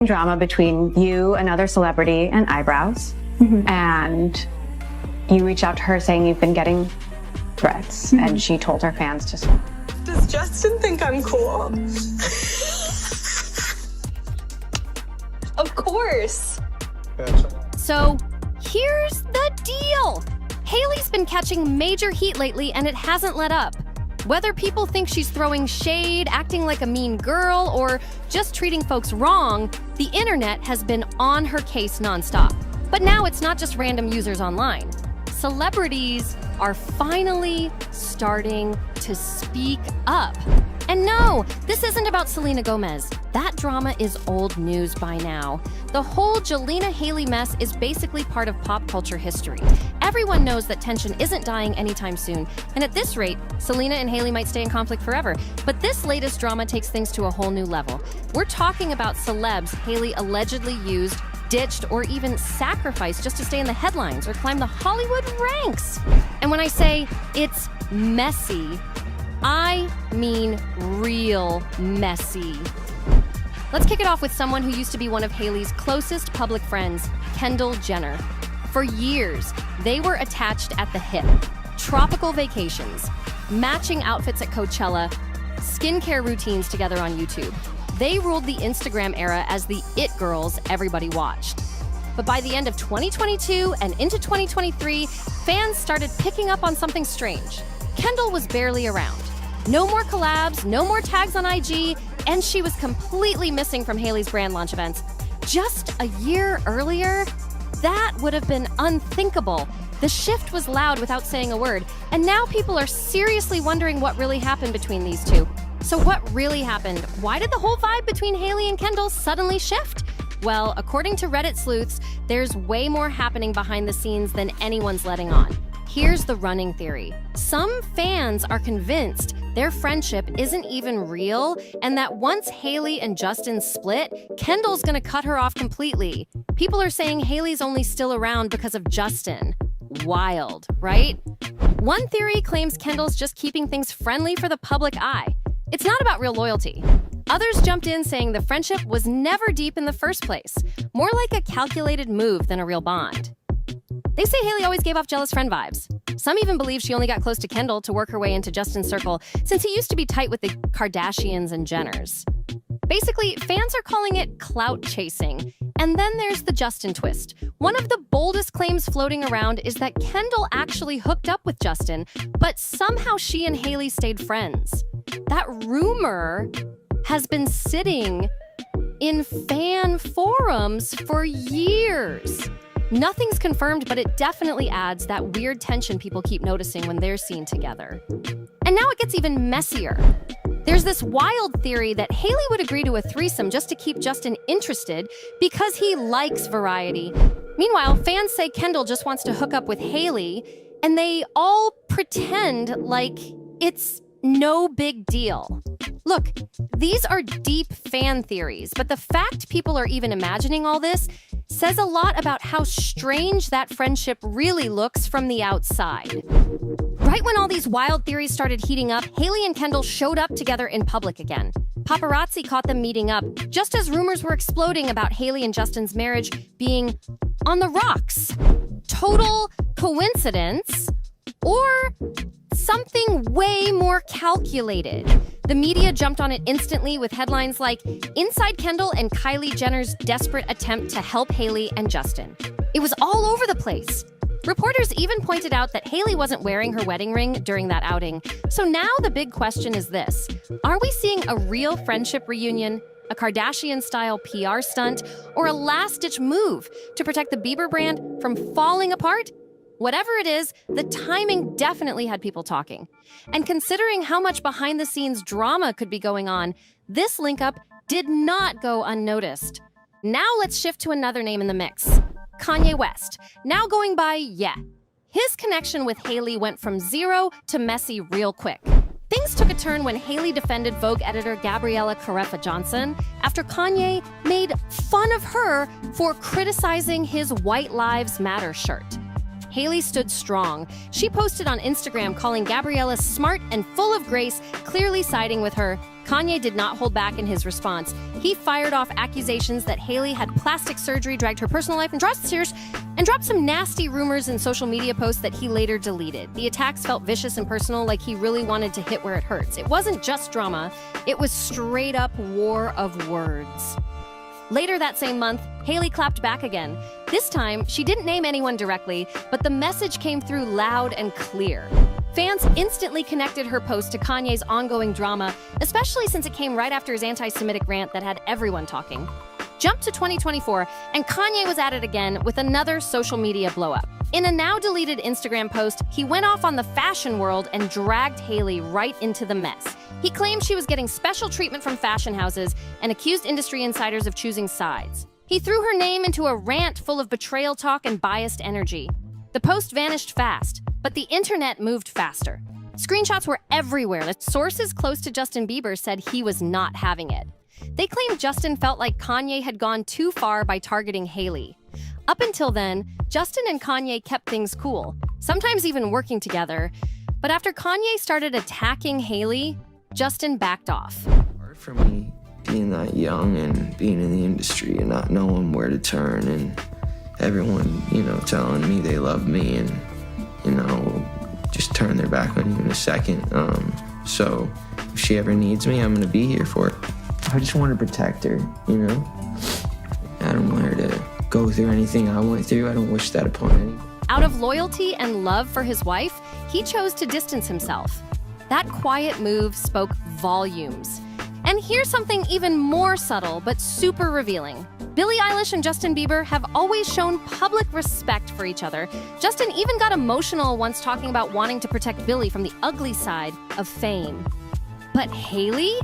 drama between you, another celebrity, and Eyebrows. And you reached out to her saying you've been getting threats, and she told her fans to stop. Does Justin think I'm cool? Of course. So here's the deal. Hailey's been catching major heat lately, and it hasn't let up. Whether people think she's throwing shade, acting like a mean girl, or just treating folks wrong, the internet has been on her case nonstop. But now it's not just random users online. Celebrities are finally starting to speak up. And no, this isn't about Selena Gomez. That drama is old news by now. The whole Jelena-Hailey mess is basically part of pop culture history. Everyone knows that tension isn't dying anytime soon, and at this rate, Selena and Hailey might stay in conflict forever. But this latest drama takes things to a whole new level. We're talking about celebs Hailey allegedly used, ditched, or even sacrificed just to stay in the headlines or climb the Hollywood ranks. And when I say it's messy, I mean real messy. Let's kick it off with someone who used to be one of Hailey's closest public friends, Kendall Jenner. For years, they were attached at the hip. Tropical vacations, matching outfits at Coachella, skincare routines together on YouTube. They ruled the Instagram era as the it girls everybody watched. But by the end of 2022 and into 2023, fans started picking up on something strange. Kendall was barely around. No more collabs, no more tags on IG, and she was completely missing from Hailey's brand launch events. Just a year earlier, that would have been unthinkable. The shift was loud without saying a word, and now people are seriously wondering what really happened between these two. So what really happened? Why did the whole vibe between Hailey and Kendall suddenly shift? Well, according to Reddit sleuths, there's way more happening behind the scenes than anyone's letting on. Here's the running theory. Some fans are convinced their friendship isn't even real, and that once Hailey and Justin split, Kendall's gonna cut her off completely. People are saying Hailey's only still around because of Justin. Wild, right? One theory claims Kendall's just keeping things friendly for the public eye. It's not about real loyalty. Others jumped in saying the friendship was never deep in the first place, more like a calculated move than a real bond. They say Hailey always gave off jealous friend vibes. Some even believe she only got close to Kendall to work her way into Justin's circle, since he used to be tight with the Kardashians and Jenners. Basically, fans are calling it clout chasing. And then there's the Justin twist. One of the boldest claims floating around is that Kendall actually hooked up with Justin, but somehow she and Hailey stayed friends. That rumor has been sitting in fan forums for years. Nothing's confirmed, but it definitely adds that weird tension people keep noticing when they're seen together. And now it gets even messier. There's this wild theory that Hailey would agree to a threesome just to keep Justin interested because he likes variety. Meanwhile, fans say Kendall just wants to hook up with Hailey, and they all pretend like it's no big deal. Look, these are deep fan theories, but the fact people are even imagining all this says a lot about how strange that friendship really looks from the outside. Right when all these wild theories started heating up, Hailey and Kendall showed up together in public again. Paparazzi caught them meeting up, just as rumors were exploding about Hailey and Justin's marriage being on the rocks. Total coincidence? Or something way more calculated? The media jumped on it instantly with headlines like, "Inside Kendall and Kylie Jenner's desperate attempt to help Hailey and Justin." It was all over the place. Reporters even pointed out that Hailey wasn't wearing her wedding ring during that outing. So now the big question is this: are we seeing a real friendship reunion, a Kardashian-style PR stunt, or a last-ditch move to protect the Bieber brand from falling apart? Whatever it is, the timing definitely had people talking. And considering how much behind-the-scenes drama could be going on, this link-up did not go unnoticed. Now let's shift to another name in the mix. Kanye West, now going by Ye. His connection with Hailey went from zero to messy real quick. Things took a turn when Hailey defended Vogue editor Gabriella Carefa Johnson after Kanye made fun of her for criticizing his White Lives Matter shirt. Hailey stood strong. She posted on Instagram calling Gabriella smart and full of grace, clearly siding with her. Kanye did not hold back in his response. He fired off accusations that Hailey had plastic surgery, dragged her personal life, and dropped some nasty rumors in social media posts that he later deleted. The attacks felt vicious and personal, like he really wanted to hit where it hurts. It wasn't just drama, it was straight up war of words. Later that same month, Hailey clapped back again. This time, she didn't name anyone directly, but the message came through loud and clear. Fans instantly connected her post to Kanye's ongoing drama, especially since it came right after his anti-Semitic rant that had everyone talking. Jump to 2024, and Kanye was at it again with another social media blow-up. In a now-deleted Instagram post, he went off on the fashion world and dragged Hailey right into the mess. He claimed she was getting special treatment from fashion houses and accused industry insiders of choosing sides. He threw her name into a rant full of betrayal talk and biased energy. The post vanished fast, but the internet moved faster. Screenshots were everywhere that sources close to Justin Bieber said he was not having it. They claimed Justin felt like Kanye had gone too far by targeting Hailey. Up until then, Justin and Kanye kept things cool, sometimes even working together. But after Kanye started attacking Hailey, Justin backed off. Hard for me being that young and being in the industry and not knowing where to turn, and everyone, telling me they love me and, just turn their back on you in a second. So if she ever needs me, I'm gonna be here for it. I just want to protect her, I don't want her to go through anything I went through. I don't wish that upon anyone. Out of loyalty and love for his wife, he chose to distance himself. That quiet move spoke volumes. And here's something even more subtle but super revealing. Billie Eilish and Justin Bieber have always shown public respect for each other. Justin even got emotional once talking about wanting to protect Billie from the ugly side of fame. But Hailey?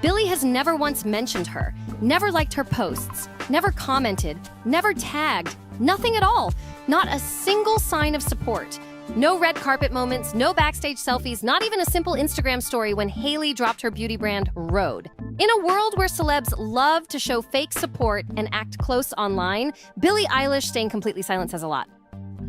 Billie has never once mentioned her, never liked her posts, never commented, never tagged, nothing at all. Not a single sign of support. No red carpet moments, no backstage selfies, not even a simple Instagram story when Hailey dropped her beauty brand, Rhode. In a world where celebs love to show fake support and act close online, Billie Eilish staying completely silent says a lot.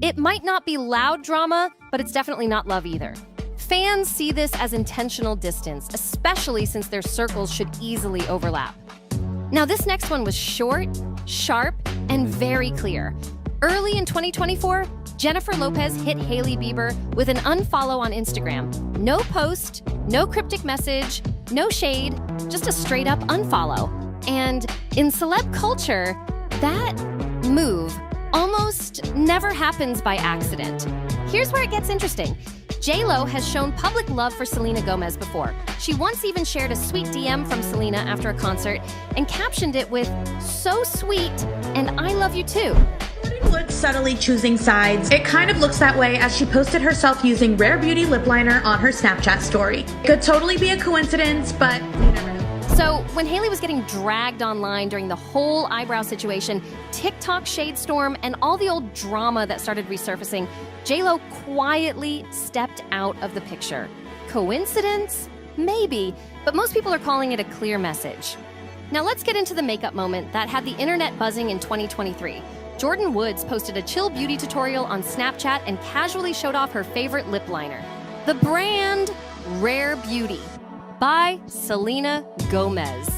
It might not be loud drama, but it's definitely not love either. Fans see this as intentional distance, especially since their circles should easily overlap. Now, this next one was short, sharp, and very clear. Early in 2024, Jennifer Lopez hit Hailey Bieber with an unfollow on Instagram. No post, no cryptic message, no shade, just a straight up unfollow. And in celeb culture, that move almost never happens by accident. Here's where it gets interesting. J-Lo has shown public love for Selena Gomez before. She once even shared a sweet DM from Selena after a concert and captioned it with, "So sweet, and I love you too." Wood subtly choosing sides. It kind of looks that way as she posted herself using Rare Beauty lip liner on her Snapchat story. Could totally be a coincidence, but you never know. So when Hailey was getting dragged online during the whole eyebrow situation, TikTok shade storm, and all the old drama that started resurfacing, J-Lo quietly stepped out of the picture. Coincidence? Maybe, but most people are calling it a clear message. Now let's get into the makeup moment that had the internet buzzing in 2023. Jordyn Woods posted a chill beauty tutorial on Snapchat and casually showed off her favorite lip liner. The brand Rare Beauty by Selena Gomez.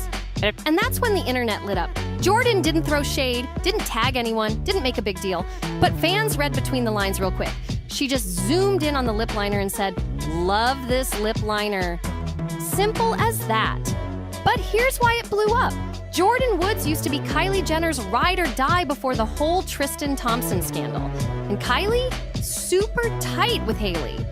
And that's when the internet lit up. Jordyn didn't throw shade, didn't tag anyone, didn't make a big deal, but fans read between the lines real quick. She just zoomed in on the lip liner and said, "Love this lip liner." Simple as that. But here's why it blew up. Jordyn Woods used to be Kylie Jenner's ride or die before the whole Tristan Thompson scandal. And Kylie, super tight with Hailey.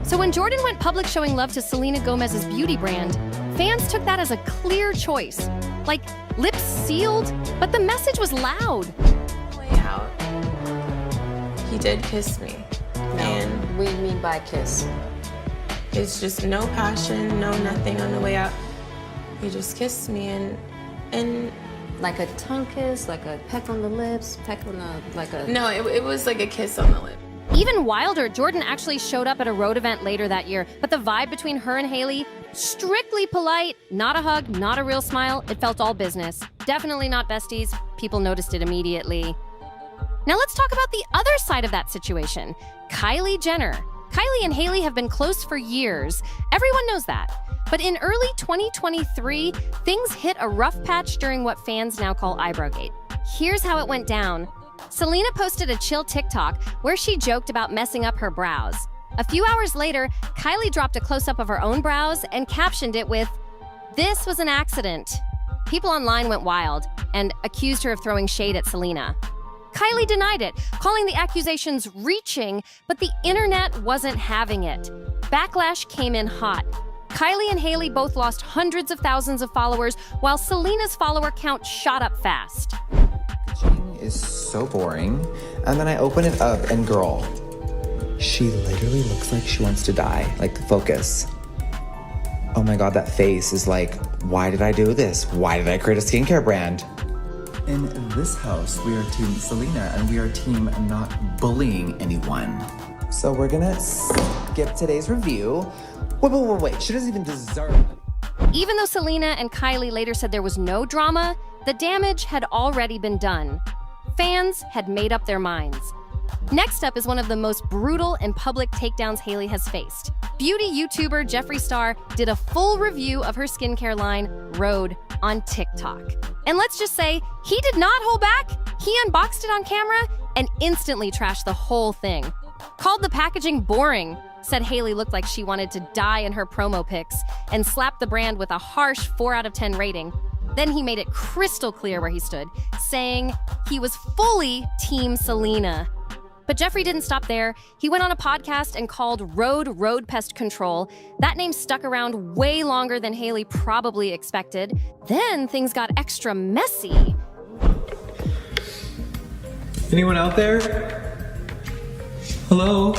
So when Jordyn went public showing love to Selena Gomez's beauty brand, fans took that as a clear choice. Like, lips sealed, but the message was loud. Way out. He did kiss me. And What do you mean by kiss? it's just no passion, no nothing on the way out. He just kissed me and Like a tongue kiss, like a peck on the lips, peck on the, like a... no, it was like a kiss on the lip. Even wilder, Jordyn actually showed up at a Rhode event later that year, but the vibe between her and Hailey, strictly polite, not a hug, not a real smile, it felt all business. Definitely not besties. People noticed it immediately. Now let's talk about the other side of that situation. Kylie Jenner. Kylie and Hailey have been close for years. Everyone knows that. But in early 2023, things hit a rough patch during what fans now call eyebrowgate. Here's how it went down. Selena posted a chill TikTok where she joked about messing up her brows. A few hours later, Kylie dropped a close-up of her own brows and captioned it with, "This was an accident." People online went wild and accused her of throwing shade at Selena. Kylie denied it, calling the accusations reaching, but the internet wasn't having it. Backlash came in hot. Kylie and Hailey both lost hundreds of thousands of followers, while Selena's follower count shot up fast. Packaging is so boring. And then I open it up and girl, she literally looks like she wants to die. Like, focus. Oh my God, that face is like, why did I do this? Why did I create a skincare brand? In this house, we are team Selena and we are team not bullying anyone. So we're gonna skip today's review. Wait, she doesn't even deserve it. Even though Selena and Kylie later said there was no drama, the damage had already been done. Fans had made up their minds. Next up is one of the most brutal and public takedowns Hailey has faced. Beauty YouTuber Jeffree Star did a full review of her skincare line, Rhode, on TikTok. And let's just say, he did not hold back. He unboxed it on camera and instantly trashed the whole thing. Called the packaging boring, said Hailey looked like she wanted to die in her promo pics, and slapped the brand with a harsh 4 out of 10 rating. Then he made it crystal clear where he stood, saying he was fully Team Selena. But Jeffree didn't stop there. He went on a podcast and called Rhode Road Pest Control. That name stuck around way longer than Hailey probably expected. Then things got extra messy. Anyone out there? Hello?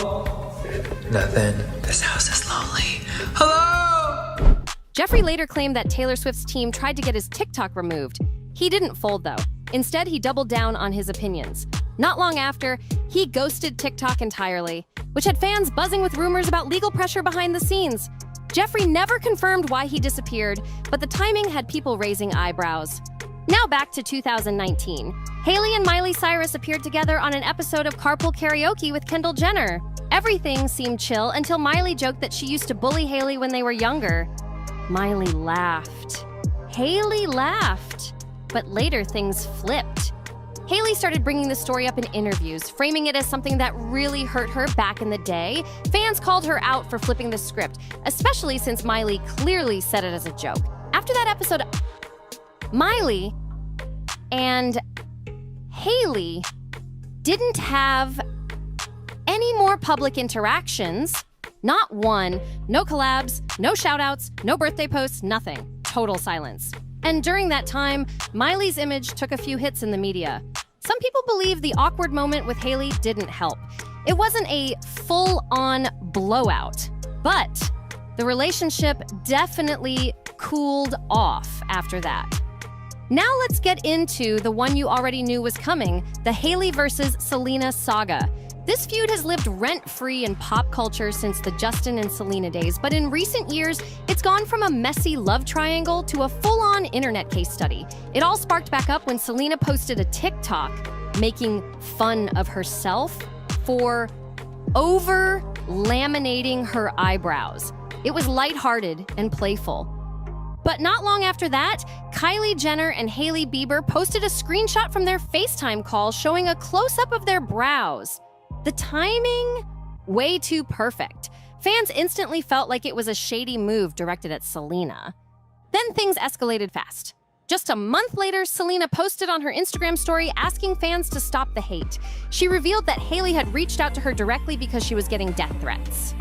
Nothing. This house is lonely. Hello? Jeffree later claimed that Taylor Swift's team tried to get his TikTok removed. He didn't fold, though. Instead, he doubled down on his opinions. Not long after, he ghosted TikTok entirely, which had fans buzzing with rumors about legal pressure behind the scenes. Jeffree never confirmed why he disappeared, but the timing had people raising eyebrows. Now back to 2019. Hailey and Miley Cyrus appeared together on an episode of Carpool Karaoke with Kendall Jenner. Everything seemed chill until Miley joked that she used to bully Hailey when they were younger. Miley laughed. Hailey laughed. But later things flipped. Hailey started bringing the story up in interviews, framing it as something that really hurt her back in the day. Fans called her out for flipping the script, especially since Miley clearly said it as a joke. After that episode, Miley and Hailey didn't have any more public interactions. Not one. No collabs, no shoutouts, no birthday posts, nothing. Total silence. And during that time, Miley's image took a few hits in the media. Some people believe the awkward moment with Hailey didn't help. It wasn't a full-on blowout, but the relationship definitely cooled off after that. Now let's get into the one you already knew was coming, the Hailey versus Selena saga. This feud has lived rent-free in pop culture since the Justin and Selena days, but in recent years, it's gone from a messy love triangle to a full-on internet case study. It all sparked back up when Selena posted a TikTok making fun of herself for over-laminating her eyebrows. It was lighthearted and playful. But not long after that, Kylie Jenner and Hailey Bieber posted a screenshot from their FaceTime call showing a close-up of their brows. The timing, way too perfect. Fans instantly felt like it was a shady move directed at Selena. Then things escalated fast. Just a month later, Selena posted on her Instagram story asking fans to stop the hate. She revealed that Hailey had reached out to her directly because she was getting death threats.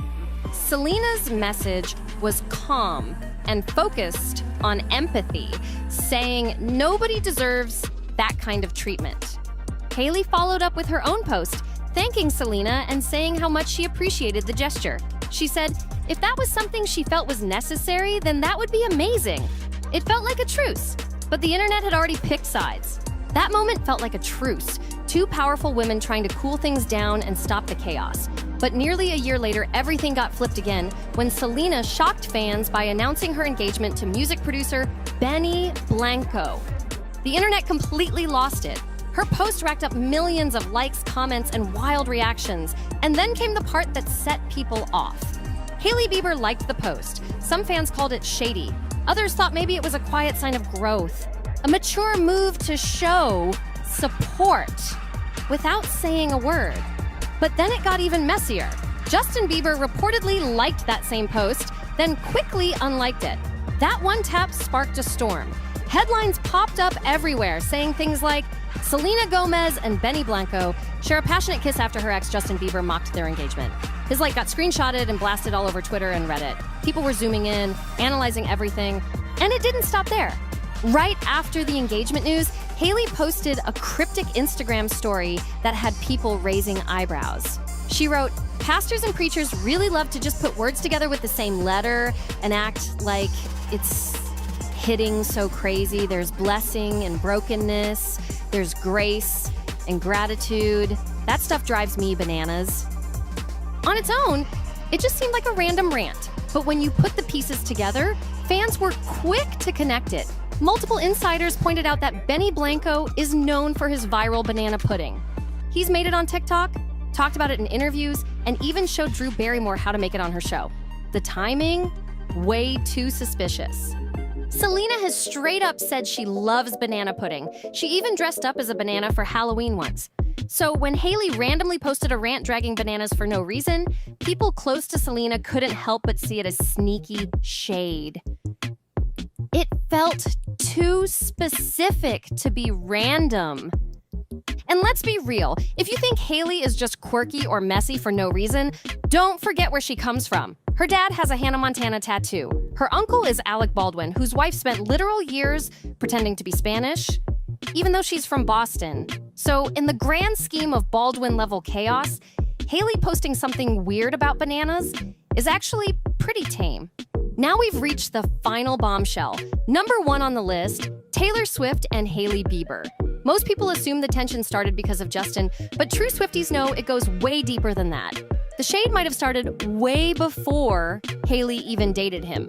Selena's message was calm and focused on empathy, saying nobody deserves that kind of treatment. Hailey followed up with her own post, thanking Selena and saying how much she appreciated the gesture. She said, if that was something she felt was necessary, then that would be amazing. It felt like a truce, but the internet had already picked sides. That moment felt like a truce, two powerful women trying to cool things down and stop the chaos. But nearly a year later, everything got flipped again when Selena shocked fans by announcing her engagement to music producer Benny Blanco. The internet completely lost it. Her post racked up millions of likes, comments, and wild reactions. And then came the part that set people off. Hailey Bieber liked the post. Some fans called it shady. Others thought maybe it was a quiet sign of growth, a mature move to show support without saying a word. But then it got even messier. Justin Bieber reportedly liked that same post, then quickly unliked it. That one tap sparked a storm. Headlines popped up everywhere saying things like, Selena Gomez and Benny Blanco share a passionate kiss after her ex Justin Bieber mocked their engagement. His got screenshotted and blasted all over Twitter and Reddit. People were zooming in, analyzing everything, and it didn't stop there. Right after the engagement news, Hailey posted a cryptic Instagram story that had people raising eyebrows. She wrote, "Pastors and preachers really love to just put words together with the same letter and act like it's hitting so crazy. There's blessing and brokenness. There's grace and gratitude. That stuff drives me bananas." On its own, it just seemed like a random rant. But when you put the pieces together, fans were quick to connect it. Multiple insiders pointed out that Benny Blanco is known for his viral banana pudding. He's made it on TikTok, talked about it in interviews, and even showed Drew Barrymore how to make it on her show. The timing? Way too suspicious. Selena has straight up said she loves banana pudding. She even dressed up as a banana for Halloween once. So when Hailey randomly posted a rant dragging bananas for no reason, people close to Selena couldn't help but see it as sneaky shade. It felt too specific to be random. And let's be real, if you think Hailey is just quirky or messy for no reason, don't forget where she comes from. Her dad has a Hannah Montana tattoo. Her uncle is Alec Baldwin, whose wife spent literal years pretending to be Spanish, even though she's from Boston. So in the grand scheme of Baldwin-level chaos, Hailey posting something weird about bananas is actually pretty tame. Now we've reached the final bombshell. Number 1 on the list, Taylor Swift and Hailey Bieber. Most people assume the tension started because of Justin, but true Swifties know it goes way deeper than that. The shade might have started way before Hailey even dated him.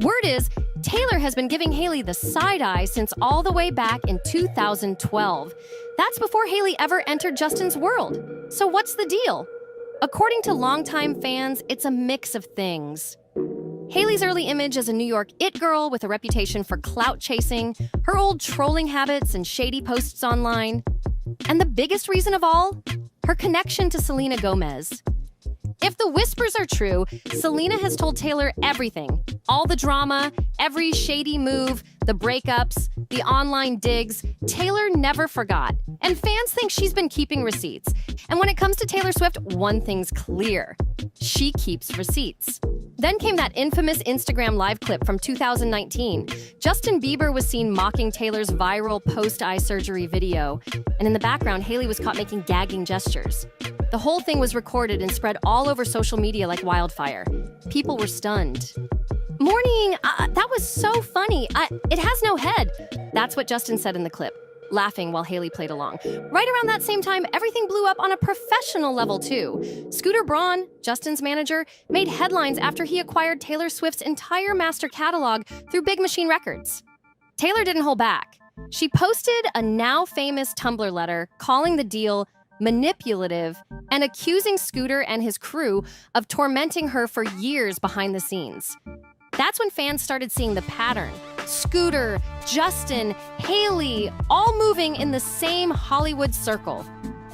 Word is, Taylor has been giving Hailey the side eye since all the way back in 2012. That's before Hailey ever entered Justin's world. So what's the deal? According to longtime fans, it's a mix of things. Hailey's early image as a New York it girl with a reputation for clout chasing, her old trolling habits and shady posts online, and the biggest reason of all, her connection to Selena Gomez. If the whispers are true, Selena has told Taylor everything. All the drama, every shady move, the breakups, the online digs, Taylor never forgot. And fans think she's been keeping receipts. And when it comes to Taylor Swift, one thing's clear. She keeps receipts. Then came that infamous Instagram live clip from 2019. Justin Bieber was seen mocking Taylor's viral post-eye surgery video. And in the background, Hailey was caught making gagging gestures. The whole thing was recorded and spread all over social media like wildfire. People were stunned. "Morning, that was so funny. It has no head." That's what Justin said in the clip, laughing while Hailey played along. Right around that same time, everything blew up on a professional level too. Scooter Braun, Justin's manager, made headlines after he acquired Taylor Swift's entire master catalog through Big Machine Records. Taylor didn't hold back. She posted a now famous Tumblr letter calling the deal manipulative and accusing Scooter and his crew of tormenting her for years behind the scenes. That's when fans started seeing the pattern. Scooter, Justin, Hailey, all moving in the same Hollywood circle.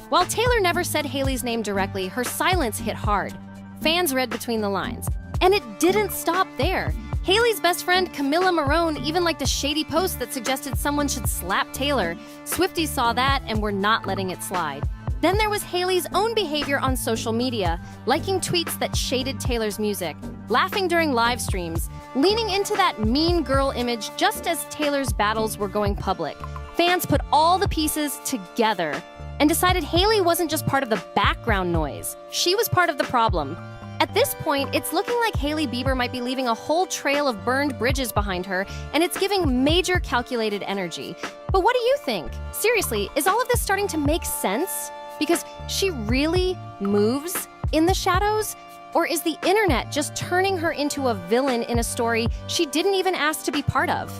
While Taylor never said Hailey's name directly, her silence hit hard. Fans read between the lines. And it didn't stop there. Hailey's best friend, Camilla Marone, even liked a shady post that suggested someone should slap Taylor. Swifties saw that and were not letting it slide. Then there was Hailey's own behavior on social media, liking tweets that shaded Taylor's music, laughing during live streams, leaning into that mean girl image just as Taylor's battles were going public. Fans put all the pieces together and decided Hailey wasn't just part of the background noise. She was part of the problem. At this point, it's looking like Hailey Bieber might be leaving a whole trail of burned bridges behind her, and it's giving major calculated energy. But what do you think? Seriously, is all of this starting to make sense? Because she really moves in the shadows? Or is the internet just turning her into a villain in a story she didn't even ask to be part of?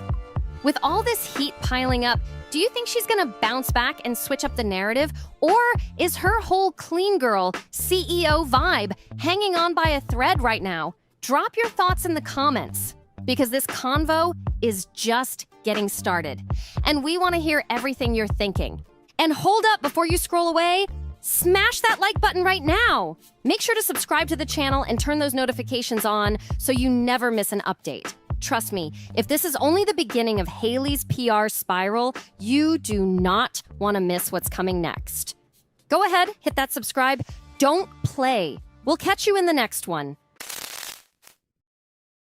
With all this heat piling up, do you think she's gonna bounce back and switch up the narrative? Or is her whole clean girl, CEO vibe hanging on by a thread right now? Drop your thoughts in the comments, because this convo is just getting started. And we want to hear everything you're thinking. And hold up before you scroll away. Smash that like button right now. Make sure to subscribe to the channel and turn those notifications on so you never miss an update. Trust me, if this is only the beginning of Hailey's PR spiral, you do not want to miss what's coming next. Go ahead, hit that subscribe. Don't play. We'll catch you in the next one.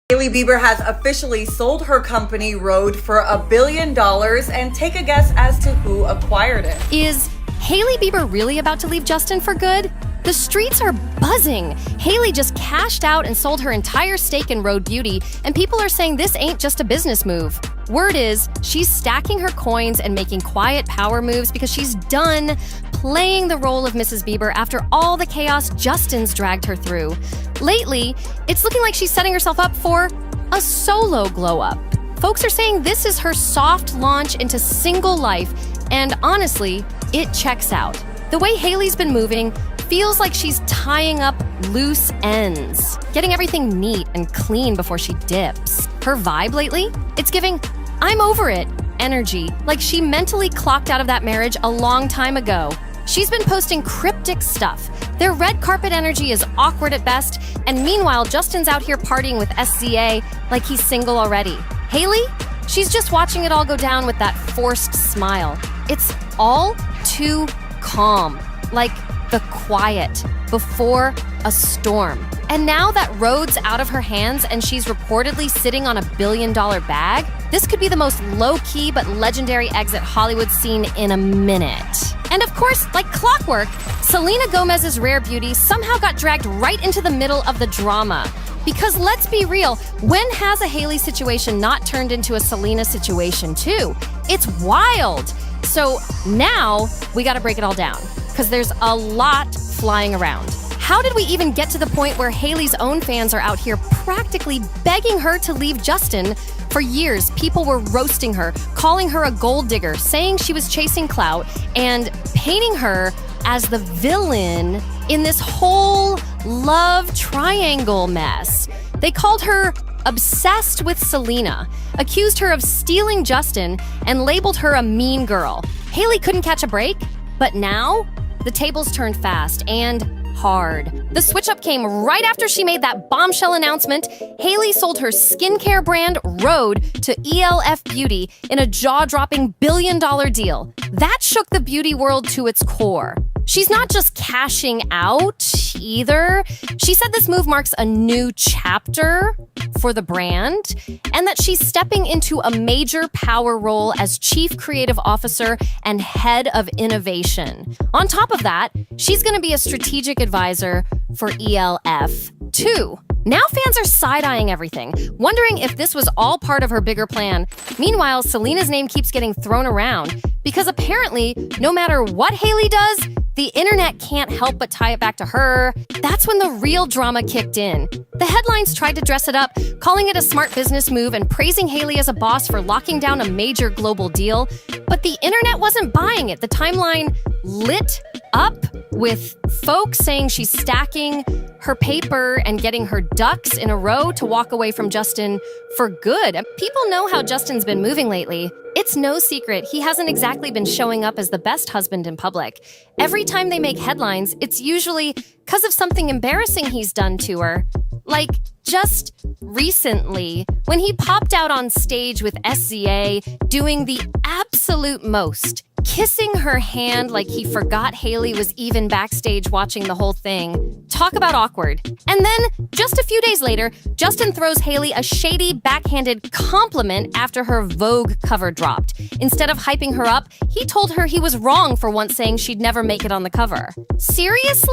Hailey Bieber has officially sold her company Rode for $1 billion, and take a guess as to who acquired it. Is Hailey Bieber really about to leave Justin for good? The streets are buzzing. Hailey just cashed out and sold her entire stake in Rode Beauty, and people are saying this ain't just a business move. Word is, she's stacking her coins and making quiet power moves because she's done playing the role of Mrs. Bieber after all the chaos Justin's dragged her through. Lately, it's looking like she's setting herself up for a solo glow-up. Folks are saying this is her soft launch into single life, and honestly, it checks out. The way Hailey's been moving feels like she's tying up loose ends, getting everything neat and clean before she dips. Her vibe lately? It's giving I'm over it energy, like she mentally clocked out of that marriage a long time ago. She's been posting cryptic stuff. Their red carpet energy is awkward at best, and meanwhile, Justin's out here partying with SZA like he's single already. Hailey? She's just watching it all go down with that forced smile. It's all too calm, like the quiet before a storm. And now that Rode's out of her hands and she's reportedly sitting on $1 billion bag, this could be the most low-key but legendary exit Hollywood's seen in a minute. And of course, like clockwork, Selena Gomez's rare beauty somehow got dragged right into the middle of the drama. Because let's be real, when has a Hailey situation not turned into a Selena situation too? It's wild. So now we gotta break it all down, because there's a lot flying around. How did we even get to the point where Hailey's own fans are out here practically begging her to leave Justin? For years, people were roasting her, calling her a gold digger, saying she was chasing clout, and painting her as the villain in this whole love triangle mess. They called her obsessed with Selena, accused her of stealing Justin, and labeled her a mean girl. Hailey couldn't catch a break, but now the tables turned fast and hard. The switch-up came right after she made that bombshell announcement. Hailey sold her skincare brand Rode to ELF Beauty in a jaw-dropping $1 billion deal. That shook the beauty world to its core. She's not just cashing out either. She said this move marks a new chapter for the brand, and that she's stepping into a major power role as Chief Creative Officer and Head of Innovation. On top of that, she's going to be a strategic advisor for ELF too. Now fans are side-eyeing everything, wondering if this was all part of her bigger plan. Meanwhile, Selena's name keeps getting thrown around because apparently, no matter what Hailey does, the internet can't help but tie it back to her. That's when the real drama kicked in. The headlines tried to dress it up, calling it a smart business move and praising Hailey as a boss for locking down a major global deal. But the internet wasn't buying it. The timeline lit up with folks saying she's stacking her paper and getting her ducks in a row to walk away from Justin for good. People know how Justin's been moving lately. It's no secret he hasn't exactly been showing up as the best husband in public. Every time they make headlines, it's usually because of something embarrassing he's done to her. Like, just recently, when he popped out on stage with SZA doing the absolute most, kissing her hand like he forgot Hailey was even backstage watching the whole thing. Talk about awkward. And then, just a few days later, Justin throws Hailey a shady, backhanded compliment after her Vogue cover dropped. Instead of hyping her up, he told her he was wrong for once saying she'd never make it on the cover. Seriously?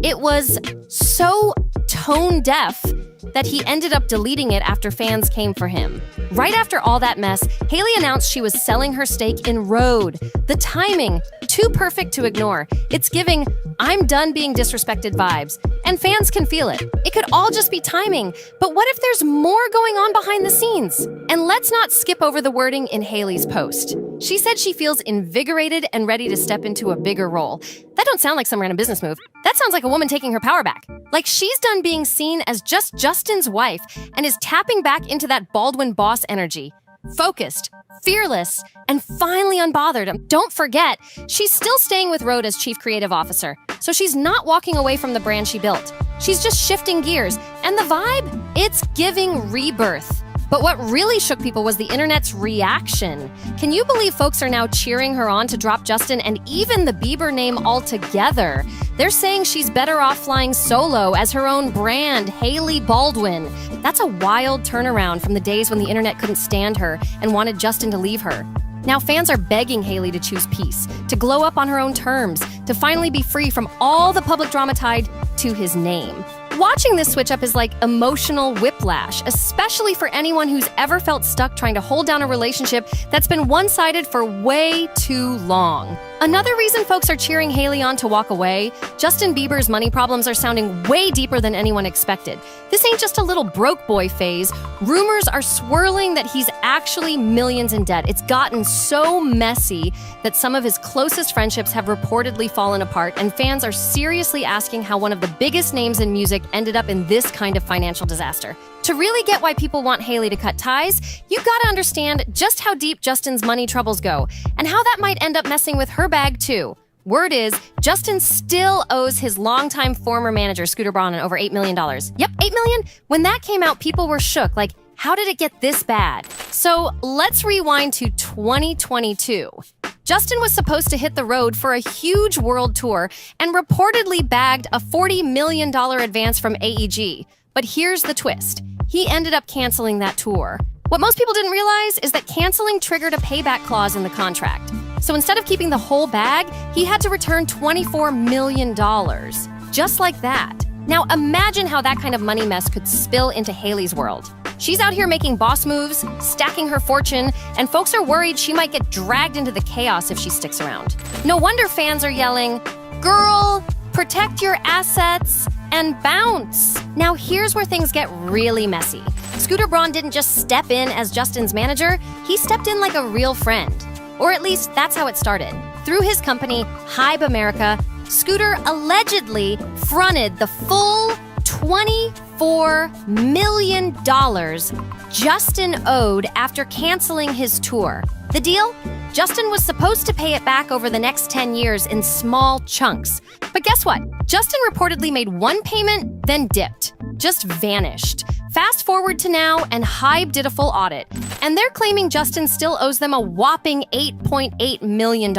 It was so tone deaf that he ended up deleting it after fans came for him. Right after all that mess, Hailey announced she was selling her stake in Rode. The timing, too perfect to ignore. It's giving I'm done being disrespected vibes, and fans can feel it. It could all just be timing, but what if there's more going on behind the scenes? And let's not skip over the wording in Hailey's post. She said she feels invigorated and ready to step into a bigger role. That That don't sound like some random business move. That sounds like a woman taking her power back. Like she's done being seen as just Justin's wife and is tapping back into that Baldwin boss energy. Focused, fearless, and finally unbothered. Don't forget, she's still staying with Rhode as chief creative officer, so she's not walking away from the brand she built. She's just shifting gears, and the vibe? It's giving rebirth. But what really shook people was the internet's reaction. Can you believe folks are now cheering her on to drop Justin and even the Bieber name altogether? They're saying she's better off flying solo as her own brand, Hailey Baldwin. That's a wild turnaround from the days when the internet couldn't stand her and wanted Justin to leave her. Now fans are begging Hailey to choose peace, to glow up on her own terms, to finally be free from all the public drama tied to his name. Watching this switch up is like emotional whiplash, especially for anyone who's ever felt stuck trying to hold down a relationship that's been one-sided for way too long. Another reason folks are cheering Hailey on to walk away, Justin Bieber's money problems are sounding way deeper than anyone expected. This ain't just a little broke boy phase. Rumors are swirling that he's actually millions in debt. It's gotten so messy that some of his closest friendships have reportedly fallen apart, and fans are seriously asking how one of the biggest names in music ended up in this kind of financial disaster. To really get why people want Hailey to cut ties, you gotta understand just how deep Justin's money troubles go, and how that might end up messing with her bag too. Word is, Justin still owes his longtime former manager, Scooter Braun, over $8 million. Yep, $8 million? When that came out, people were shook, like, how did it get this bad? So let's rewind to 2022. Justin was supposed to hit the road for a huge world tour and reportedly bagged a $40 million advance from AEG. But here's the twist. He ended up canceling that tour. What most people didn't realize is that canceling triggered a payback clause in the contract. So instead of keeping the whole bag, he had to return $24 million. Just like that. Now imagine how that kind of money mess could spill into Hailey's world. She's out here making boss moves, stacking her fortune, and folks are worried she might get dragged into the chaos if she sticks around. No wonder fans are yelling, "Girl, protect your assets and bounce." Now here's where things get really messy. Scooter Braun didn't just step in as Justin's manager, he stepped in like a real friend. Or at least that's how it started. Through his company, Hybe America, Scooter allegedly fronted the full $24 million Justin owed after canceling his tour. The deal? Justin was supposed to pay it back over the next 10 years in small chunks. But guess what? Justin reportedly made one payment, then dipped. Just vanished. Fast forward to now, and Hybe did a full audit. And they're claiming Justin still owes them a whopping $8.8 million.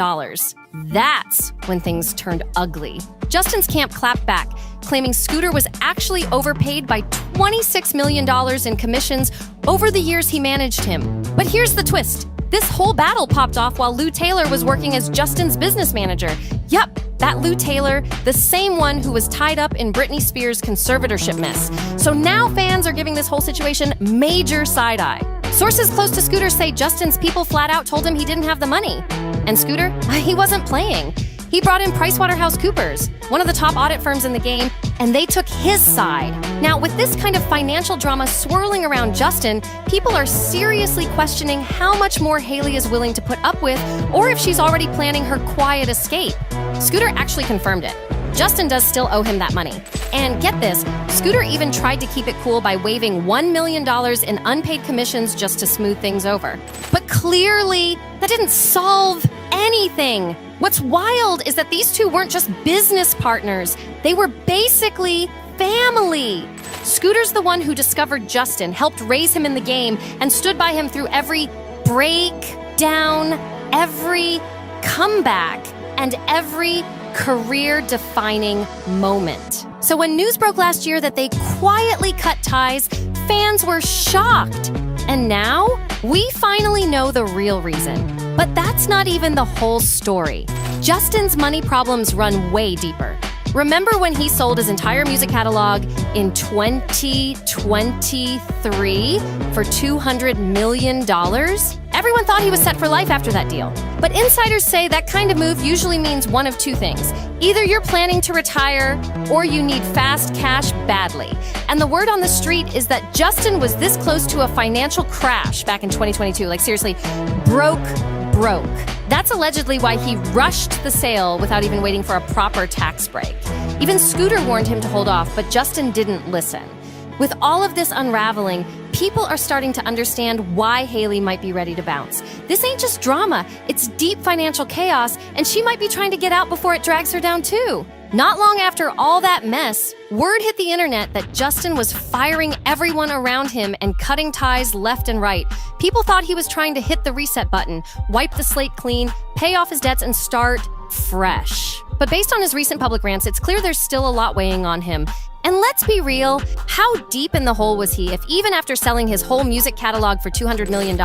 That's when things turned ugly. Justin's camp clapped back, claiming Scooter was actually overpaid by $26 million in commissions over the years he managed him. But here's the twist. This whole battle popped off while Lou Taylor was working as Justin's business manager. Yup, that Lou Taylor, the same one who was tied up in Britney Spears' conservatorship mess. So now fans are giving this whole situation major side-eye. Sources close to Scooter say Justin's people flat out told him he didn't have the money. And Scooter, he wasn't playing. He brought in PricewaterhouseCoopers, one of the top audit firms in the game, and they took his side. Now, with this kind of financial drama swirling around Justin, people are seriously questioning how much more Hailey is willing to put up with, or if she's already planning her quiet escape. Scooter actually confirmed it. Justin does still owe him that money. And get this, Scooter even tried to keep it cool by waiving $1 million in unpaid commissions just to smooth things over. But clearly, that didn't solve anything. What's wild is that these two weren't just business partners. They were basically family. Scooter's the one who discovered Justin, helped raise him in the game, and stood by him through every breakdown, every comeback, and every career-defining moment. So when news broke last year that they quietly cut ties, fans were shocked. And now, we finally know the real reason. But that's not even the whole story. Justin's money problems run way deeper. Remember when he sold his entire music catalog in 2023 for $200 million? Everyone thought he was set for life after that deal. But insiders say that kind of move usually means one of two things. Either you're planning to retire, or you need fast cash badly. And the word on the street is that Justin was this close to a financial crash back in 2022. Like seriously, broke. That's allegedly why he rushed the sale without even waiting for a proper tax break. Even Scooter warned him to hold off, but Justin didn't listen. With all of this unraveling, people are starting to understand why Hailey might be ready to bounce. This ain't just drama, it's deep financial chaos, and she might be trying to get out before it drags her down too. Not long after all that mess, word hit the internet that Justin was firing everyone around him and cutting ties left and right. People thought he was trying to hit the reset button, wipe the slate clean, pay off his debts, and start fresh. But based on his recent public rants, it's clear there's still a lot weighing on him. And let's be real, how deep in the hole was he if even after selling his whole music catalog for $200 million,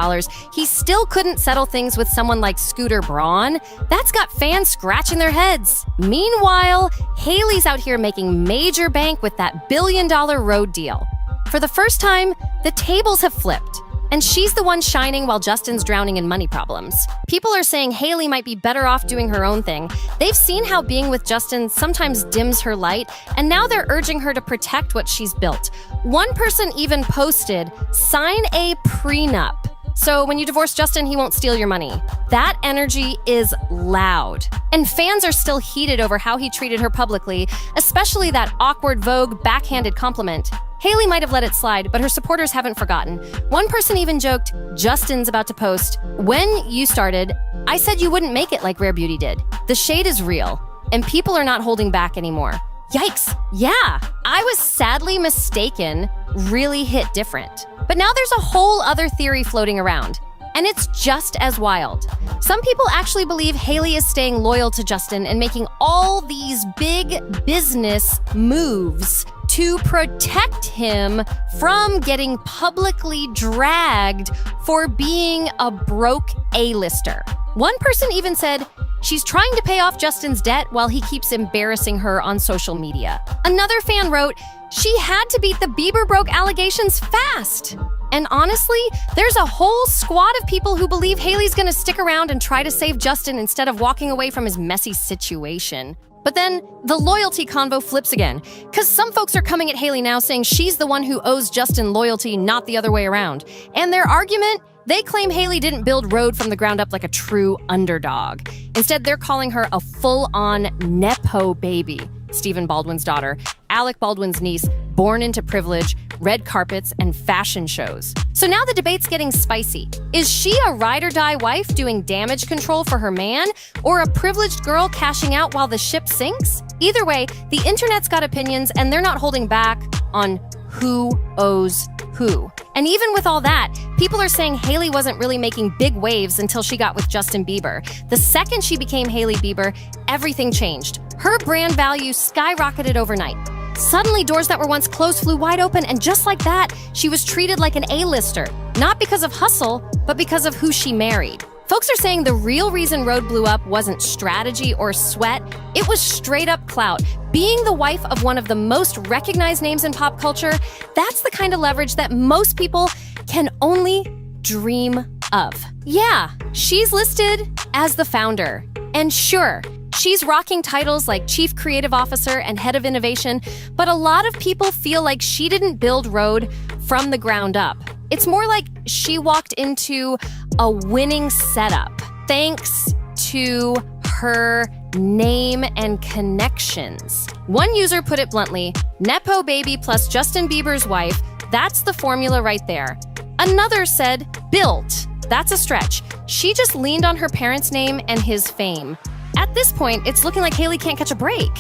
he still couldn't settle things with someone like Scooter Braun? That's got fans scratching their heads. Meanwhile, Hailey's out here making major bank with that $1 billion road deal. For the first time, the tables have flipped. And she's the one shining while Justin's drowning in money problems. People are saying Hailey might be better off doing her own thing. They've seen how being with Justin sometimes dims her light, and now they're urging her to protect what she's built. One person even posted, "Sign a prenup. So when you divorce Justin, he won't steal your money." That energy is loud. And fans are still heated over how he treated her publicly, especially that awkward Vogue backhanded compliment. Hailey might have let it slide, but her supporters haven't forgotten. One person even joked, Justin's about to post, "When you started, I said you wouldn't make it like Rare Beauty did. The shade is real, and people are not holding back anymore." Yikes. Yeah, I was sadly mistaken, really hit different. But now there's a whole other theory floating around, and it's just as wild. Some people actually believe Hailey is staying loyal to Justin and making all these big business moves to protect him from getting publicly dragged for being a broke A-lister. One person even said she's trying to pay off Justin's debt while he keeps embarrassing her on social media. Another fan wrote, she had to beat the Bieber broke allegations fast. And honestly, there's a whole squad of people who believe Hailey's gonna stick around and try to save Justin instead of walking away from his messy situation. But then the loyalty convo flips again, because some folks are coming at Hailey now saying she's the one who owes Justin loyalty, not the other way around. And their argument? They claim Hailey didn't build Rhode from the ground up like a true underdog. Instead, they're calling her a full-on Nepo baby. Stephen Baldwin's daughter, Alec Baldwin's niece, born into privilege, red carpets, and fashion shows. So now the debate's getting spicy. Is she a ride-or-die wife doing damage control for her man, or a privileged girl cashing out while the ship sinks? Either way, the internet's got opinions, and they're not holding back on who owes who. And even with all that, people are saying Hailey wasn't really making big waves until she got with Justin Bieber. The second she became Hailey Bieber, everything changed. Her brand value skyrocketed overnight. Suddenly, doors that were once closed flew wide open, and just like that, she was treated like an A-lister. Not because of hustle, but because of who she married. Folks are saying the real reason Rhode blew up wasn't strategy or sweat, it was straight up clout. Being the wife of one of the most recognized names in pop culture, that's the kind of leverage that most people can only dream of. Yeah, she's listed as the founder. And sure, she's rocking titles like Chief Creative Officer and Head of Innovation, but a lot of people feel like she didn't build Rhode from the ground up. It's more like she walked into a winning setup thanks to her name and connections. One user put it bluntly, Nepo baby plus Justin Bieber's wife, that's the formula right there. Another said, built. That's a stretch. She just leaned on her parents' name and his fame. At this point, it's looking like Hailey can't catch a break.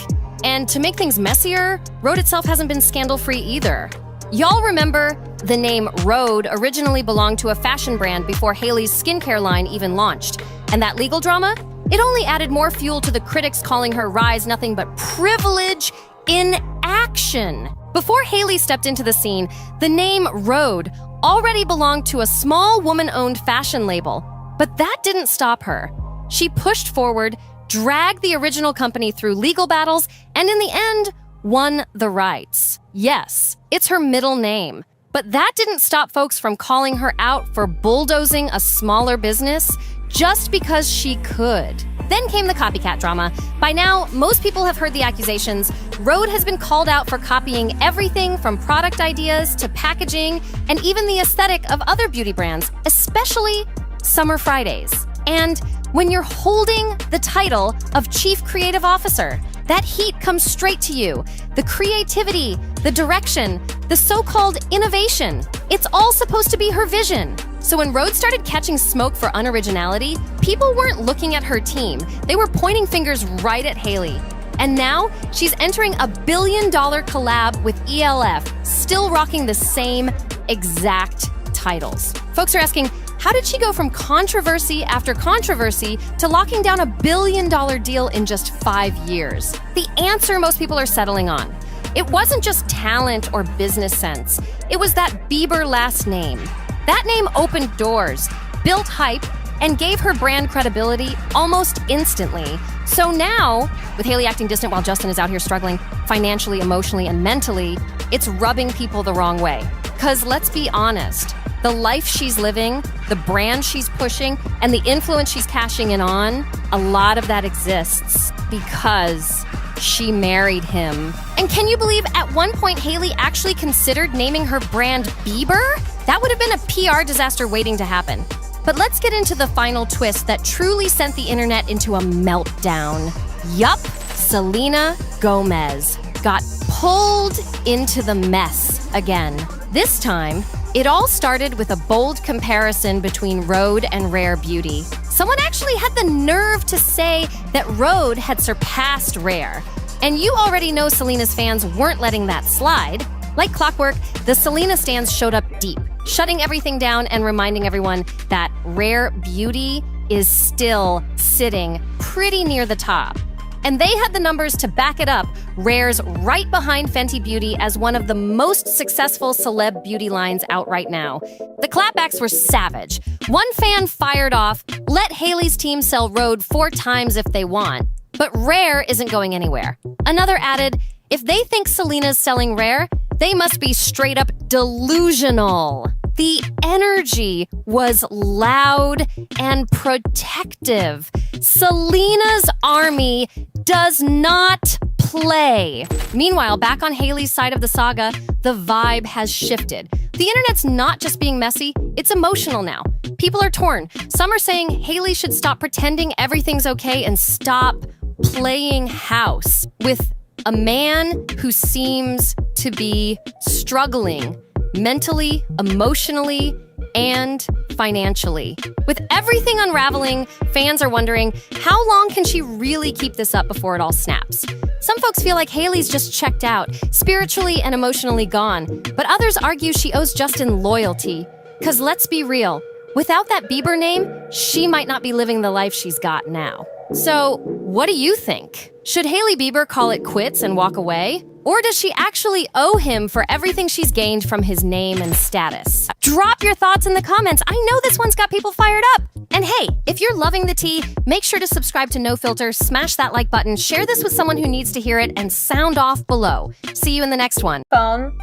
And to make things messier, Rhode itself hasn't been scandal-free either. Y'all remember the name Rhode originally belonged to a fashion brand before Hailey's skincare line even launched. And that legal drama? It only added more fuel to the critics calling her rise nothing but privilege in action. Before Hailey stepped into the scene, the name Rhode already belonged to a small woman-owned fashion label. But that didn't stop her. She pushed forward, dragged the original company through legal battles, and in the end, won the rights. Yes, it's her middle name. But that didn't stop folks from calling her out for bulldozing a smaller business just because she could. Then came the copycat drama. By now, most people have heard the accusations. Rhode has been called out for copying everything from product ideas to packaging and even the aesthetic of other beauty brands, especially Summer Fridays. And when you're holding the title of Chief Creative Officer, that heat comes straight to you. The creativity, the direction, the so-called innovation. It's all supposed to be her vision. So when Rhode started catching smoke for unoriginality, people weren't looking at her team. They were pointing fingers right at Hailey. And now she's entering a $1 billion collab with ELF, still rocking the same exact titles. Folks are asking, how did she go from controversy after controversy to locking down a $1 billion deal in just 5 years? The answer most people are settling on. It wasn't just talent or business sense. It was that Bieber last name. That name opened doors, built hype, and gave her brand credibility almost instantly. So now, with Hailey acting distant while Justin is out here struggling financially, emotionally, and mentally, it's rubbing people the wrong way. Because let's be honest, the life she's living, the brand she's pushing, and the influence she's cashing in on, a lot of that exists because she married him. And can you believe at one point Hailey actually considered naming her brand Bieber? That would have been a PR disaster waiting to happen. But let's get into the final twist that truly sent the internet into a meltdown. Yup, Selena Gomez got pulled into the mess again. This time, it all started with a bold comparison between Rhode and Rare Beauty. Someone actually had the nerve to say that Rhode had surpassed Rare. And you already know Selena's fans weren't letting that slide. Like clockwork, the Selena stans showed up deep, shutting everything down and reminding everyone that Rare Beauty is still sitting pretty near the top. And they had the numbers to back it up. Rare's right behind Fenty Beauty as one of the most successful celeb beauty lines out right now. The clapbacks were savage. One fan fired off, let Hailey's team sell Rhode 4 times if they want. But Rare isn't going anywhere. Another added, if they think Selena's selling Rare, they must be straight up delusional. The energy was loud and protective. Selena's army does not play. Meanwhile, back on Hailey's side of the saga, the vibe has shifted. The internet's not just being messy, it's emotional now. People are torn. Some are saying Hailey should stop pretending everything's okay and stop playing house with a man who seems to be struggling mentally, emotionally, and financially. With everything unraveling, fans are wondering, how long can she really keep this up before it all snaps? Some folks feel like Hailey's just checked out, spiritually and emotionally gone, but others argue she owes Justin loyalty. Because let's be real, without that Bieber name, she might not be living the life she's got now. So, what do you think? Should Hailey Bieber call it quits and walk away? Or does she actually owe him for everything she's gained from his name and status? Drop your thoughts in the comments. I know this one's got people fired up. And hey, if you're loving the tea, make sure to subscribe to NoFilter, smash that like button, share this with someone who needs to hear it, and sound off below. See you in the next one. Phone,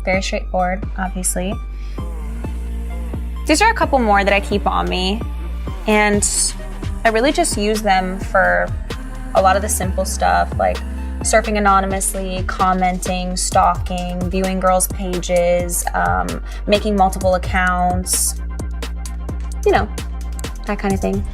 very straightforward, obviously. These are a couple more that I keep on me, and I really just use them for a lot of the simple stuff, like surfing anonymously, commenting, stalking, viewing girls' pages, making multiple accounts, you know, that kind of thing.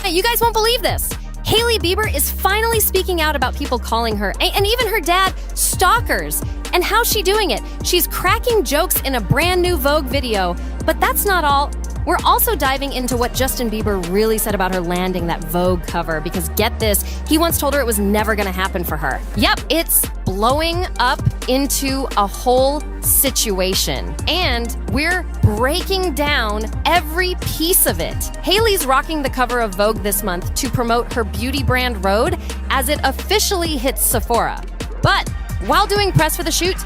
Hey, you guys won't believe this. Hailey Bieber is finally speaking out about people calling her, and even her dad, stalkers. And how's she doing it? She's cracking jokes in a brand new Vogue video. But that's not all. We're also diving into what Justin Bieber really said about her landing that Vogue cover, because get this, he once told her it was never gonna happen for her. Yep, it's blowing up into a whole situation. And we're breaking down every piece of it. Hailey's rocking the cover of Vogue this month to promote her beauty brand Rhode as it officially hits Sephora. But while doing press for the shoot,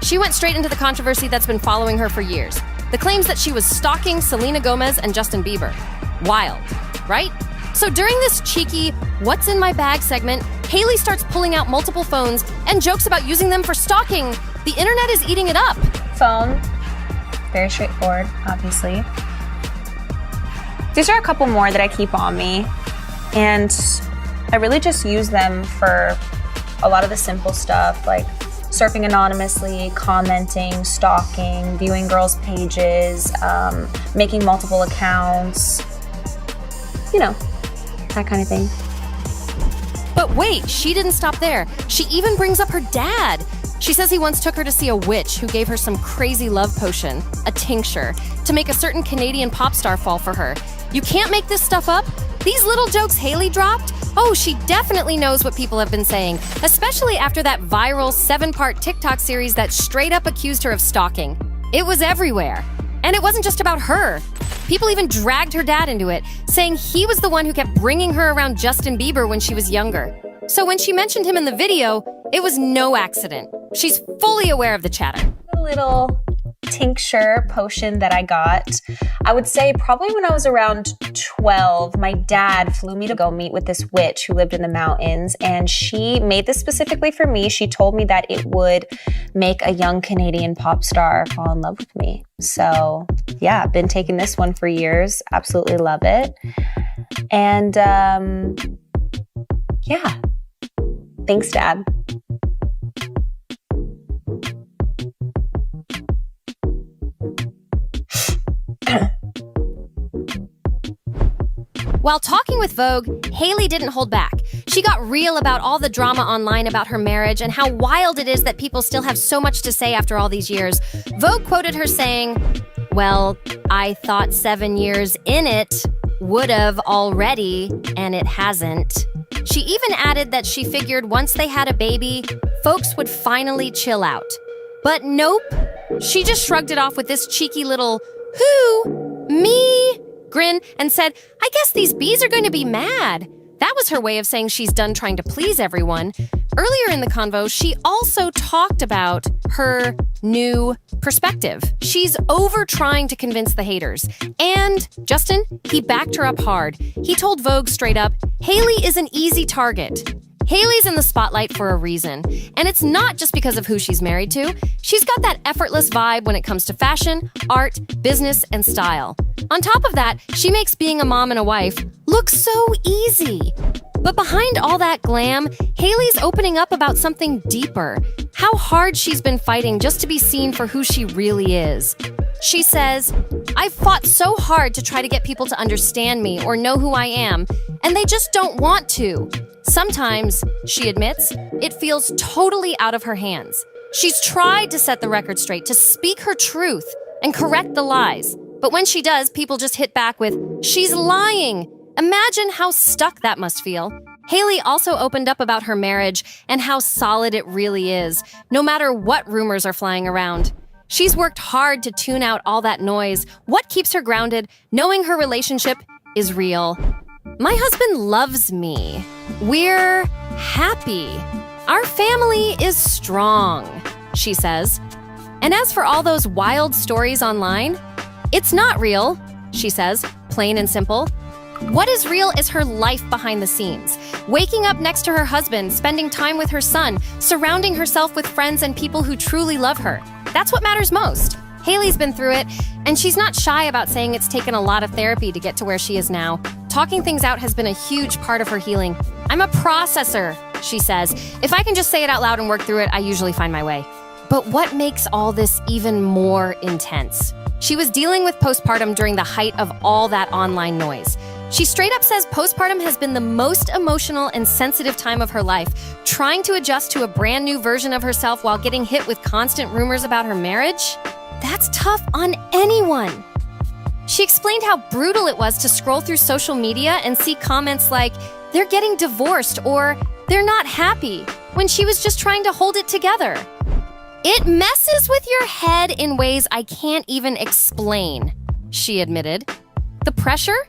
she went straight into the controversy that's been following her for years. The claims that she was stalking Selena Gomez and Justin Bieber. Wild, right? So during this cheeky "What's in my bag" segment, Hailey starts pulling out multiple phones and jokes about using them for stalking. The internet is eating it up. Phone, very straightforward, obviously. These are a couple more that I keep on me, and I really just use them for a lot of the simple stuff, like surfing anonymously, commenting, stalking, viewing girls' pages, making multiple accounts, you know, that kind of thing. But wait, she didn't stop there. She even brings up her dad. She says he once took her to see a witch who gave her some crazy love potion, a tincture, to make a certain Canadian pop star fall for her. You can't make this stuff up. These little jokes Hailey dropped? Oh, she definitely knows what people have been saying, especially after that viral 7-part TikTok series that straight up accused her of stalking. It was everywhere. And it wasn't just about her. People even dragged her dad into it, saying he was the one who kept bringing her around Justin Bieber when she was younger. So when she mentioned him in the video, it was no accident. She's fully aware of the chatter. A little tincture potion that I got, I would say probably when I was around 12, my dad flew me to go meet with this witch who lived in the mountains, and she made this specifically for me. She told me that it would make a young Canadian pop star fall in love with me. So yeah, I've been taking this one for years. Absolutely love it. And yeah, thanks, Dad. While talking with Vogue, Hailey didn't hold back. She got real about all the drama online about her marriage and how wild it is that people still have so much to say after all these years. Vogue quoted her saying, "Well, I thought 7 years in it would've already, and it hasn't." She even added that she figured once they had a baby, folks would finally chill out. But nope, she just shrugged it off with this cheeky little, "Who? Me?" grin and said, "I guess these bees are going to be mad." That was her way of saying she's done trying to please everyone. Earlier in the convo, she also talked about her new perspective. She's over trying to convince the haters. And Justin, he backed her up hard. He told Vogue straight up, Hailey is an easy target. Hailey's in the spotlight for a reason, and it's not just because of who she's married to. She's got that effortless vibe when it comes to fashion, art, business, and style. On top of that, she makes being a mom and a wife look so easy. But behind all that glam, Hailey's opening up about something deeper, how hard she's been fighting just to be seen for who she really is. She says, "I've fought so hard to try to get people to understand me or know who I am, and they just don't want to. Sometimes," she admits, "it feels totally out of her hands. She's tried to set the record straight, to speak her truth and correct the lies. But when she does, people just hit back with, 'She's lying.' Imagine how stuck that must feel." Hailey also opened up about her marriage and how solid it really is, no matter what rumors are flying around. She's worked hard to tune out all that noise, what keeps her grounded, knowing her relationship is real. "My husband loves me. We're happy. Our family is strong," she says. And as for all those wild stories online, it's not real, she says, plain and simple. What is real is her life behind the scenes. Waking up next to her husband, spending time with her son, surrounding herself with friends and people who truly love her. That's what matters most. Hailey's been through it, and she's not shy about saying it's taken a lot of therapy to get to where she is now. Talking things out has been a huge part of her healing. "I'm a processor," she says. "If I can just say it out loud and work through it, I usually find my way." But what makes all this even more intense? She was dealing with postpartum during the height of all that online noise. She straight up says postpartum has been the most emotional and sensitive time of her life, trying to adjust to a brand new version of herself while getting hit with constant rumors about her marriage. That's tough on anyone. She explained how brutal it was to scroll through social media and see comments like, "They're getting divorced," or "They're not happy," when she was just trying to hold it together. "It messes with your head in ways I can't even explain," she admitted. The pressure,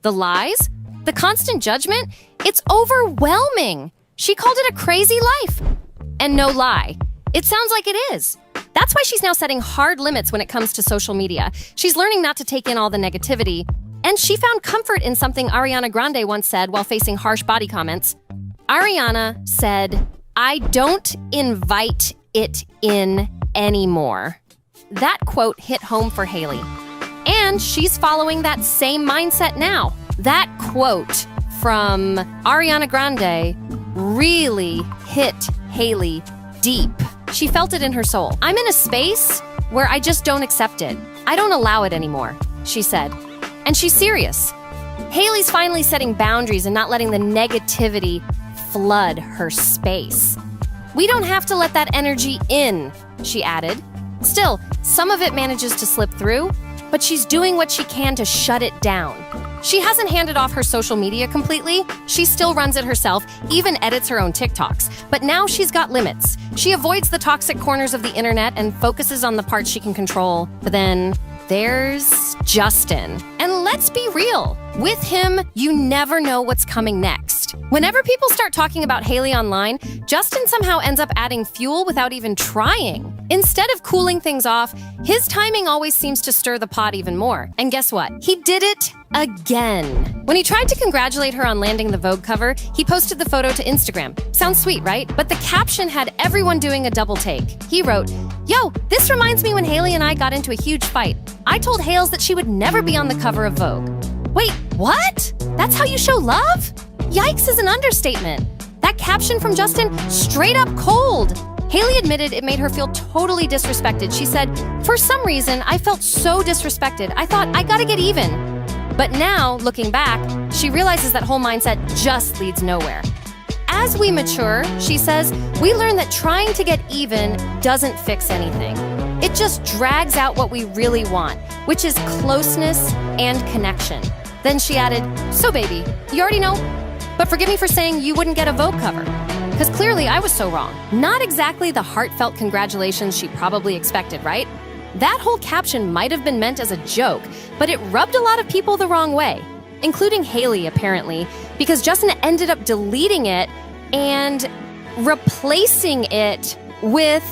the lies, the constant judgment, it's overwhelming. She called it a crazy life. And no lie, it sounds like it is. That's why she's now setting hard limits when it comes to social media. She's learning not to take in all the negativity. And she found comfort in something Ariana Grande once said while facing harsh body comments. Ariana said, "I don't invite it in anymore." That quote hit home for Hailey. And she's following that same mindset now. That quote from Ariana Grande really hit Hailey deep. She felt it in her soul. "I'm in a space where I just don't accept it. I don't allow it anymore," she said. And she's serious. Hailey's finally setting boundaries and not letting the negativity flood her space. "We don't have to let that energy in," she added. Still, some of it manages to slip through, but she's doing what she can to shut it down. She hasn't handed off her social media completely. She still runs it herself, even edits her own TikToks. But now she's got limits. She avoids the toxic corners of the internet and focuses on the parts she can control. But then there's Justin. And let's be real. With him, you never know what's coming next. Whenever people start talking about Hailey online, Justin somehow ends up adding fuel without even trying. Instead of cooling things off, his timing always seems to stir the pot even more. And guess what? He did it again. When he tried to congratulate her on landing the Vogue cover, he posted the photo to Instagram. Sounds sweet, right? But the caption had everyone doing a double take. He wrote, "Yo, this reminds me when Hailey and I got into a huge fight. I told Hales that she would never be on the cover of Vogue." Wait, what? That's how you show love? Yikes is an understatement. That caption from Justin, straight up cold. Hailey admitted it made her feel totally disrespected. She said, "For some reason, I felt so disrespected. I thought, I gotta get even." But now, looking back, she realizes that whole mindset just leads nowhere. As we mature, she says, we learn that trying to get even doesn't fix anything. It just drags out what we really want, which is closeness and connection. Then she added, "So baby, you already know, but forgive me for saying you wouldn't get a Vogue cover. Because clearly I was so wrong." Not exactly the heartfelt congratulations she probably expected, right? That whole caption might have been meant as a joke, but it rubbed a lot of people the wrong way, including Hailey apparently, because Justin ended up deleting it and replacing it with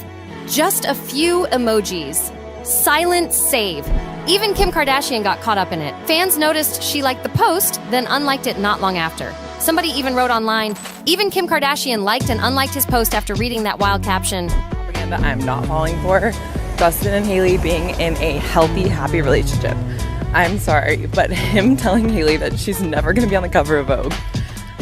just a few emojis. Silent save. Even Kim Kardashian got caught up in it. Fans noticed she liked the post, then unliked it not long after. Somebody even wrote online, even Kim Kardashian liked and unliked his post after reading that wild caption. Propaganda I'm not falling for. Justin and Hailey being in a healthy, happy relationship. I'm sorry, but him telling Hailey that she's never going to be on the cover of Vogue,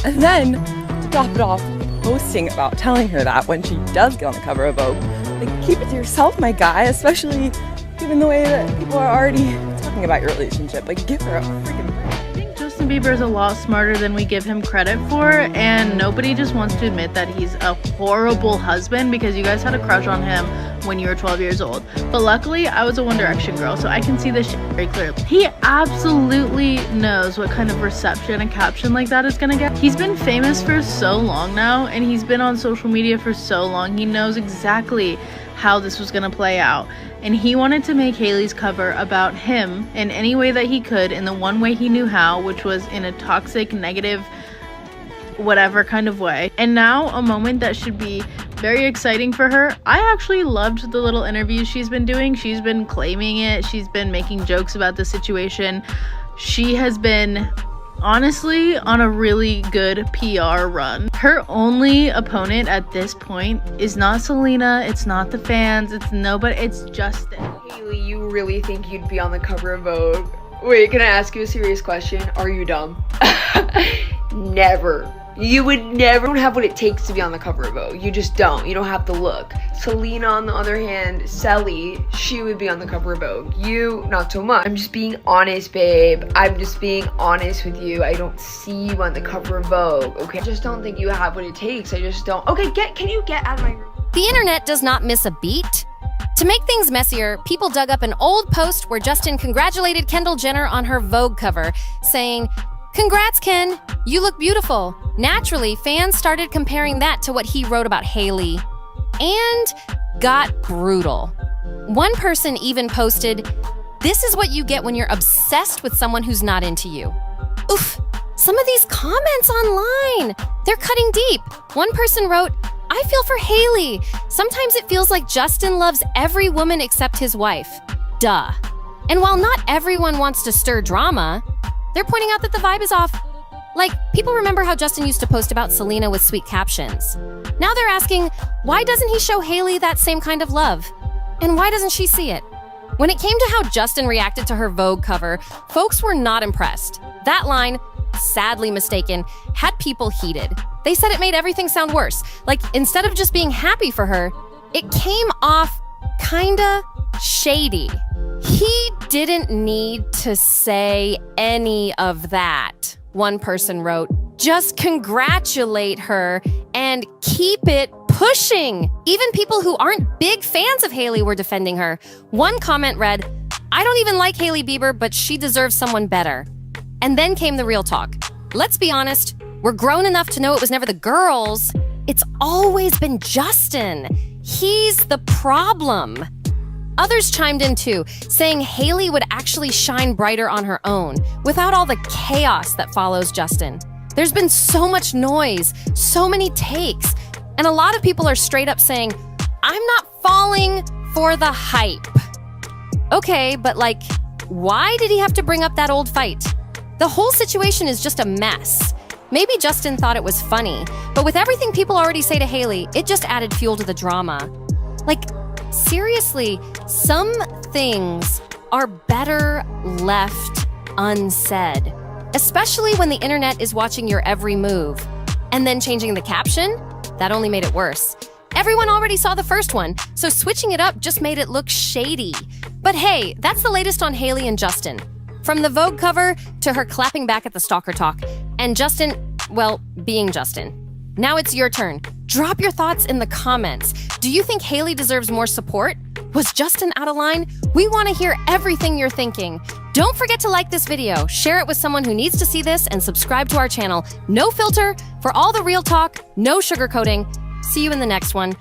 and then to top it off, posting about telling her that when she does get on the cover of Vogue. Like, keep it to yourself, my guy, especially given the way that people are already talking about your relationship. Like, give her a freaking break. I think Justin Bieber is a lot smarter than we give him credit for, and nobody just wants to admit that he's a horrible husband because you guys had a crush on him when you were 12 years old. But luckily, I was a One Direction girl, so I can see this shit very clearly. He absolutely knows what kind of reception a caption like that is gonna get. He's been famous for so long now, and he's been on social media for so long. He knows exactly how this was gonna play out. And he wanted to make Hailey's cover about him in any way that he could, in the one way he knew how, which was in a toxic, negative, whatever kind of way. And now, a moment that should be very exciting for her. I actually loved the little interviews she's been doing. She's been claiming it. She's been making jokes about the situation. She has been honestly on a really good PR run. Her only opponent at this point is not Selena, it's not the fans, it's nobody, it's Justin. Hailey, you really think you'd be on the cover of Vogue? Wait, can I ask you a serious question? Are you dumb? Never. You would never. You don't have what it takes to be on the cover of Vogue. You just don't. You don't have the look. Selena, on the other hand, Selly, she would be on the cover of Vogue. You, not so much. I'm just being honest, babe. I'm just being honest with you. I don't see you on the cover of Vogue, okay? I just don't think you have what it takes. I just don't. Okay, can you get out of my room? The internet does not miss a beat. To make things messier, people dug up an old post where Justin congratulated Kendall Jenner on her Vogue cover, saying, "Congrats, Ken, you look beautiful." Naturally, fans started comparing that to what he wrote about Hailey, and got brutal. One person even posted, "This is what you get when you're obsessed with someone who's not into you." Oof, some of these comments online, they're cutting deep. One person wrote, "I feel for Hailey. Sometimes it feels like Justin loves every woman except his wife. Duh." And while not everyone wants to stir drama, they're pointing out that the vibe is off. Like, people remember how Justin used to post about Selena with sweet captions. Now they're asking, why doesn't he show Hailey that same kind of love? And why doesn't she see it? When it came to how Justin reacted to her Vogue cover, folks were not impressed. That line, sadly mistaken, had people heated. They said it made everything sound worse. Like, instead of just being happy for her, it came off kinda shady. He didn't need to say any of that, one person wrote. Just congratulate her and keep it pushing. Even people who aren't big fans of Hailey were defending her. One comment read, I don't even like Hailey Bieber, but she deserves someone better. And then came the real talk. Let's be honest, we're grown enough to know it was never the girls. It's always been Justin. He's the problem. Others chimed in too, saying Hailey would actually shine brighter on her own, without all the chaos that follows Justin. There's been so much noise, so many takes, and a lot of people are straight up saying, I'm not falling for the hype. Okay, but like, why did he have to bring up that old fight? The whole situation is just a mess. Maybe Justin thought it was funny, but with everything people already say to Hailey, it just added fuel to the drama. Like, seriously, some things are better left unsaid, especially when the internet is watching your every move. And then changing the caption? That only made it worse. Everyone already saw the first one, so switching it up just made it look shady. But hey, that's the latest on Hailey and Justin. From the Vogue cover to her clapping back at the stalker talk, and Justin, well, being Justin. Now it's your turn. Drop your thoughts in the comments. Do you think Hailey deserves more support? Was Justin out of line? We want to hear everything you're thinking. Don't forget to like this video, share it with someone who needs to see this, and subscribe to our channel. No filter for all the real talk, no sugarcoating. See you in the next one.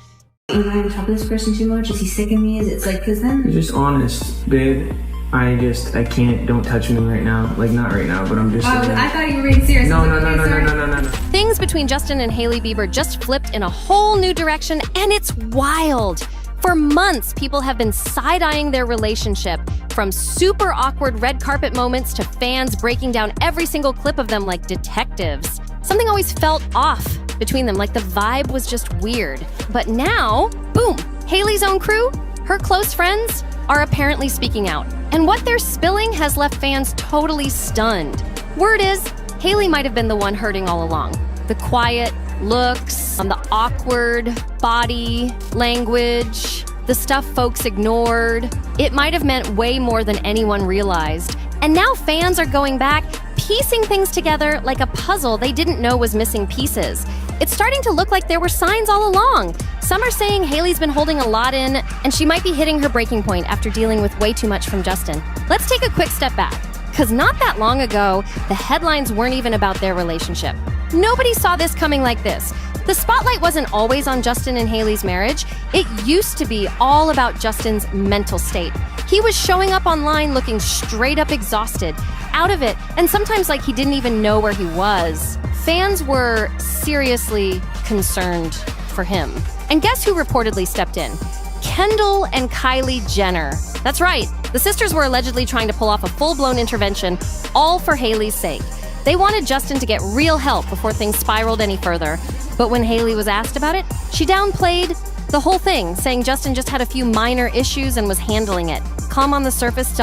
Am I on top of this person too much? Is he sick of me? It's like, because then... Just honest, babe. I can't, don't touch me right now. Like, not right now, but I'm just... I thought you were being serious. No. Things between Justin and Hailey Bieber just flipped in a whole new direction, and it's wild. For months, people have been side-eyeing their relationship, from super awkward red carpet moments to fans breaking down every single clip of them like detectives. Something always felt off between them, like the vibe was just weird. But now, boom, Hailey's own crew, her close friends, are apparently speaking out. And what they're spilling has left fans totally stunned. Word is, Hailey might have been the one hurting all along. The quiet looks, the awkward body language, the stuff folks ignored. It might have meant way more than anyone realized. And now fans are going back, piecing things together like a puzzle they didn't know was missing pieces. It's starting to look like there were signs all along. Some are saying Hailey's been holding a lot in, and she might be hitting her breaking point after dealing with way too much from Justin. Let's take a quick step back, because not that long ago, the headlines weren't even about their relationship. Nobody saw this coming like this. The spotlight wasn't always on Justin and Hailey's marriage. It used to be all about Justin's mental state. He was showing up online looking straight up exhausted, out of it, and sometimes like he didn't even know where he was. Fans were seriously concerned for him. And guess who reportedly stepped in? Kendall and Kylie Jenner. That's right, the sisters were allegedly trying to pull off a full-blown intervention, all for Hailey's sake. They wanted Justin to get real help before things spiraled any further. But when Hailey was asked about it, she downplayed the whole thing, saying Justin just had a few minor issues and was handling it. Calm on the surface,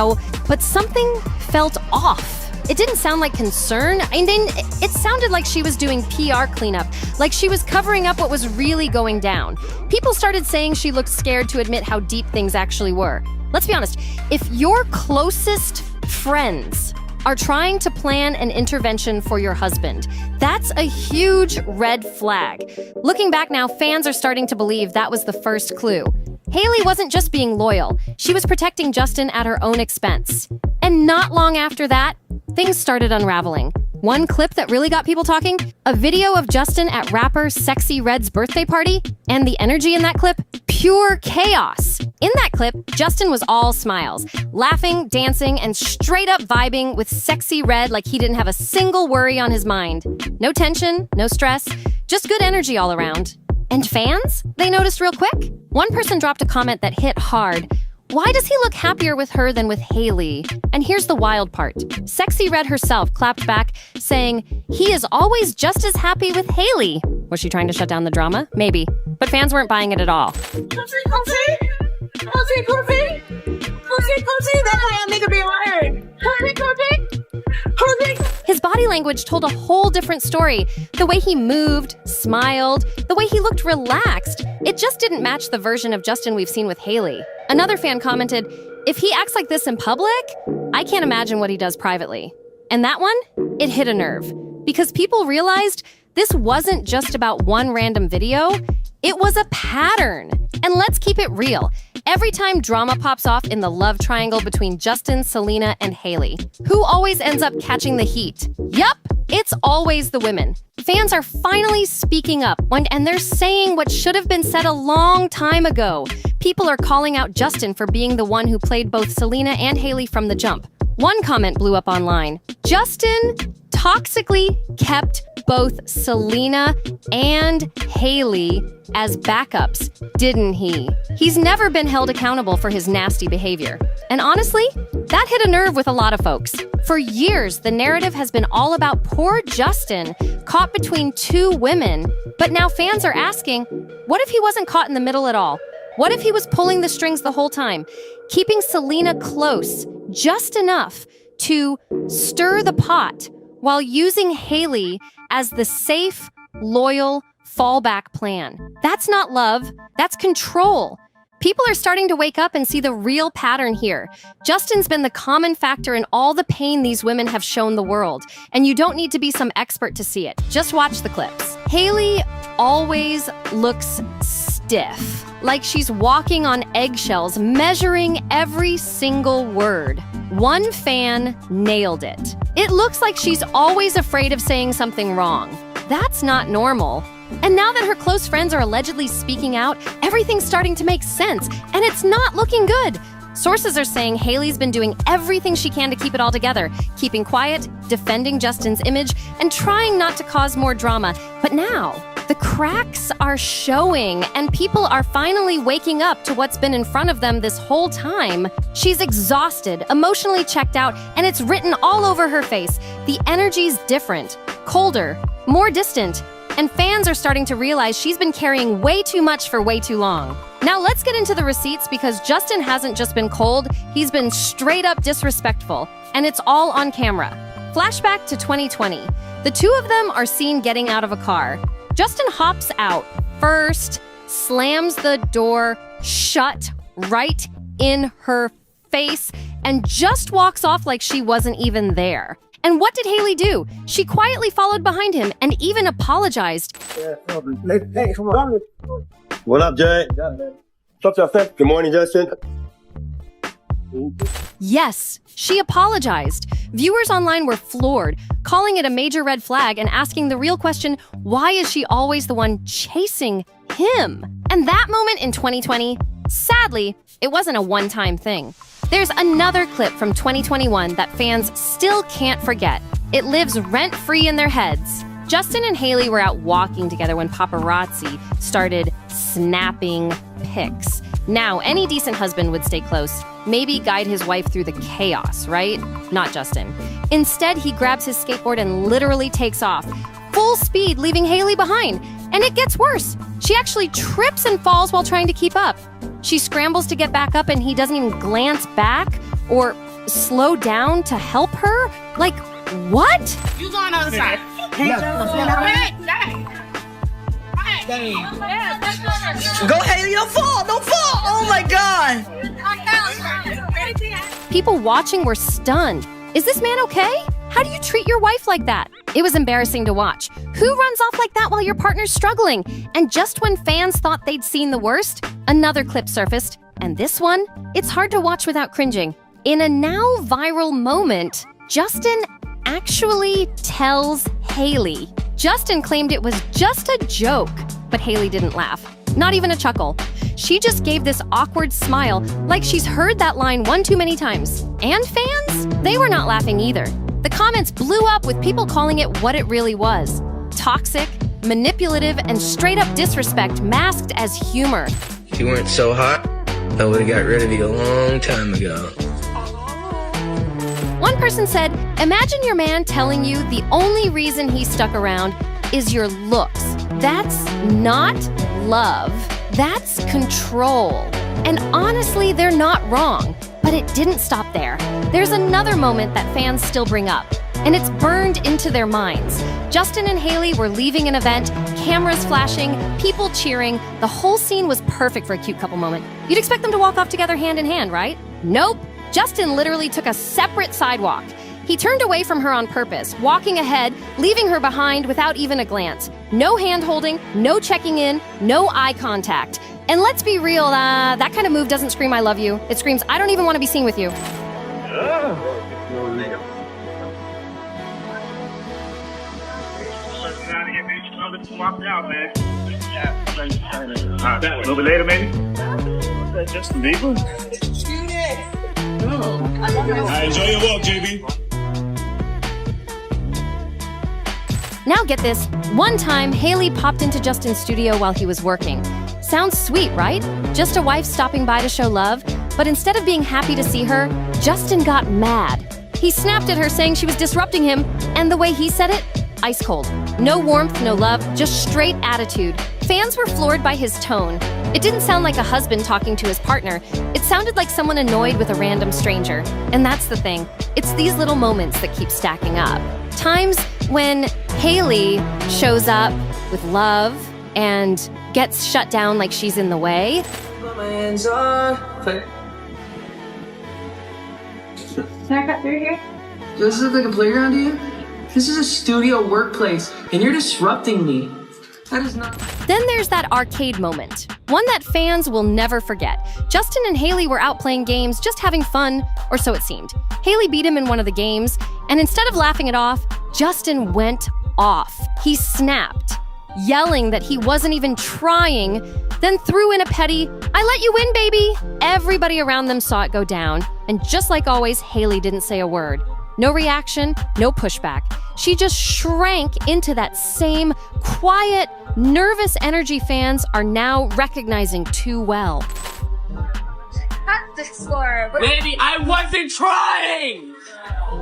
but something felt off. It didn't sound like concern. It sounded like she was doing PR cleanup, like she was covering up what was really going down. People started saying she looked scared to admit how deep things actually were. Let's be honest, if your closest friends are trying to plan an intervention for your husband, that's a huge red flag. Looking back now, fans are starting to believe that was the first clue. Hailey wasn't just being loyal, she was protecting Justin at her own expense. And not long after that, things started unraveling. One clip that really got people talking, a video of Justin at rapper Sexy Red's birthday party, and the energy in that clip, pure chaos. In that clip, Justin was all smiles, laughing, dancing, and straight up vibing with Sexy Red like he didn't have a single worry on his mind. No tension, no stress, just good energy all around. And fans? They noticed real quick. One person dropped a comment that hit hard. Why does he look happier with her than with Hailey? And here's the wild part. Sexy Red herself clapped back, saying, he is always just as happy with Hailey. Was she trying to shut down the drama? Maybe. But fans weren't buying it at all. That's why I make her be wired. His body language told a whole different story. The way he moved, smiled, the way he looked relaxed. It just didn't match the version of Justin we've seen with Hailey. Another fan commented, "If he acts like this in public, I can't imagine what he does privately." And that one, it hit a nerve. Because people realized this wasn't just about one random video, it was a pattern. And let's keep it real. Every time drama pops off in the love triangle between Justin, Selena, and Hailey, who always ends up catching the heat? Yup, it's always the women. Fans are finally speaking up, and they're saying what should have been said a long time ago. People are calling out Justin for being the one who played both Selena and Hailey from the jump. One comment blew up online. Justin toxically kept both Selena and Hailey as backups, didn't he? He's never been held accountable for his nasty behavior. And honestly, that hit a nerve with a lot of folks. For years, the narrative has been all about poor Justin caught between two women. But now fans are asking, what if he wasn't caught in the middle at all? What if he was pulling the strings the whole time, keeping Selena close just enough to stir the pot while using Hailey as the safe, loyal fallback plan? That's not love, that's control. People are starting to wake up and see the real pattern here. Justin's been the common factor in all the pain these women have shown the world, and you don't need to be some expert to see it. Just watch the clips. Hailey always looks stiff, like she's walking on eggshells, measuring every single word. One fan nailed it. It looks like she's always afraid of saying something wrong. That's not normal. And now that her close friends are allegedly speaking out, everything's starting to make sense, and it's not looking good. Sources are saying Hailey's been doing everything she can to keep it all together, keeping quiet, defending Justin's image, and trying not to cause more drama. But now, the cracks are showing, and people are finally waking up to what's been in front of them this whole time. She's exhausted, emotionally checked out, and it's written all over her face. The energy's different, colder, more distant, and fans are starting to realize she's been carrying way too much for way too long. Now let's get into the receipts, because Justin hasn't just been cold, he's been straight up disrespectful, and it's all on camera. Flashback to 2020. The two of them are seen getting out of a car. Justin hops out first, slams the door shut right in her face, and just walks off like she wasn't even there. And what did Hailey do? She quietly followed behind him and even apologized. What up, Jay? Good morning, Justin. Yes, she apologized. Viewers online were floored, calling it a major red flag and asking the real question, why is she always the one chasing him? And that moment in 2020, sadly, it wasn't a one-time thing. There's another clip from 2021 that fans still can't forget. It lives rent-free in their heads. Justin and Hailey were out walking together when paparazzi started snapping pics. Now, any decent husband would stay close, maybe guide his wife through the chaos, right? Not Justin. Instead, he grabs his skateboard and literally takes off, full speed, leaving Hailey behind. And it gets worse. She actually trips and falls while trying to keep up. She scrambles to get back up and he doesn't even glance back or slow down to help her? Like, what? You going on the side. Go, Hailey, don't fall, don't fall! Oh my God! People watching were stunned. Is this man okay? How do you treat your wife like that? It was embarrassing to watch. Who runs off like that while your partner's struggling? And just when fans thought they'd seen the worst, another clip surfaced. And this one, it's hard to watch without cringing. In a now viral moment, Justin actually tells Hailey. Justin claimed it was just a joke, but Hailey didn't laugh. Not even a chuckle. She just gave this awkward smile like she's heard that line one too many times. And fans? They were not laughing either. The comments blew up with people calling it what it really was. Toxic, manipulative, and straight up disrespect masked as humor. If you weren't so hot, I would have got rid of you a long time ago. One person said, imagine your man telling you the only reason he stuck around is your looks. That's not love. That's control. And honestly, they're not wrong. But it didn't stop there. There's another moment that fans still bring up. and it's burned into their minds. Justin and Hailey were leaving an event, cameras flashing, people cheering. The whole scene was perfect for a cute couple moment. You'd expect them to walk off together hand in hand, right? Nope. Justin literally took a separate sidewalk. He turned away from her on purpose, walking ahead, leaving her behind without even a glance. No hand-holding, no checking in, no eye contact. And let's be real, that kind of move doesn't scream I love you. It screams I don't even want to be seen with you. A little bit later, maybe? Justin Bieber? Enjoy your walk, JB. Now get this, one time Hailey popped into Justin's studio while he was working. Sounds sweet, right? Just a wife stopping by to show love. But instead of being happy to see her, Justin got mad. He snapped at her saying she was disrupting him, and the way he said it, ice cold. No warmth, no love, just straight attitude. Fans were floored by his tone. It didn't sound like a husband talking to his partner. It sounded like someone annoyed with a random stranger. And that's the thing. It's these little moments that keep stacking up. Times when Hailey shows up with love and gets shut down like she's in the way. Put my hands on. Can I cut through here? Does this look like a playground to you? This is a studio workplace, and you're disrupting me. That is not... Then there's that arcade moment, one that fans will never forget. Justin and Hailey were out playing games, just having fun, or so it seemed. Hailey beat him in one of the games, and instead of laughing it off, Justin went off. He snapped, yelling that he wasn't even trying, then threw in a petty, "I let you win, baby!" Everybody around them saw it go down, and just like always, Hailey didn't say a word. No reaction, no pushback. She just shrank into that same quiet, nervous energy fans are now recognizing too well. That's the score. Baby, I wasn't trying!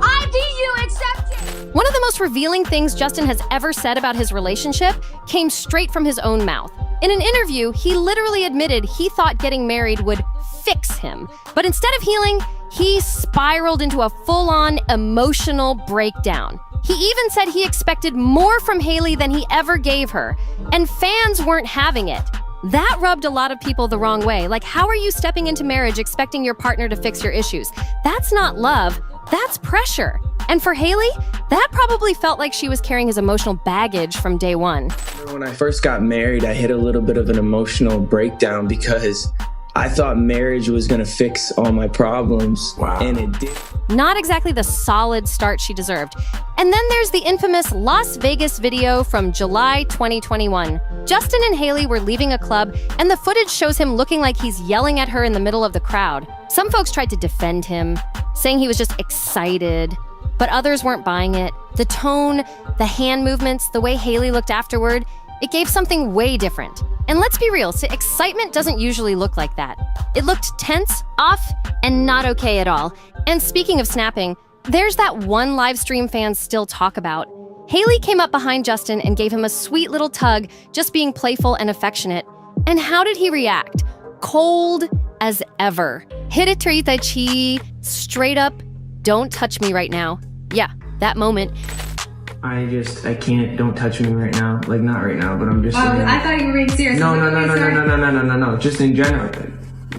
I beat you, accept it! One of the most revealing things Justin has ever said about his relationship came straight from his own mouth. In an interview, he literally admitted he thought getting married would fix him. But instead of healing, he spiraled into a full-on emotional breakdown. He even said he expected more from Hailey than he ever gave her, and fans weren't having it. That rubbed a lot of people the wrong way. Like, how are you stepping into marriage expecting your partner to fix your issues? That's not love, that's pressure. And for Hailey, that probably felt like she was carrying his emotional baggage from day one. When I first got married, I hit a little bit of an emotional breakdown because I thought marriage was gonna fix all my problems, and it did. Not exactly the solid start she deserved. And then there's the infamous Las Vegas video from July 2021. Justin and Hailey were leaving a club, and the footage shows him looking like he's yelling at her in the middle of the crowd. Some folks tried to defend him, saying he was just excited, but others weren't buying it. The tone, the hand movements, the way Hailey looked afterward, it gave something way different. And let's be real, excitement doesn't usually look like that. It looked tense, off, and not okay at all. And speaking of snapping, there's that one live stream fans still talk about. Hailey came up behind Justin and gave him a sweet little tug, just being playful and affectionate. And how did he react? Cold as ever. Hiretrita chi, straight up, don't touch me right now. Yeah, that moment. I can't, don't touch me right now. Like, not right now, but I'm just saying. I thought you were being serious. No. Just in general.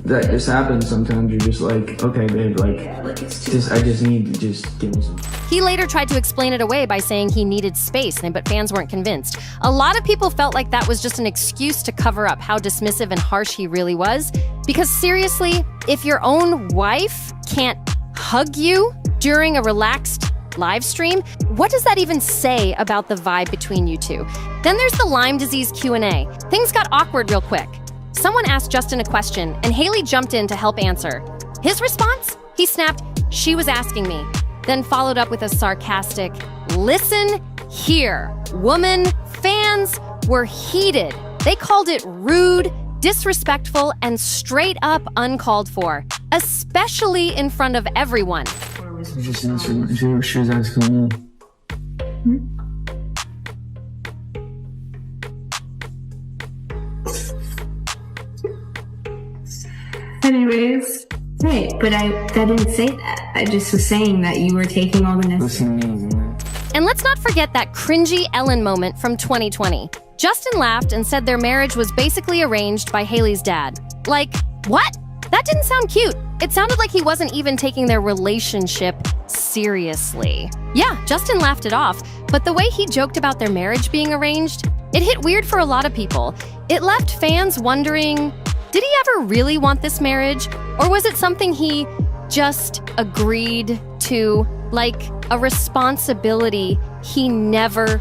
That just happens sometimes. You're just like, okay, babe, like, I just need to just give me some. He later tried to explain it away by saying he needed space, but fans weren't convinced. A lot of people felt like that was just an excuse to cover up how dismissive and harsh he really was. Because seriously, if your own wife can't hug you during a relaxed live stream, what does that even say about the vibe between you two? Then there's the Lyme disease Q&A. Things got awkward real quick. Someone asked Justin a question, and Hailey jumped in to help answer. His response? He snapped, "She was asking me," then followed up with a sarcastic, "Listen here, woman." Fans were heated. They called it rude, disrespectful, and straight up uncalled for, especially in front of everyone. Just answer. She was asking me. Anyways, right, but I didn't say that. I just was saying that you were taking all the necessary. Listen to me, man. And let's not forget that cringy Ellen moment from 2020. Justin laughed and said their marriage was basically arranged by Hailey's dad. Like, what? That didn't sound cute. It sounded like he wasn't even taking their relationship seriously. Yeah, Justin laughed it off, but the way he joked about their marriage being arranged, it hit weird for a lot of people. It left fans wondering, did he ever really want this marriage? Or was it something he just agreed to, like a responsibility he never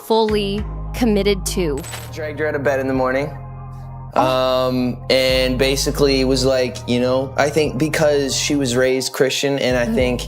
fully committed to? Dragged her out of bed in the morning. And basically was like, you know, I think because she was raised Christian, and I think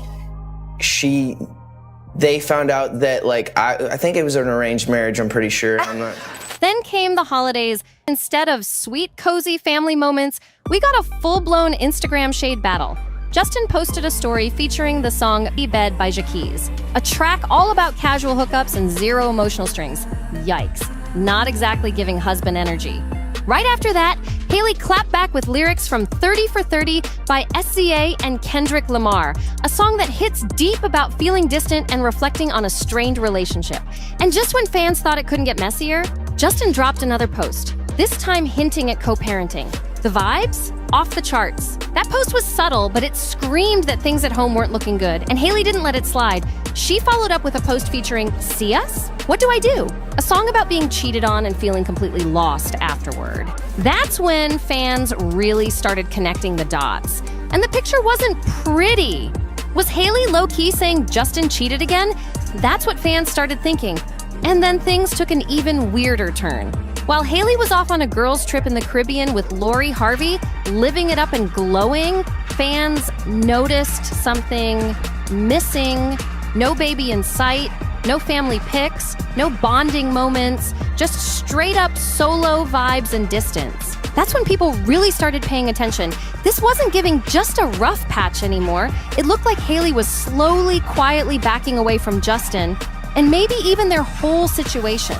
they found out that, like, I think it was an arranged marriage, I'm pretty sure. I'm not. Then came the holidays. Instead of sweet, cozy family moments, we got a full-blown Instagram shade battle. Justin posted a story featuring the song Be Bed by Shaky, a track all about casual hookups and zero emotional strings. Yikes. Not exactly giving husband energy. Right after that, Hailey clapped back with lyrics from 30 for 30 by SZA and Kendrick Lamar, a song that hits deep about feeling distant and reflecting on a strained relationship. And just when fans thought it couldn't get messier, Justin dropped another post, this time hinting at co-parenting. The vibes? Off the charts. That post was subtle, but it screamed that things at home weren't looking good, and Hailey didn't let it slide. She followed up with a post featuring, "See us? What do I do?" A song about being cheated on and feeling completely lost afterward. That's when fans really started connecting the dots. And the picture wasn't pretty. Was Hailey low-key saying Justin cheated again? That's what fans started thinking. And then things took an even weirder turn. While Hailey was off on a girls' trip in the Caribbean with Lori Harvey, living it up and glowing, fans noticed something missing. No baby in sight, no family pics, no bonding moments, just straight up solo vibes and distance. That's when people really started paying attention. This wasn't giving just a rough patch anymore. It looked like Hailey was slowly, quietly backing away from Justin, and maybe even their whole situation.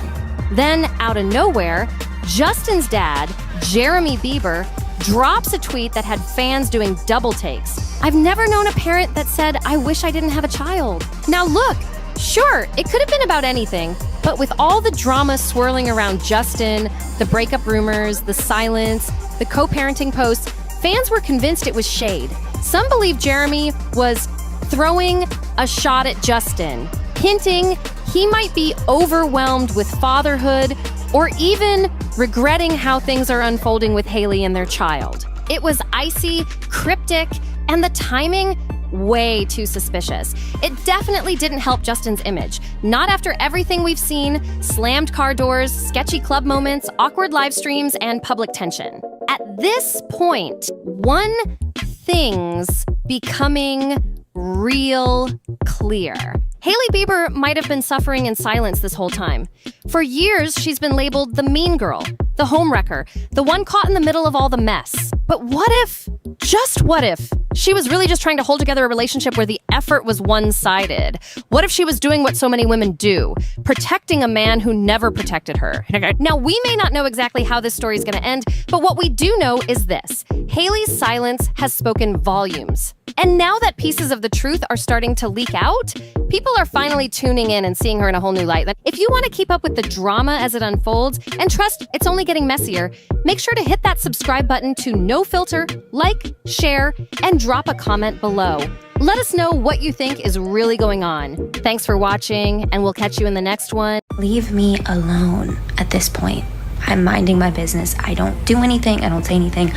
Then, out of nowhere, Justin's dad, Jeffree Bieber, drops a tweet that had fans doing double takes. I've never known a parent that said, I wish I didn't have a child. Now look, sure, it could have been about anything, but with all the drama swirling around Justin, the breakup rumors, the silence, the co-parenting posts, fans were convinced it was shade. Some believe Jeffree was throwing a shot at Justin, hinting he might be overwhelmed with fatherhood or even regretting how things are unfolding with Hailey and their child. It was icy, cryptic, and the timing way too suspicious. It definitely didn't help Justin's image. Not after everything we've seen, slammed car doors, sketchy club moments, awkward live streams, and public tension. At this point, one thing's becoming real clear. Hailey Bieber might have been suffering in silence this whole time. For years, she's been labeled the mean girl, the homewrecker, the one caught in the middle of all the mess. But what if, just what if, she was really just trying to hold together a relationship where the effort was one-sided? What if she was doing what so many women do, protecting a man who never protected her? Now, we may not know exactly how this story is going to end, but what we do know is this. Hailey's silence has spoken volumes. And now that pieces of the truth are starting to leak out, people are finally tuning in and seeing her in a whole new light. If you want to keep up with the drama as it unfolds, and trust it's only getting messier, make sure to hit that subscribe button to NoFilter, like, share, and drop a comment below. Let us know what you think is really going on. Thanks for watching, and we'll catch you in the next one. Leave me alone at this point. I'm minding my business. I don't do anything. I don't say anything.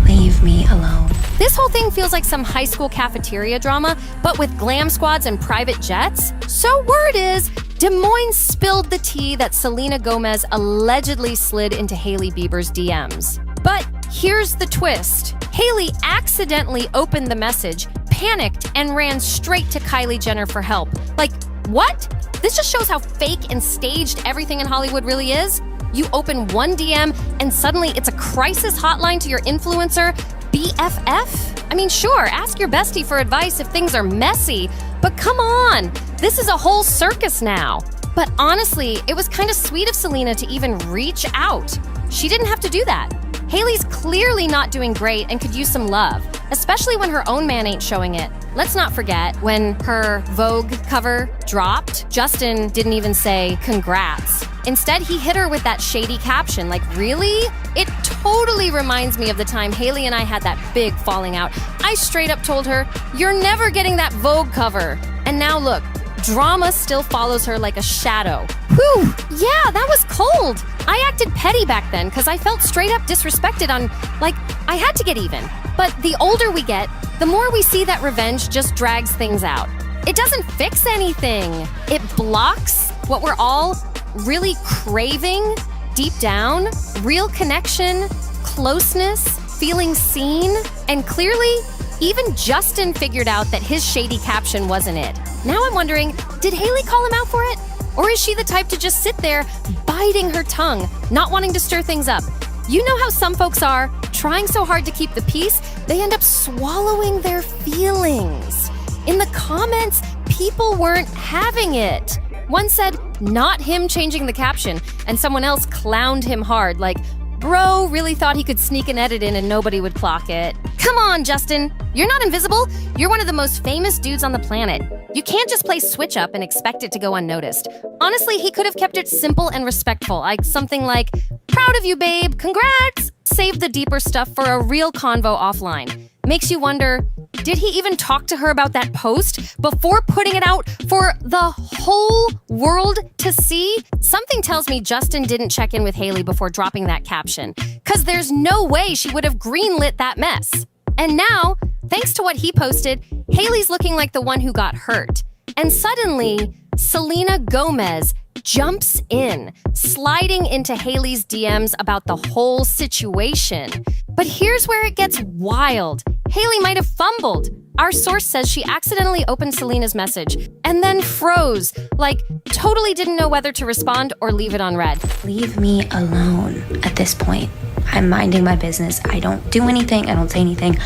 Leave me alone. This whole thing feels like some high school cafeteria drama, but with glam squads and private jets. So word is, Des Moines spilled the tea that Selena Gomez allegedly slid into Hailey Bieber's DMs. But here's the twist. Hailey accidentally opened the message, panicked, and ran straight to Kylie Jenner for help. Like, what? This just shows how fake and staged everything in Hollywood really is. You open one DM and suddenly it's a crisis hotline to your influencer, BFF? I mean, sure, ask your bestie for advice if things are messy, but come on, this is a whole circus now. But honestly, it was kind of sweet of Selena to even reach out. She didn't have to do that. Hailey's clearly not doing great and could use some love, especially when her own man ain't showing it. Let's not forget, when her Vogue cover dropped, Justin didn't even say congrats. Instead, he hit her with that shady caption, like, really? It totally reminds me of the time Hailey and I had that big falling out. I straight up told her, you're never getting that Vogue cover. And now look, drama still follows her like a shadow. Whew, yeah, that was cold. I acted petty back then because I felt straight up disrespected on, like, I had to get even. But the older we get, the more we see that revenge just drags things out. It doesn't fix anything. It blocks what we're all really craving deep down: real connection, closeness, feeling seen. And clearly, even Justin figured out that his shady caption wasn't it. Now I'm wondering, did Hailey call him out for it? Or is she the type to just sit there, biting her tongue, not wanting to stir things up? You know how some folks are, trying so hard to keep the peace, they end up swallowing their feelings. In the comments, people weren't having it. One said, not him changing the caption, and someone else clowned him hard, like, bro really thought he could sneak an edit in and nobody would clock it. Come on, Justin. You're not invisible. You're one of the most famous dudes on the planet. You can't just play switch up and expect it to go unnoticed. Honestly, he could have kept it simple and respectful, like something like, proud of you, babe, congrats! Save the deeper stuff for a real convo offline. Makes you wonder, did he even talk to her about that post before putting it out for the whole world to see? Something tells me Justin didn't check in with Hailey before dropping that caption, because there's no way she would have greenlit that mess. And now, thanks to what he posted, Hailey's looking like the one who got hurt. And suddenly, Selena Gomez jumps in, sliding into Hailey's DMs about the whole situation. But here's where it gets wild. Hailey might have fumbled. Our source says she accidentally opened Selena's message and then froze, like totally didn't know whether to respond or leave it on read. Leave me alone at this point. I'm minding my business. I don't do anything. I don't say anything.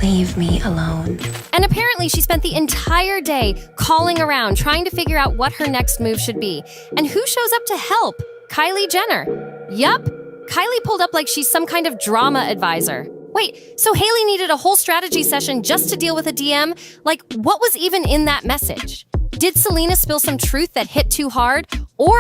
Leave me alone. And apparently she spent the entire day calling around, trying to figure out what her next move should be. And who shows up to help? Kylie Jenner. Yup. Kylie pulled up like she's some kind of drama advisor. Wait, so Hailey needed a whole strategy session just to deal with a DM? Like, what was even in that message? Did Selena spill some truth that hit too hard? Or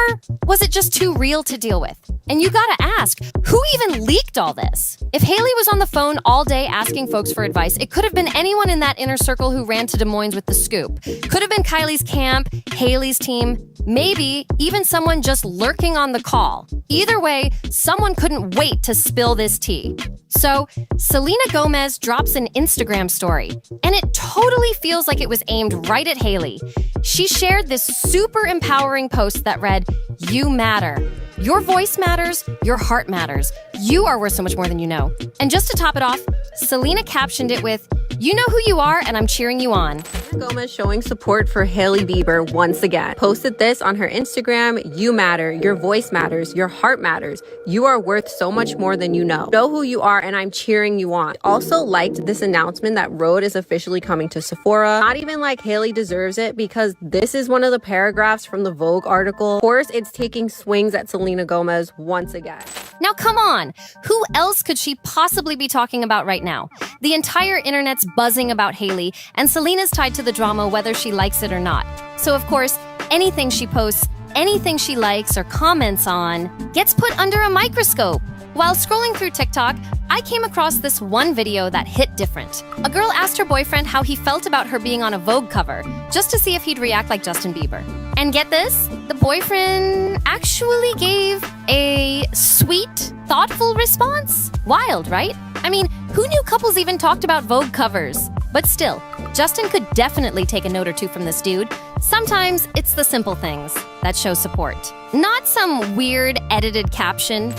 was it just too real to deal with? And you gotta ask, who even leaked all this? If Hailey was on the phone all day asking folks for advice, it could have been anyone in that inner circle who ran to Des Moines with the scoop. Could have been Kylie's camp, Hailey's team, maybe even someone just lurking on the call. Either way, someone couldn't wait to spill this tea. So, Selena Gomez drops an Instagram story, and it totally feels like it was aimed right at Hailey. She shared this super empowering post that read, "You matter. Your voice matters, your heart matters. You are worth so much more than you know." And just to top it off, Selena captioned it with, "You know who you are, and I'm cheering you on." Selena Gomez showing support for Hailey Bieber once again. Posted this on her Instagram: "You matter, your voice matters, your heart matters. You are worth so much more than you know. Know who you are, and I'm cheering you on." Also liked this announcement that Rhode is officially coming to Sephora. Not even like Hailey deserves it, because this is one of the paragraphs from the Vogue article. Of course, it's taking swings at Selena Gomez once again. Now come on, who else could she possibly be talking about right now? The entire internet's buzzing about Hailey, and Selena's tied to the drama whether she likes it or not. So of course, anything she posts, anything she likes or comments on, gets put under a microscope. While scrolling through TikTok, I came across this one video that hit different. A girl asked her boyfriend how he felt about her being on a Vogue cover, just to see if he'd react like Justin Bieber. And get this, the boyfriend actually gave a sweet, thoughtful response. Wild, right? I mean, who knew couples even talked about Vogue covers? But still, Justin could definitely take a note or two from this dude. Sometimes it's the simple things that show support, not some weird edited caption.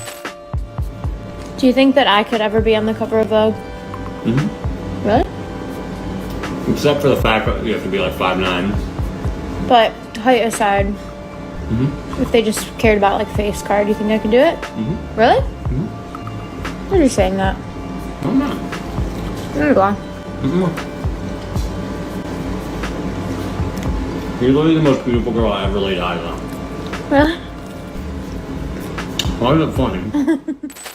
Do you think that I could ever be on the cover of Vogue? Mm-hmm. Really? Except for the fact that you have to be like 5'9". But height aside, Mm-hmm. if they just cared about like face card, do you think I could do it? Mm-hmm. Really? Mm-hmm. What are you saying that? I'm not. There you go. Mm-hmm. You're literally the most beautiful girl I ever laid eyes on. Really? Why is it funny?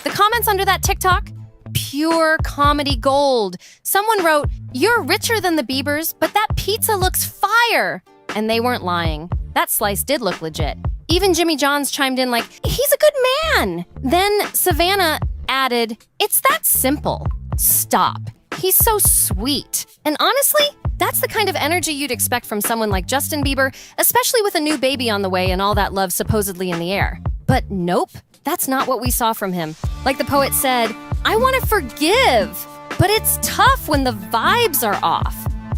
The comments comments under that TikTok? Pure comedy gold. Someone wrote, "You're richer than the Beliebers, but that pizza looks fire." And they weren't lying. That slice did look legit. Even Jimmy Johns chimed in like, "He's a good man." Then Savannah added, "It's that simple. Stop. He's so sweet." And honestly, that's the kind of energy you'd expect from someone like Justin Bieber, especially with a new baby on the way and all that love supposedly in the air. But nope, that's not what we saw from him. Like the poet said, "I want to forgive, but it's tough when the vibes are off."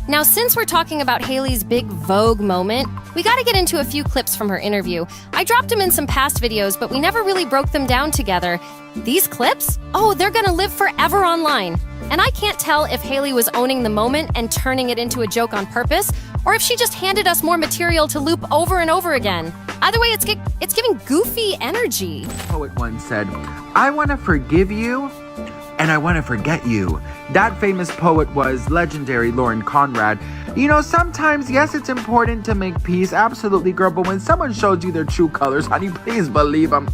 Now, since we're talking about Hailey's big Vogue moment, we gotta get into a few clips from her interview. I dropped them in some past videos, but we never really broke them down together. These clips? Oh, they're gonna live forever online. And I can't tell if Hailey was owning the moment and turning it into a joke on purpose, or if she just handed us more material to loop over and over again. Either way, it's giving goofy energy. Poet once said, "I want to forgive you, and I want to forget you." That famous poet was legendary Lauren Conrad. You know, sometimes, yes, it's important to make peace, absolutely, girl, but when someone shows you their true colors, honey, please believe them.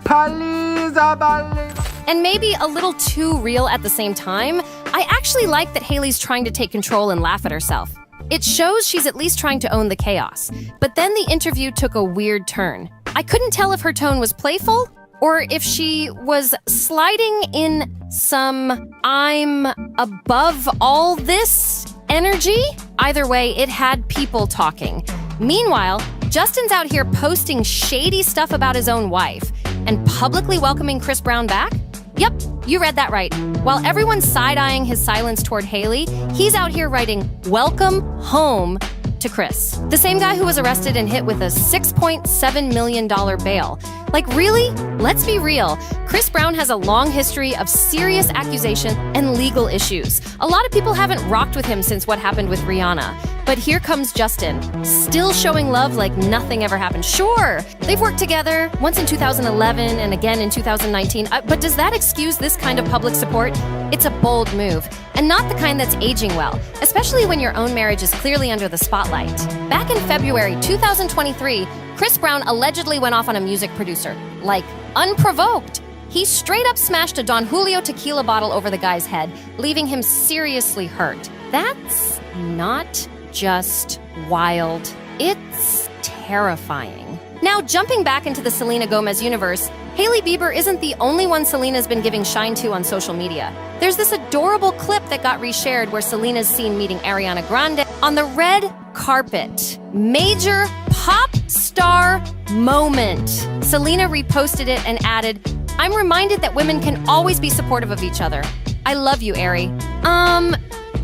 Please believe. And maybe a little too real at the same time, I actually like that Hailey's trying to take control and laugh at herself. It shows she's at least trying to own the chaos. But then the interview took a weird turn. I couldn't tell if her tone was playful or if she was sliding in some "I'm above all this" energy. Either way, it had people talking. Meanwhile, Justin's out here posting shady stuff about his own wife and publicly welcoming Chris Brown back? Yep, you read that right. While everyone's side-eyeing his silence toward Hailey, he's out here writing "Welcome home" to Chris. The same guy who was arrested and hit with a $6.7 million bail. Like, really? Let's be real. Chris Brown has a long history of serious accusation and legal issues. A lot of people haven't rocked with him since what happened with Rihanna. But here comes Justin, still showing love like nothing ever happened. Sure, they've worked together, once in 2011 and again in 2019, but does that excuse this kind of public support? It's a bold move, and not the kind that's aging well, especially when your own marriage is clearly under the spotlight. Back in February 2023, Chris Brown allegedly went off on a music producer, like unprovoked. He straight up smashed a Don Julio tequila bottle over the guy's head, leaving him seriously hurt. That's not just wild. It's terrifying. Now, jumping back into the Selena Gomez universe, Hailey Bieber isn't the only one Selena's been giving shine to on social media. There's this adorable clip that got reshared where Selena's seen meeting Ariana Grande on the red carpet. Major pop star moment. Selena reposted it and added, "I'm reminded that women can always be supportive of each other. I love you, Ari."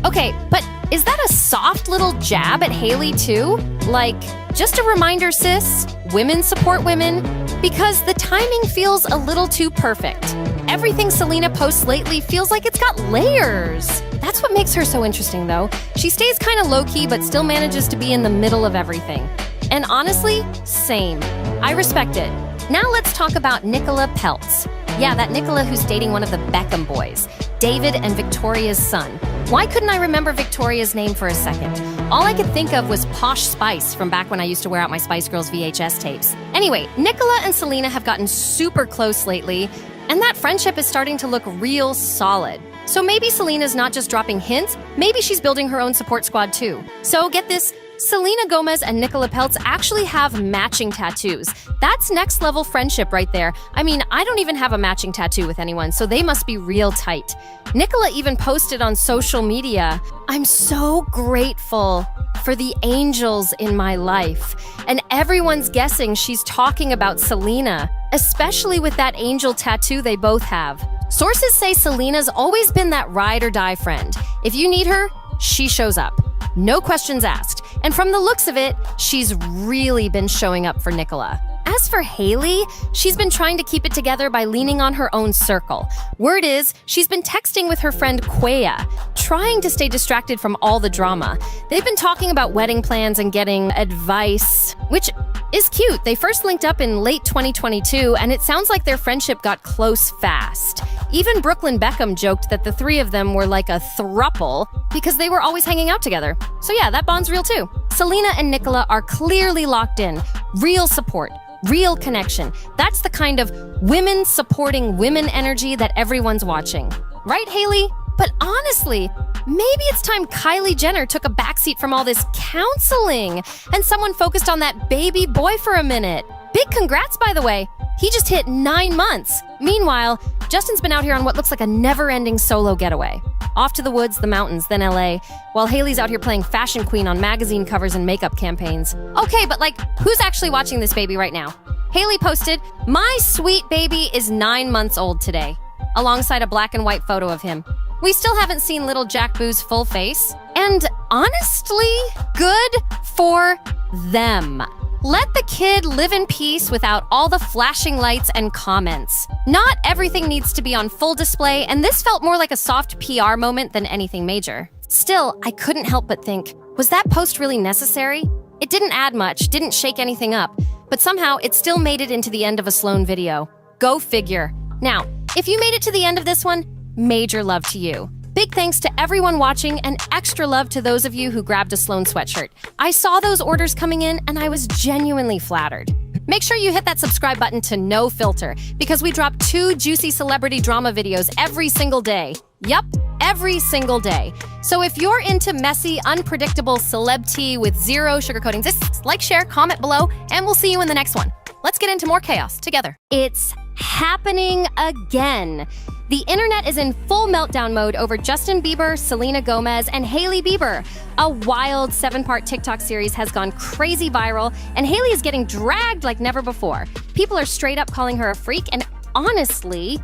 Okay, but is that a soft little jab at Hailey too? Like, just a reminder, sis, women support women? Because the timing feels a little too perfect. Everything Selena posts lately feels like it's got layers. That's what makes her so interesting, though. She stays kind of low-key, but still manages to be in the middle of everything. And honestly, same. I respect it. Now let's talk about Nicola Peltz. Yeah, that Nicola who's dating one of the Beckham boys, David and Victoria's son. Why couldn't I remember Victoria's name for a second? All I could think of was Posh Spice from back when I used to wear out my Spice Girls VHS tapes. Anyway, Nicola and Selena have gotten super close lately, and that friendship is starting to look real solid. So maybe Selena's not just dropping hints, maybe she's building her own support squad too. So get this, Selena Gomez and Nicola Peltz actually have matching tattoos. That's next level friendship right there. I mean, I don't even have a matching tattoo with anyone, so they must be real tight. Nicola even posted on social media, "I'm so grateful for the angels in my life." And everyone's guessing she's talking about Selena, especially with that angel tattoo they both have. Sources say Selena's always been that ride or die friend. If you need her, she shows up. No questions asked. And from the looks of it, she's really been showing up for Nicola. As for Hailey, she's been trying to keep it together by leaning on her own circle. Word is, she's been texting with her friend Quaya, trying to stay distracted from all the drama. They've been talking about wedding plans and getting advice, which is cute. They first linked up in late 2022, and it sounds like their friendship got close fast. Even Brooklyn Beckham joked that the three of them were like a throuple because they were always hanging out together. So yeah, that bond's real too. Selena and Nicola are clearly locked in. Real support. Real connection. That's the kind of women supporting women energy that everyone's watching. Right, Hailey? But honestly, maybe it's time Kylie Jenner took a backseat from all this counseling and someone focused on that baby boy for a minute. Big congrats, by the way. He just hit 9 months. Meanwhile, Justin's been out here on what looks like a never-ending solo getaway. Off to the woods, the mountains, then LA, while Hailey's out here playing fashion queen on magazine covers and makeup campaigns. Okay, but who's actually watching this baby right now? Hailey posted, "My sweet baby is 9 months old today," alongside a black and white photo of him. We still haven't seen little Jack Boo's full face. And honestly, good for them. Let the kid live in peace without all the flashing lights and comments. Not everything needs to be on full display, and this felt more like a soft PR moment than anything major. Still, I couldn't help but think, was that post really necessary? It didn't add much, didn't shake anything up, but somehow it still made it into the end of a Sloan video. Go figure. Now, if you made it to the end of this one, major love to you. Big thanks to everyone watching, and extra love to those of you who grabbed a Sloan sweatshirt. I saw those orders coming in, and I was genuinely flattered. Make sure you hit that subscribe button to NoFilter, because we drop 2 juicy celebrity drama videos every single day. Yup, every single day. So if you're into messy, unpredictable celeb tea with zero sugarcoatings, just like, share, comment below, and we'll see you in the next one. Let's get into more chaos together. It's happening again. The internet is in full meltdown mode over Justin Bieber, Selena Gomez, and Hailey Bieber. A wild 7-part TikTok series has gone crazy viral, and Hailey is getting dragged like never before. People are straight up calling her a freak, and honestly,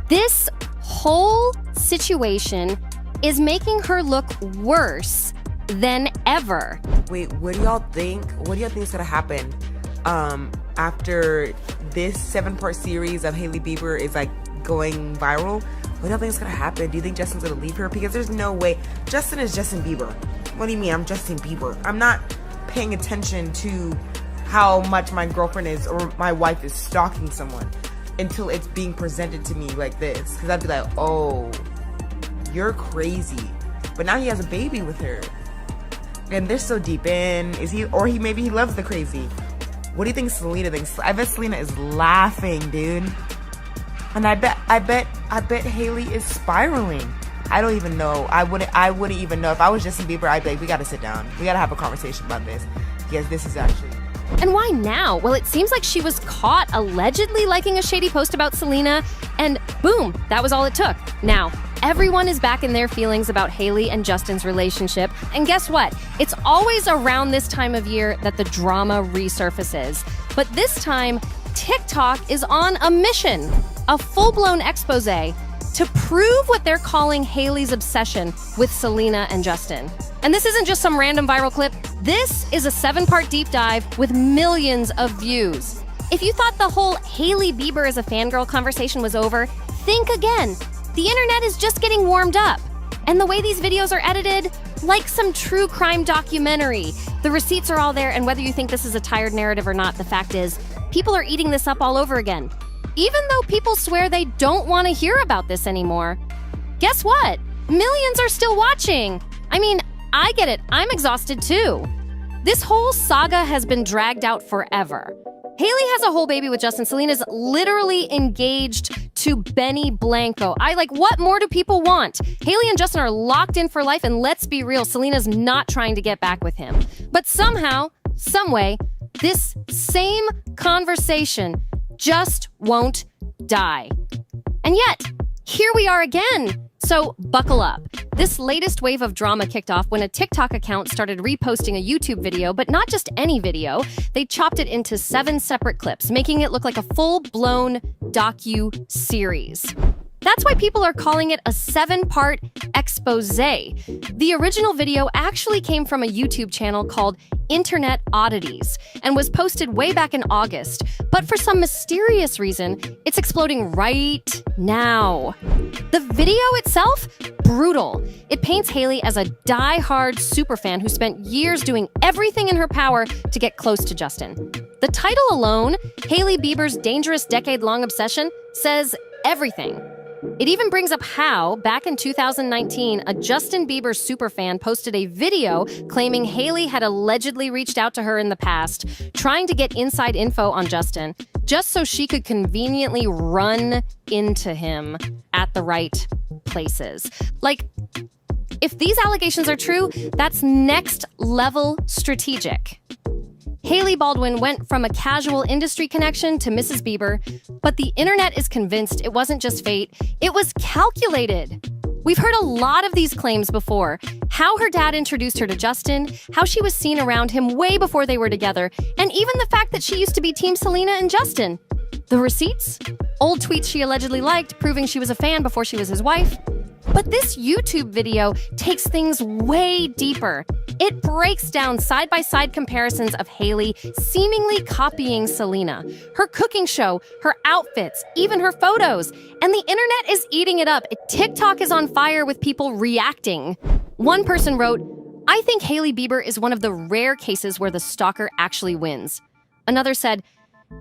this whole situation is making her look worse than ever. Wait, what do y'all think? What do y'all think is gonna happen after this 7-part series of Hailey Bieber is going viral? What do y'all think is gonna happen? Do you think Justin's gonna leave her? Because there's no way. Justin is Justin Bieber. What do you mean I'm Justin Bieber? I'm not paying attention to how much my girlfriend is or my wife is stalking someone until it's being presented to me like this. Because I'd be like, oh, you're crazy. But now he has a baby with her. And they're so deep in. Is he, or maybe he loves the crazy. What do you think Selena thinks? I bet Selena is laughing, dude. And I bet Hailey is spiraling. I don't even know. I wouldn't even know. If I was Justin Bieber, I'd be like, we gotta sit down. We gotta have a conversation about this. Because this is actually... And why now? Well, it seems like she was caught allegedly liking a shady post about Selena, and boom, that was all it took. Now, everyone is back in their feelings about Hailey and Justin's relationship, and guess what? It's always around this time of year that the drama resurfaces. But this time, TikTok is on a mission, a full-blown expose to prove what they're calling Hailey's obsession with Selena and Justin. And this isn't just some random viral clip. This is a 7-part deep dive with millions of views. If you thought the whole Hailey Bieber is a fangirl conversation was over, think again. The internet is just getting warmed up. And the way these videos are edited, like some true crime documentary. The receipts are all there, and whether you think this is a tired narrative or not, the fact is, people are eating this up all over again. Even though people swear they don't want to hear about this anymore. Guess what? Millions are still watching. I mean, I get it. I'm exhausted too. This whole saga has been dragged out forever. Hailey has a whole baby with Justin. Selena's literally engaged to Benny Blanco. What more do people want? Hailey and Justin are locked in for life, and let's be real, Selena's not trying to get back with him. But somehow, someway, this same conversation just won't die. And yet, here we are again. So buckle up. This latest wave of drama kicked off when a TikTok account started reposting a YouTube video, but not just any video. They chopped it into 7 separate clips, making it look like a full-blown docu-series. That's why people are calling it a 7-part expose. The original video actually came from a YouTube channel called Internet Oddities and was posted way back in August. But for some mysterious reason, it's exploding right now. The video itself? Brutal. It paints Hailey as a die-hard superfan who spent years doing everything in her power to get close to Justin. The title alone, Hailey Bieber's dangerous decade-long obsession, says everything. It even brings up how, back in 2019, a Justin Bieber superfan posted a video claiming Hailey had allegedly reached out to her in the past, trying to get inside info on Justin, just so she could conveniently run into him at the right places. Like, if these allegations are true, that's next level strategic. Hailey Baldwin went from a casual industry connection to Mrs. Bieber, but the internet is convinced it wasn't just fate, it was calculated. We've heard a lot of these claims before. How her dad introduced her to Justin, how she was seen around him way before they were together, and even the fact that she used to be Team Selena and Justin. The receipts? Old tweets she allegedly liked, proving she was a fan before she was his wife. But this YouTube video takes things way deeper. It breaks down side-by-side comparisons of Hailey seemingly copying Selena, her cooking show, her outfits, even her photos. And the internet is eating it up. TikTok is on fire with people reacting. One person wrote, "I think Hailey Bieber is one of the rare cases where the stalker actually wins." Another said,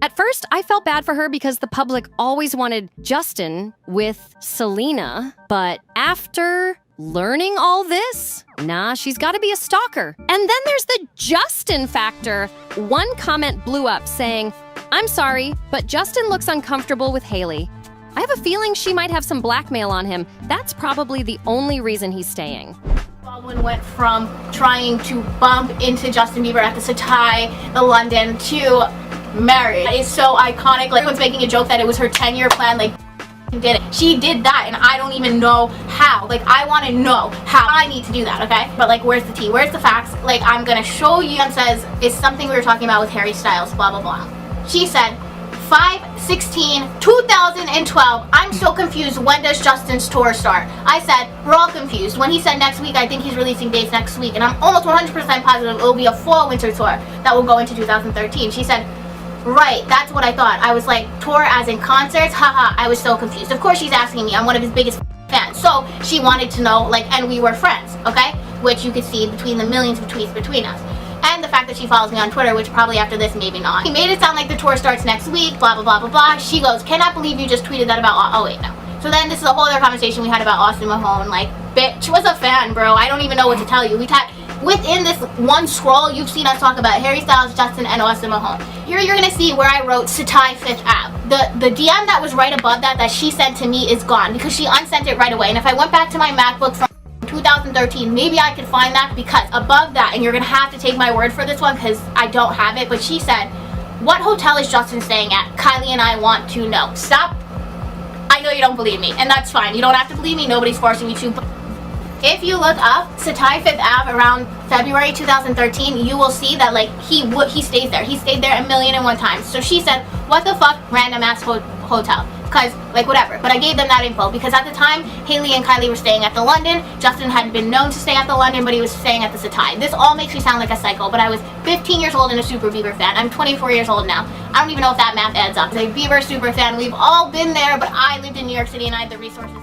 "At first, I felt bad for her because the public always wanted Justin with Selena, but after learning all this, nah, she's gotta be a stalker." And then there's the Justin factor. One comment blew up saying, "I'm sorry, but Justin looks uncomfortable with Hailey. I have a feeling she might have some blackmail on him. That's probably the only reason he's staying." Baldwin went from trying to bump into Justin Bieber at the Sabotage, the London, to married. It's so iconic. Like, everyone's making a joke that it was her 10-year plan. Like, did it. She did that, and I don't even know how. Like, I want to know how. I need to do that, okay? But, like, where's the tea? Where's the facts? Like, I'm gonna show you. And says, it's something we were talking about with Harry Styles, blah, blah, blah. She said, 5/16/2012. I'm so confused. When does Justin's tour start? I said, we're all confused. When he said next week, I think he's releasing dates next week. And I'm almost 100% positive it will be a fall-winter tour that will go into 2013. She said, right, that's what I thought. I was like, tour as in concerts? Haha, I was so confused. Of course she's asking me. I'm one of his biggest fans. So she wanted to know, like, and we were friends, okay? Which you could see between the millions of tweets between us. And the fact that she follows me on Twitter, which probably after this, maybe not. He made it sound like the tour starts next week, blah, blah, blah, blah, blah. She goes, cannot believe you just tweeted that about, oh wait, no. So then this is a whole other conversation we had about Austin Mahone. Like, bitch was a fan, bro. I don't even know what to tell you. Within this one scroll, you've seen us talk about Harry Styles, Justin, and Austin Mahone. Here you're gonna see where I wrote Sabotage 5th Ave. The DM that was right above that she sent to me is gone because she unsent it right away. And if I went back to my MacBook from 2013, maybe I could find that, because above that, and you're gonna have to take my word for this one because I don't have it, but she said, what hotel is Justin staying at? Kylie and I want to know. Stop. I know you don't believe me, and that's fine. You don't have to believe me. Nobody's forcing you to. If you look up Sabotage 5th Ave around February 2013, you will see that, like, he stays there. He stayed there 1,000,001 times. So she said, what the fuck, random ass hotel? Because, like, whatever. But I gave them that info because at the time, Hailey and Kylie were staying at the London. Justin had been known to stay at the London, but he was staying at the Sabotage. This all makes me sound like a psycho, but I was 15 years old and a super Bieber fan. I'm 24 years old now. I don't even know if that math adds up. As a Bieber super fan, we've all been there, but I lived in New York City and I had the resources.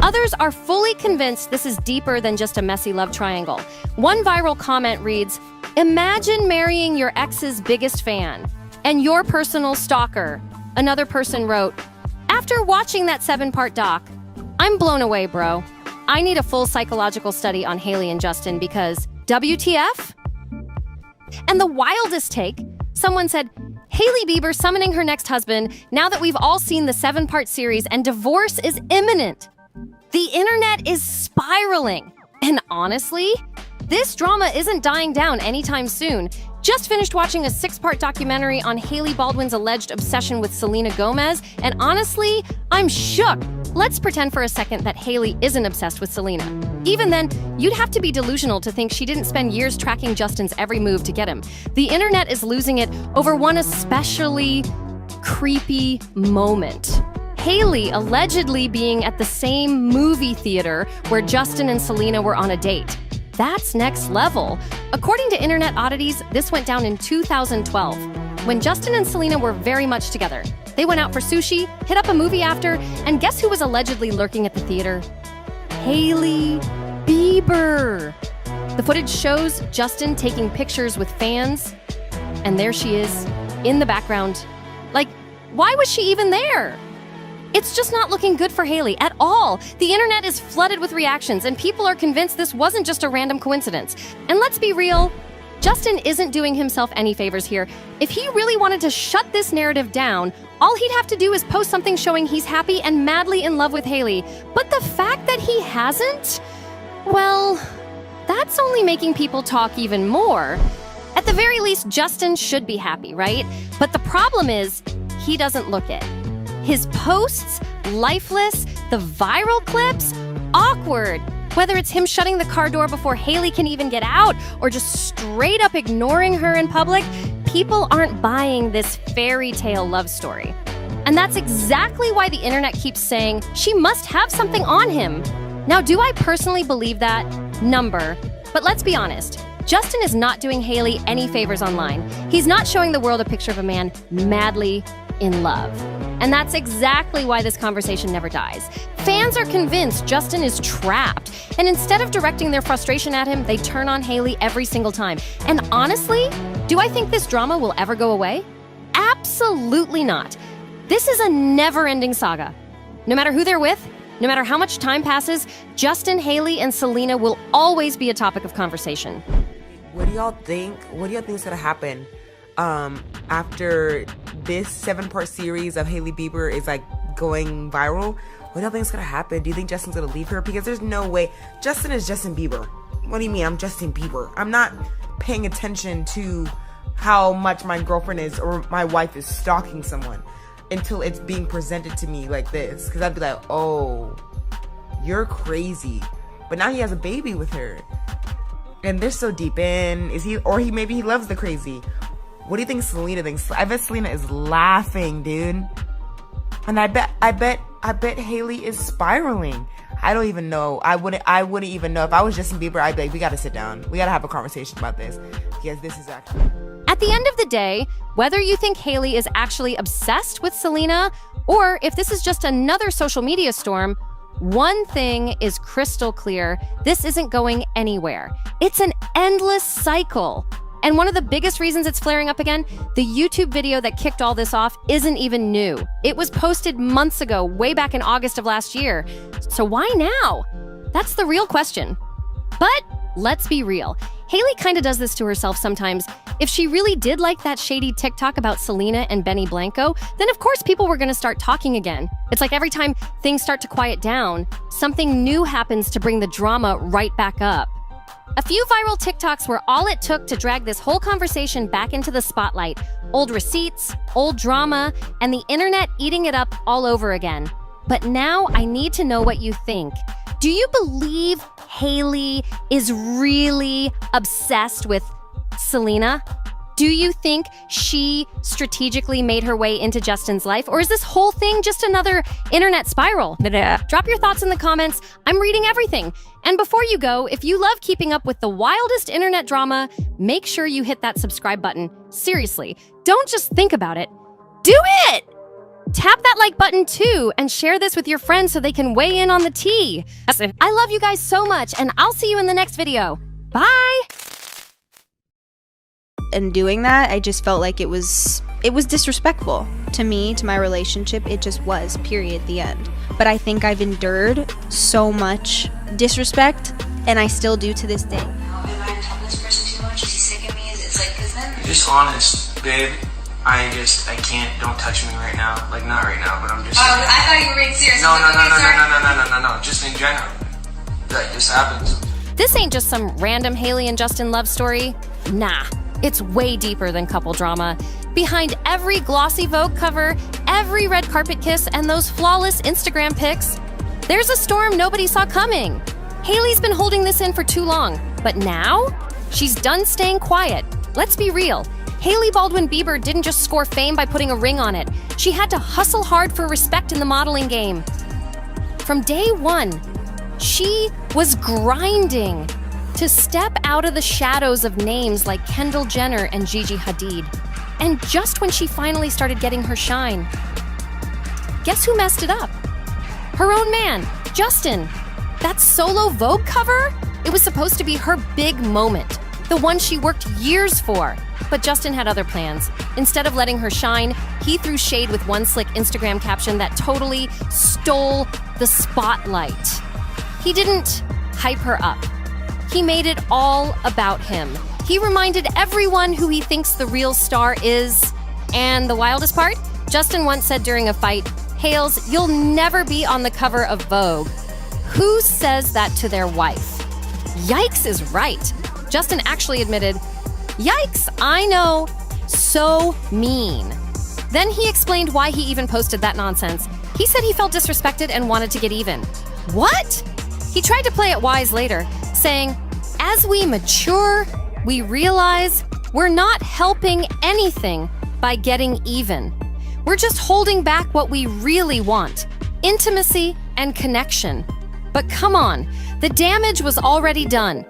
Others are fully convinced this is deeper than just a messy love triangle. One viral comment reads, imagine marrying your ex's biggest fan and your personal stalker. Another person wrote, after watching that 7-part doc, I'm blown away, bro. I need a full psychological study on Hailey and Justin because WTF? And the wildest take, someone said, Hailey Bieber summoning her next husband now that we've all seen the 7-part series and divorce is imminent. The internet is spiraling. And honestly, this drama isn't dying down anytime soon. Just finished watching a 6-part documentary on Hailey Baldwin's alleged obsession with Selena Gomez, and honestly, I'm shook. Let's pretend for a second that Hailey isn't obsessed with Selena. Even then, you'd have to be delusional to think she didn't spend years tracking Justin's every move to get him. The internet is losing it over one especially creepy moment. Hailey allegedly being at the same movie theater where Justin and Selena were on a date. That's next level. According to Internet Oddities, this went down in 2012, when Justin and Selena were very much together. They went out for sushi, hit up a movie after, and guess who was allegedly lurking at the theater? Hailey Bieber. The footage shows Justin taking pictures with fans, and there she is, in the background. Like, why was she even there? It's just not looking good for Hailey at all. The internet is flooded with reactions, and people are convinced this wasn't just a random coincidence. And let's be real, Justin isn't doing himself any favors here. If he really wanted to shut this narrative down, all he'd have to do is post something showing he's happy and madly in love with Hailey. But the fact that he hasn't, well, that's only making people talk even more. At the very least, Justin should be happy, right? But the problem is, he doesn't look it. His posts, lifeless, the viral clips, awkward. Whether it's him shutting the car door before Hailey can even get out, or just straight up ignoring her in public, people aren't buying this fairy tale love story. And that's exactly why the internet keeps saying she must have something on him. Now, do I personally believe that? Number. But let's be honest. Justin is not doing Hailey any favors online. He's not showing the world a picture of a man madly in love. And that's exactly why this conversation never dies. Fans are convinced Justin is trapped, and instead of directing their frustration at him, they turn on Hailey every single time. And honestly, do I think this drama will ever go away? Absolutely not. This is a never-ending saga. No matter who they're with, no matter how much time passes, Justin, Hailey, and Selena will always be a topic of conversation. What do y'all think? What do y'all think is gonna happen after this 7-part series of Hailey Bieber is like going viral? What do y'all think is gonna happen? Do you think Justin's gonna leave her? Because there's no way. Justin is Justin Bieber. What do you mean I'm Justin Bieber? I'm not paying attention to how much my girlfriend is or my wife is stalking someone until it's being presented to me like this. Because I'd be like, oh, you're crazy. But now he has a baby with her. And they're so deep in. Is he, or maybe he loves the crazy. What do you think Selena thinks? I bet Selena is laughing, dude. And I bet Hailey is spiraling. I don't even know. I wouldn't even know. If I was Justin Bieber, I'd be like, we gotta sit down. We gotta have a conversation about this. Because this is actually... At the end of the day, whether you think Hailey is actually obsessed with Selena, or if this is just another social media storm, one thing is crystal clear. This isn't going anywhere. It's an endless cycle. And one of the biggest reasons it's flaring up again, the YouTube video that kicked all this off isn't even new. It was posted months ago, way back in August of last year. So why now? That's the real question. But let's be real. Hailey kind of does this to herself sometimes. If she really did like that shady TikTok about Selena and Benny Blanco, then of course people were going to start talking again. It's like every time things start to quiet down, something new happens to bring the drama right back up. A few viral TikToks were all it took to drag this whole conversation back into the spotlight. Old receipts, old drama, and the internet eating it up all over again. But now I need to know what you think. Do you believe Hailey is really obsessed with Selena? Do you think she strategically made her way into Justin's life? Or is this whole thing just another internet spiral? Drop your thoughts in the comments. I'm reading everything. And before you go, if you love keeping up with the wildest internet drama, make sure you hit that subscribe button. Seriously, don't just think about it. Do it! Tap that like button too and share this with your friends so they can weigh in on the tea. I love you guys so much, and I'll see you in the next video. Bye! And doing that, I just felt like it was disrespectful to me, to my relationship. It just was, period, the end. But I think I've endured so much disrespect, and I still do to this day. Am I talking to this person too much? Is he sick of me? It's like, cause then... Just honest, babe. I can't, don't touch me right now. Like, not right now, but I'm just... Oh, I thought you were being serious. No, just in general. Like, this happens. This ain't just some random Hailey and Justin love story. Nah. It's way deeper than couple drama. Behind every glossy Vogue cover, every red carpet kiss, and those flawless Instagram pics, there's a storm nobody saw coming. Hailey's been holding this in for too long, but now she's done staying quiet. Let's be real. Hailey Baldwin Bieber didn't just score fame by putting a ring on it. She had to hustle hard for respect in the modeling game. From day one, she was grinding to step out of the shadows of names like Kendall Jenner and Gigi Hadid. And just when she finally started getting her shine, guess who messed it up? Her own man, Justin. That solo Vogue cover? It was supposed to be her big moment, the one she worked years for. But Justin had other plans. Instead of letting her shine, he threw shade with one slick Instagram caption that totally stole the spotlight. He didn't hype her up. He made it all about him. He reminded everyone who he thinks the real star is. And the wildest part? Justin once said during a fight, "Hales, you'll never be on the cover of Vogue." Who says that to their wife? Yikes is right. Justin actually admitted, "Yikes, I know, so mean." Then he explained why he even posted that nonsense. He said he felt disrespected and wanted to get even. What? He tried to play it wise later, saying, "As we mature, we realize we're not helping anything by getting even. We're just holding back what we really want, intimacy and connection." But come on, the damage was already done.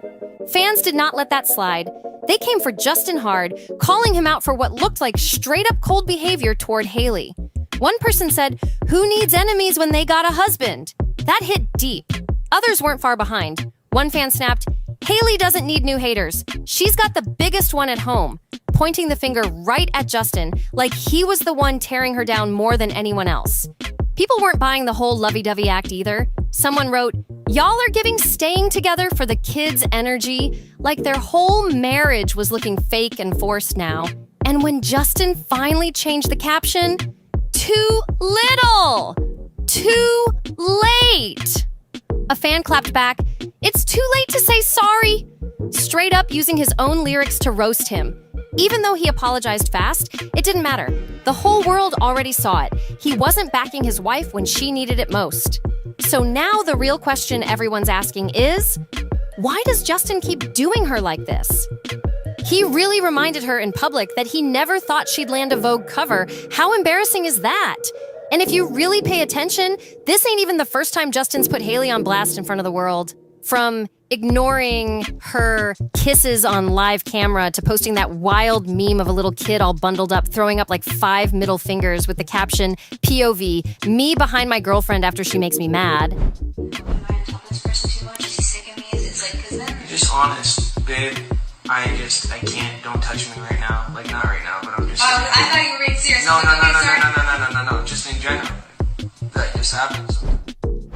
Fans did not let that slide. They came for Justin hard, calling him out for what looked like straight-up cold behavior toward Hailey. One person said, "Who needs enemies when they got a husband?" That hit deep. Others weren't far behind. One fan snapped, "Hailey doesn't need new haters. She's got the biggest one at home," pointing the finger right at Justin like he was the one tearing her down more than anyone else. People weren't buying the whole lovey-dovey act either. Someone wrote, "Y'all are giving staying together for the kids' energy," like their whole marriage was looking fake and forced now. And when Justin finally changed the caption, too little, too late. A fan clapped back, "It's too late to say sorry," straight up using his own lyrics to roast him. Even though he apologized fast, it didn't matter. The whole world already saw it. He wasn't backing his wife when she needed it most. So now the real question everyone's asking is, why does Justin keep doing her like this? He really reminded her in public that he never thought she'd land a Vogue cover. How embarrassing is that? And if you really pay attention, this ain't even the first time Justin's put Hailey on blast in front of the world. From ignoring her kisses on live camera to posting that wild meme of a little kid all bundled up, throwing up like 5 middle fingers with the caption, "POV, me behind my girlfriend after she makes me mad." Just honest, babe. I can't, don't touch me right now. Like, not right now, but I'm just saying. I thought you were being serious. No, just in general. That just happens.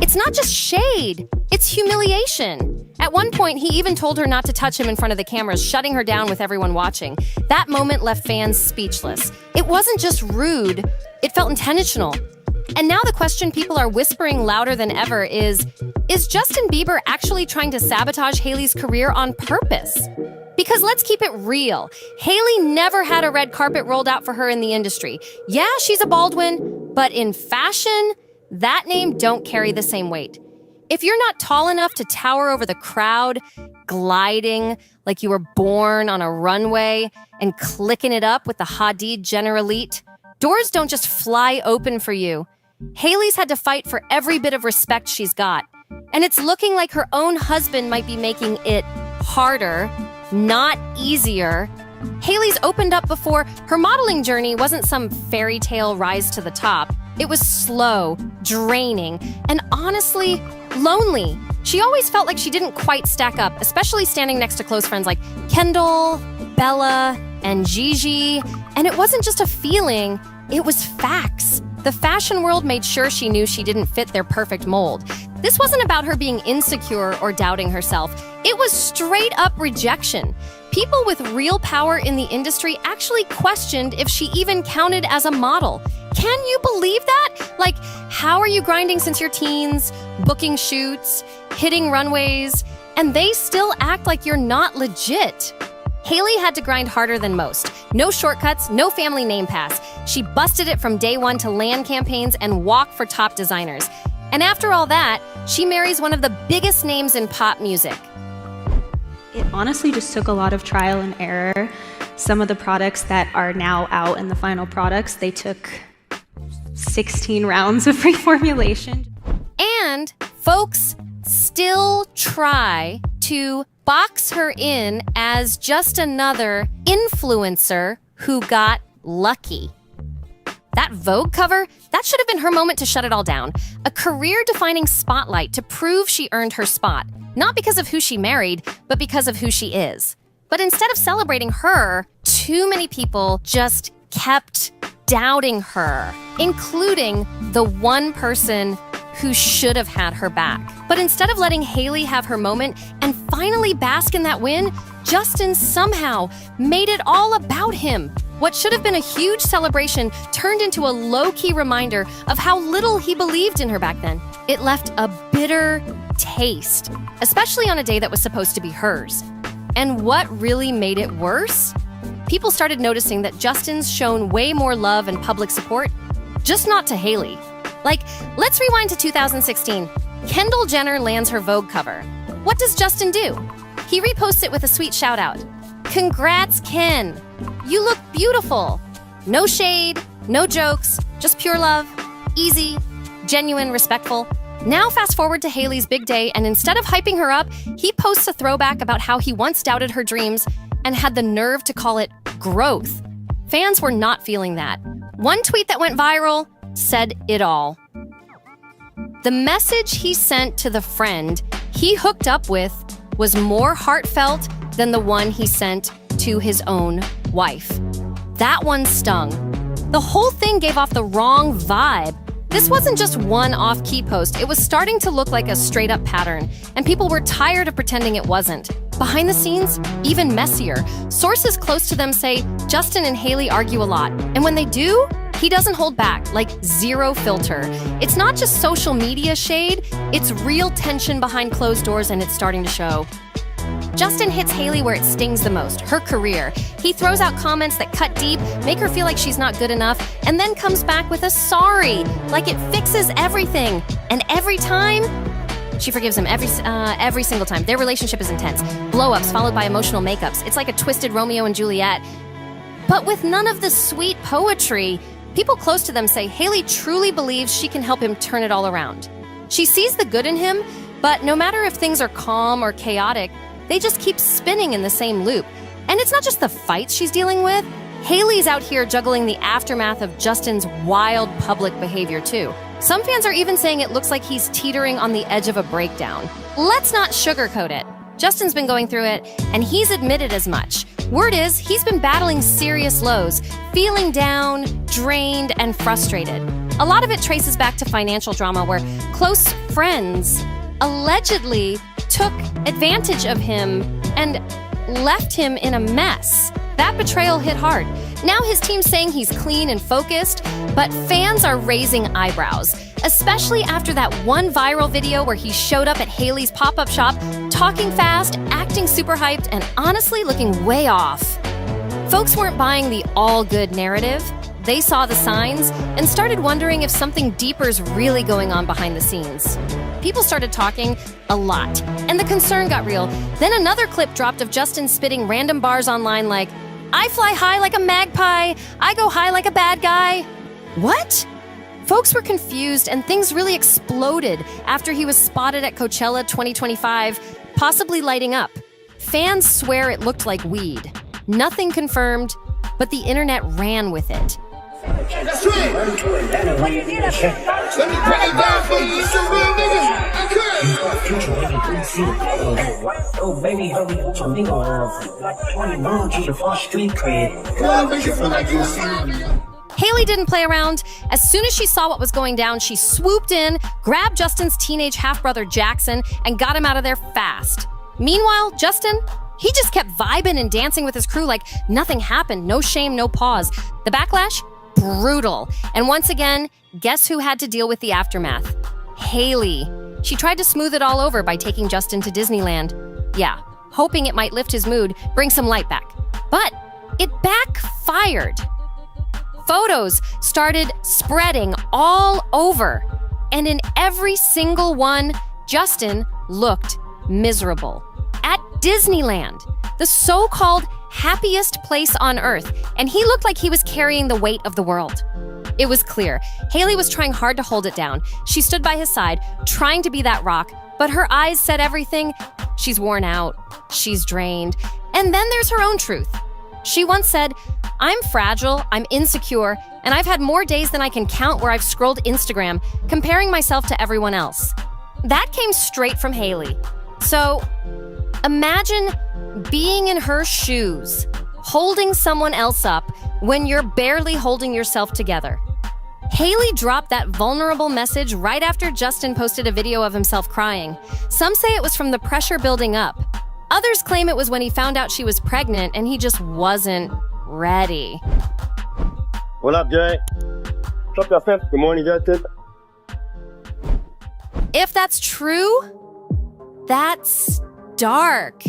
It's not just shade, it's humiliation. At one point, he even told her not to touch him in front of the cameras, shutting her down with everyone watching. That moment left fans speechless. It wasn't just rude, it felt intentional. And now the question people are whispering louder than ever is Justin Bieber actually trying to sabotage Hailey's career on purpose? Because let's keep it real. Hailey never had a red carpet rolled out for her in the industry. Yeah, she's a Baldwin, but in fashion, that name don't carry the same weight. If you're not tall enough to tower over the crowd, gliding like you were born on a runway and clicking it up with the Hadid Jenner elite, doors don't just fly open for you. Hailey's had to fight for every bit of respect she's got. And it's looking like her own husband might be making it harder, not easier. Hailey's opened up before. Her modeling journey wasn't some fairy tale rise to the top. It was slow, draining, and honestly, lonely. She always felt like she didn't quite stack up, especially standing next to close friends like Kendall, Bella, and Gigi. And it wasn't just a feeling, it was facts. The fashion world made sure she knew she didn't fit their perfect mold. This wasn't about her being insecure or doubting herself. It was straight up rejection. People with real power in the industry actually questioned if she even counted as a model. Can you believe that? Like, how are you grinding since your teens, booking shoots, hitting runways, and they still act like you're not legit? Hailey had to grind harder than most. No shortcuts, no family name pass. She busted it from day one to land campaigns and walk for top designers. And after all that, she marries one of the biggest names in pop music. It honestly just took a lot of trial and error. Some of the products that are now out in the final products, they took 16 rounds of reformulation. And folks still try to box her in as just another influencer who got lucky. That Vogue cover, that should have been her moment to shut it all down. A career-defining spotlight to prove she earned her spot. Not because of who she married, but because of who she is. But instead of celebrating her, too many people just kept doubting her, including the one person who should have had her back. But instead of letting Hailey have her moment and finally bask in that win, Justin somehow made it all about him. What should have been a huge celebration turned into a low-key reminder of how little he believed in her back then. It left a bitter taste, especially on a day that was supposed to be hers. And what really made it worse? People started noticing that Justin's shown way more love and public support, just not to Hailey. Like, let's rewind to 2016. Kendall Jenner lands her Vogue cover. What does Justin do? He reposts it with a sweet shout out. Congrats, Ken. You look beautiful. No shade, no jokes, just pure love. Easy, genuine, respectful. Now fast forward to Hailey's big day, and instead of hyping her up, he posts a throwback about how he once doubted her dreams and had the nerve to call it growth. Fans were not feeling that. One tweet that went viral said it all. The message he sent to the friend he hooked up with was more heartfelt than the one he sent to his own wife. That one stung. The whole thing gave off the wrong vibe. This wasn't just one off-key post. It was starting to look like a straight-up pattern, and people were tired of pretending it wasn't. Behind the scenes, even messier. Sources close to them say Justin and Hailey argue a lot, and when they do, he doesn't hold back, like zero filter. It's not just social media shade, it's real tension behind closed doors, and it's starting to show. Justin hits Hailey where it stings the most, her career. He throws out comments that cut deep, make her feel like she's not good enough, and then comes back with a sorry, like it fixes everything. And every time, she forgives him every single time. Their relationship is intense. Blow-ups followed by emotional makeups. It's like a twisted Romeo and Juliet. But with none of the sweet poetry, people close to them say Hailey truly believes she can help him turn it all around. She sees the good in him, but no matter if things are calm or chaotic, they just keep spinning in the same loop. And it's not just the fights she's dealing with. Hailey's out here juggling the aftermath of Justin's wild public behavior too. Some fans are even saying it looks like he's teetering on the edge of a breakdown. Let's not sugarcoat it. Justin's been going through it, and he's admitted as much. Word is, he's been battling serious lows, feeling down, drained, and frustrated. A lot of it traces back to financial drama where close friends allegedly took advantage of him and left him in a mess. That betrayal hit hard. Now his team's saying he's clean and focused, but fans are raising eyebrows, especially after that one viral video where he showed up at Hailey's pop-up shop, talking fast, acting super hyped, and honestly looking way off. Folks weren't buying the all-good narrative. They saw the signs and started wondering if something deeper's really going on behind the scenes. People started talking a lot, and the concern got real. Then another clip dropped of Justin spitting random bars online like, I fly high like a magpie, I go high like a bad guy. What? Folks were confused, and things really exploded after he was spotted at Coachella 2025, possibly lighting up. Fans swear it looked like weed. Nothing confirmed, but the internet ran with it. That's right. Let me break it down for you. It's a real nigga. Oh, baby, hurry up, your nigga. Like 20 rounds, you the first street cred. Come on, make you feel like you're serious. Hailey didn't play around. As soon as she saw what was going down, she swooped in, grabbed Justin's teenage half-brother Jackson, and got him out of there fast. Meanwhile, Justin, he just kept vibing and dancing with his crew like nothing happened, no shame, no pause. The backlash? Brutal. And once again, guess who had to deal with the aftermath? Hailey. She tried to smooth it all over by taking Justin to Disneyland. Yeah, hoping it might lift his mood, bring some light back. But it backfired. Photos started spreading all over. And in every single one, Justin looked miserable. At Disneyland, the so-called happiest place on earth, and he looked like he was carrying the weight of the world. It was clear. Hailey was trying hard to hold it down. She stood by his side, trying to be that rock, but her eyes said everything. She's worn out. She's drained. And then there's her own truth. She once said, I'm fragile, I'm insecure, and I've had more days than I can count where I've scrolled Instagram, comparing myself to everyone else. That came straight from Hailey. So, imagine being in her shoes, holding someone else up when you're barely holding yourself together. Hailey dropped that vulnerable message right after Justin posted a video of himself crying. Some say it was from the pressure building up. Others claim it was when he found out she was pregnant and he just wasn't ready. What up, Jay? What's up, Good morning, Justin. If that's true, that's dark.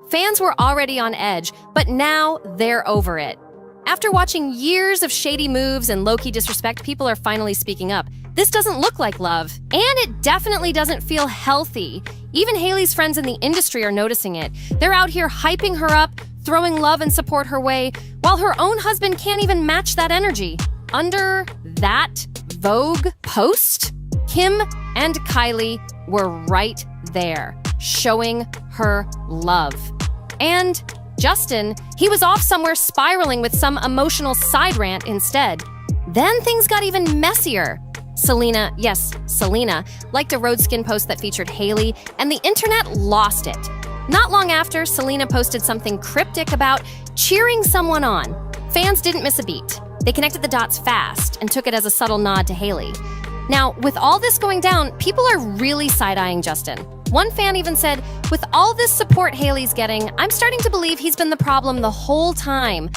Fans were already on edge, but now they're over it. After watching years of shady moves and low-key disrespect, people are finally speaking up. This doesn't look like love, and it definitely doesn't feel healthy. Even Hailey's friends in the industry are noticing it. They're out here hyping her up, throwing love and support her way, while her own husband can't even match that energy. Under that Vogue post, Kim and Kylie were right there, showing her love. And Justin, he was off somewhere spiraling with some emotional side rant instead. Then things got even messier. Selena, yes, Selena, liked a road skin post that featured Hailey, and the internet lost it. Not long after, Selena posted something cryptic about cheering someone on. Fans didn't miss a beat. They connected the dots fast and took it as a subtle nod to Hailey. Now, with all this going down, people are really side-eyeing Justin. One fan even said, with all this support Hailey's getting, I'm starting to believe he's been the problem the whole time.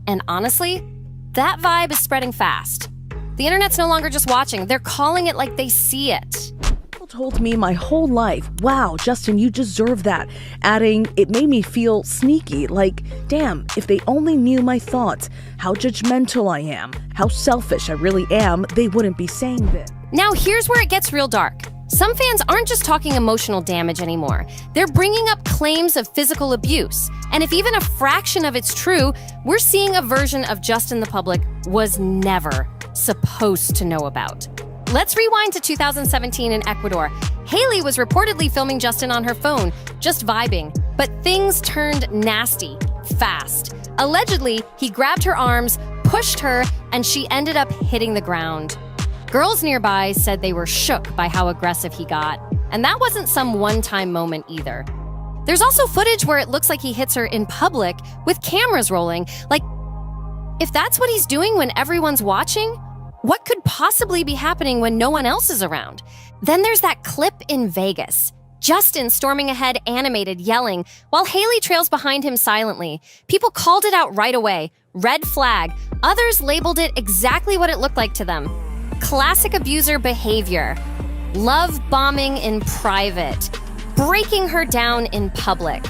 And honestly, that vibe is spreading fast. The internet's no longer just watching, they're calling it like they see it. People told me my whole life, wow, Justin, you deserve that. Adding, it made me feel sneaky, like, damn, if they only knew my thoughts, how judgmental I am, how selfish I really am, they wouldn't be saying this. Now here's where it gets real dark. Some fans aren't just talking emotional damage anymore. They're bringing up claims of physical abuse. And if even a fraction of it's true, we're seeing a version of Justin the public was never supposed to know about. Let's rewind to 2017 in Ecuador. Hailey was reportedly filming Justin on her phone, just vibing. But things turned nasty, fast. Allegedly, he grabbed her arms, pushed her, and she ended up hitting the ground. Girls nearby said they were shook by how aggressive he got. And that wasn't some one-time moment either. There's also footage where it looks like he hits her in public with cameras rolling. Like, if that's what he's doing when everyone's watching, what could possibly be happening when no one else is around? Then there's that clip in Vegas. Justin storming ahead animated, yelling, while Hailey trails behind him silently. People called it out right away. Red flag. Others labeled it exactly what it looked like to them. Classic abuser behavior. Love bombing in private. Breaking her down in public.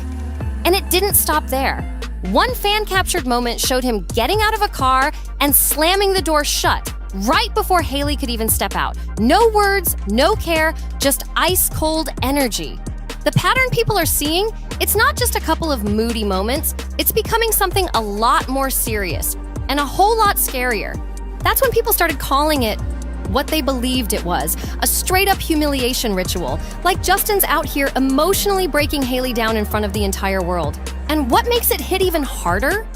And it didn't stop there. One fan-captured moment showed him getting out of a car and slamming the door shut right before Hailey could even step out. No words, no care, just ice-cold energy. The pattern people are seeing, it's not just a couple of moody moments, it's becoming something a lot more serious and a whole lot scarier. That's when people started calling it what they believed it was, a straight-up humiliation ritual, like Justin's out here emotionally breaking Hailey down in front of the entire world. And what makes it hit even harder?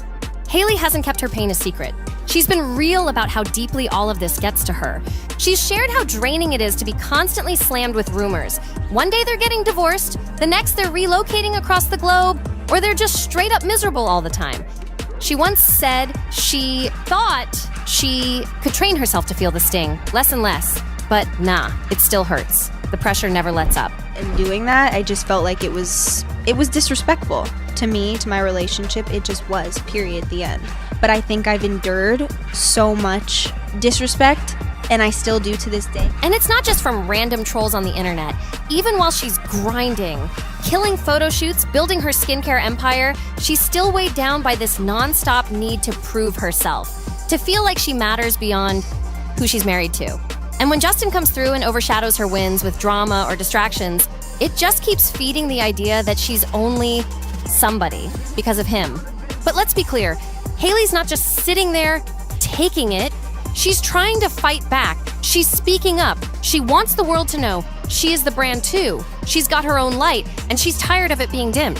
Hailey hasn't kept her pain a secret. She's been real about how deeply all of this gets to her. She's shared how draining it is to be constantly slammed with rumors. One day they're getting divorced, the next they're relocating across the globe, or they're just straight up miserable all the time. She once said she thought she could train herself to feel the sting, less and less. But nah, it still hurts. The pressure never lets up. In doing that, I just felt like it was disrespectful to me, to my relationship. It just was, period, the end. But I think I've endured so much disrespect, and I still do to this day. And it's not just from random trolls on the internet. Even while she's grinding, killing photo shoots, building her skincare empire, she's still weighed down by this nonstop need to prove herself, to feel like she matters beyond who she's married to. And when Justin comes through and overshadows her wins with drama or distractions, it just keeps feeding the idea that she's only somebody because of him. But let's be clear, Hailey's not just sitting there taking it. She's trying to fight back. She's speaking up. She wants the world to know she is the brand too. She's got her own light, and she's tired of it being dimmed.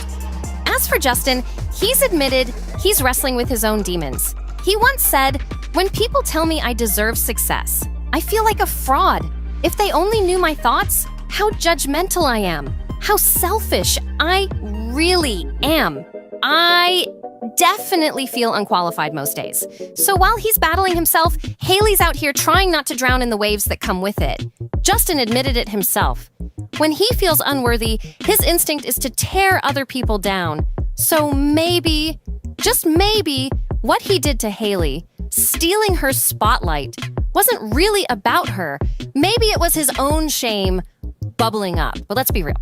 As for Justin, he's admitted he's wrestling with his own demons. He once said, "When people tell me I deserve success, I feel like a fraud. If they only knew my thoughts, how judgmental I am, how selfish I really am. I definitely feel unqualified most days. So while he's battling himself, Hailey's out here trying not to drown in the waves that come with it. Justin admitted it himself. When he feels unworthy, his instinct is to tear other people down. So maybe, just maybe, what he did to Hailey, stealing her spotlight, wasn't really about her. Maybe it was his own shame bubbling up. But let's be real.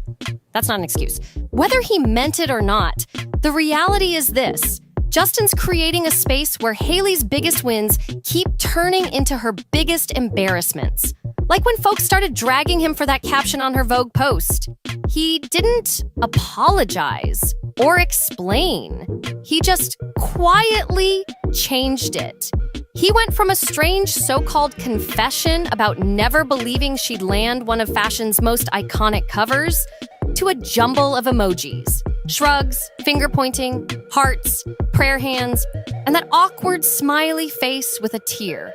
That's not an excuse. Whether he meant it or not, the reality is this. Justin's creating a space where Hailey's biggest wins keep turning into her biggest embarrassments. Like when folks started dragging him for that caption on her Vogue post. He didn't apologize or explain. He just quietly changed it. He went from a strange so-called confession about never believing she'd land one of fashion's most iconic covers to a jumble of emojis. Shrugs, finger-pointing, hearts, prayer hands, and that awkward smiley face with a tear.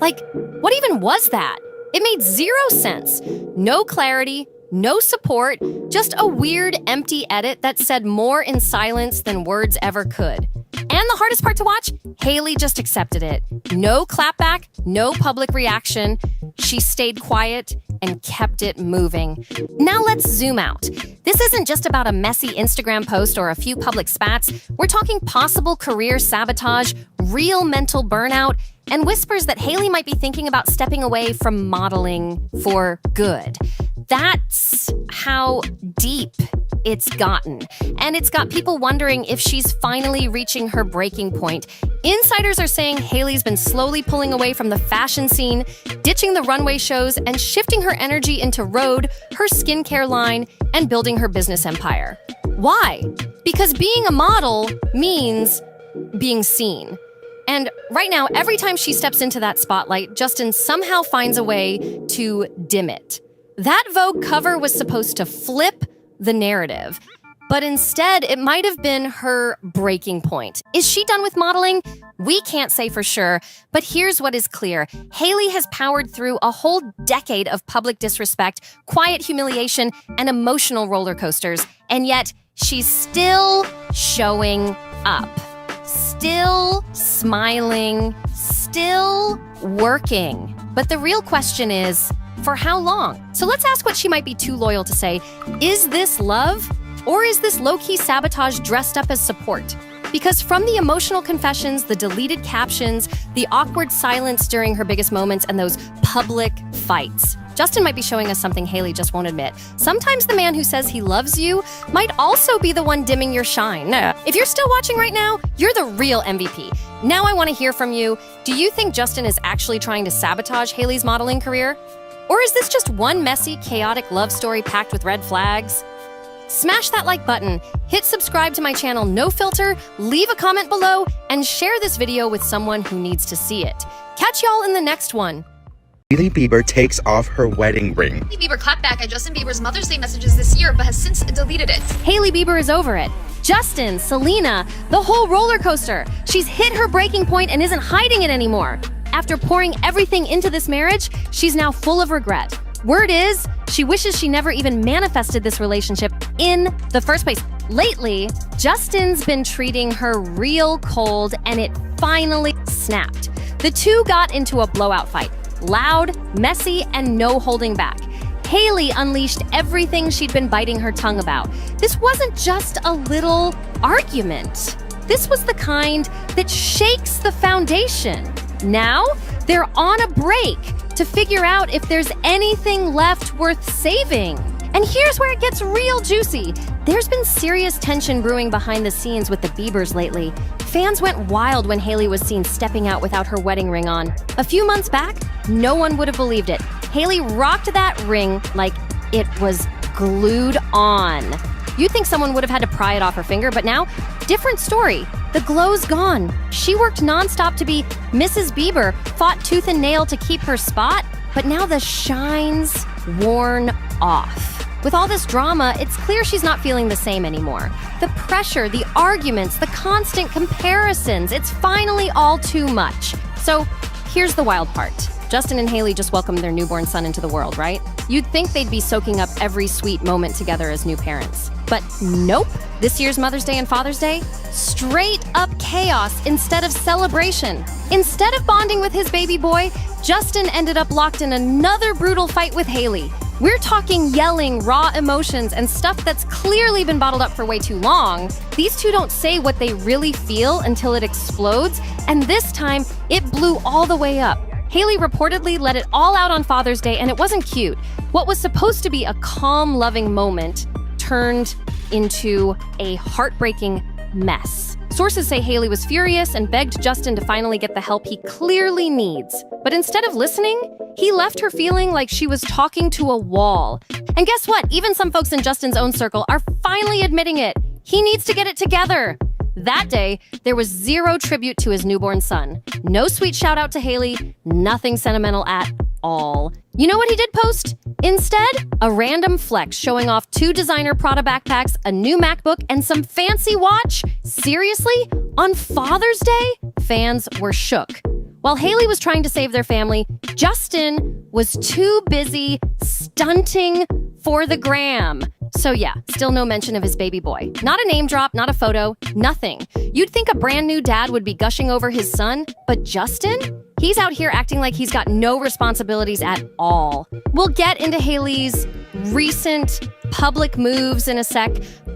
Like, what even was that? It made zero sense. No clarity, no support, just a weird, empty edit that said more in silence than words ever could. And the hardest part to watch? Hailey just accepted it. No clapback, no public reaction. She stayed quiet and kept it moving. Now let's zoom out. This isn't just about a messy Instagram post or a few public spats. We're talking possible career sabotage, real mental burnout, and whispers that Hailey might be thinking about stepping away from modeling for good. That's how deep it's gotten. And it's got people wondering if she's finally reaching her breaking point. Insiders are saying Hailey's been slowly pulling away from the fashion scene, ditching the runway shows, and shifting her energy into Rhode, her skincare line, and building her business empire. Why? Because being a model means being seen. And right now, every time she steps into that spotlight, Justin somehow finds a way to dim it. That Vogue cover was supposed to flip the narrative, but instead it might have been her breaking point. Is she done with modeling? We can't say for sure, but here's what is clear. Hailey has powered through a whole decade of public disrespect, quiet humiliation, and emotional roller coasters, and yet she's still showing up. Still smiling, still working. But the real question is, for how long? So let's ask what she might be too loyal to say. Is this love? Or is this low-key sabotage dressed up as support? Because from the emotional confessions, the deleted captions, the awkward silence during her biggest moments, and those public fights, Justin might be showing us something Hailey just won't admit. Sometimes the man who says he loves you might also be the one dimming your shine. If you're still watching right now, you're the real MVP. Now I want to hear from you. Do you think Justin is actually trying to sabotage Hailey's modeling career? Or is this just one messy, chaotic love story packed with red flags? Smash that like button, hit subscribe to my channel NoFilter, leave a comment below, and share this video with someone who needs to see it. Catch y'all in the next one. Hailey Bieber takes off her wedding ring. Hailey Bieber clapped back at Justin Bieber's Mother's Day messages this year, but has since deleted it. Hailey Bieber is over it. Justin, Selena, the whole roller coaster. She's hit her breaking point and isn't hiding it anymore. After pouring everything into this marriage, she's now full of regret. Word is, she wishes she never even manifested this relationship in the first place. Lately, Justin's been treating her real cold, and it finally snapped. The two got into a blowout fight. Loud, messy, and no holding back. Hailey unleashed everything she'd been biting her tongue about. This wasn't just a little argument. This was the kind that shakes the foundation. Now, they're on a break to figure out if there's anything left worth saving. And here's where it gets real juicy. There's been serious tension brewing behind the scenes with the Beliebers lately. Fans went wild when Hailey was seen stepping out without her wedding ring on. A few months back, no one would have believed it. Hailey rocked that ring like it was glued on. You'd think someone would have had to pry it off her finger, but now, different story. The glow's gone. She worked nonstop to be Mrs. Bieber, fought tooth and nail to keep her spot, but now the shine's worn off. With all this drama, it's clear she's not feeling the same anymore. The pressure, the arguments, the constant comparisons, it's finally all too much. So here's the wild part. Justin and Hailey just welcomed their newborn son into the world, right? You'd think they'd be soaking up every sweet moment together as new parents. But nope. This year's Mother's Day and Father's Day, straight up chaos instead of celebration. Instead of bonding with his baby boy, Justin ended up locked in another brutal fight with Hailey. We're talking yelling, raw emotions, and stuff that's clearly been bottled up for way too long. These two don't say what they really feel until it explodes, and this time, it blew all the way up. Hailey reportedly let it all out on Father's Day, and it wasn't cute. What was supposed to be a calm, loving moment turned into a heartbreaking mess. Sources say Hailey was furious and begged Justin to finally get the help he clearly needs. But instead of listening, he left her feeling like she was talking to a wall. And guess what? Even some folks in Justin's own circle are finally admitting it. He needs to get it together. That day, there was zero tribute to his newborn son. No sweet shout out to Hailey, nothing sentimental at all. You know what he did post? Instead, a random flex showing off 2 designer Prada backpacks, a new MacBook, and some fancy watch? Seriously? On Father's Day? Fans were shook. While Hailey was trying to save their family, Justin was too busy stunting for the gram. So yeah, still no mention of his baby boy. Not a name drop, not a photo, nothing. You'd think a brand new dad would be gushing over his son, but Justin? He's out here acting like he's got no responsibilities at all. We'll get into Hailey's recent public moves in a sec,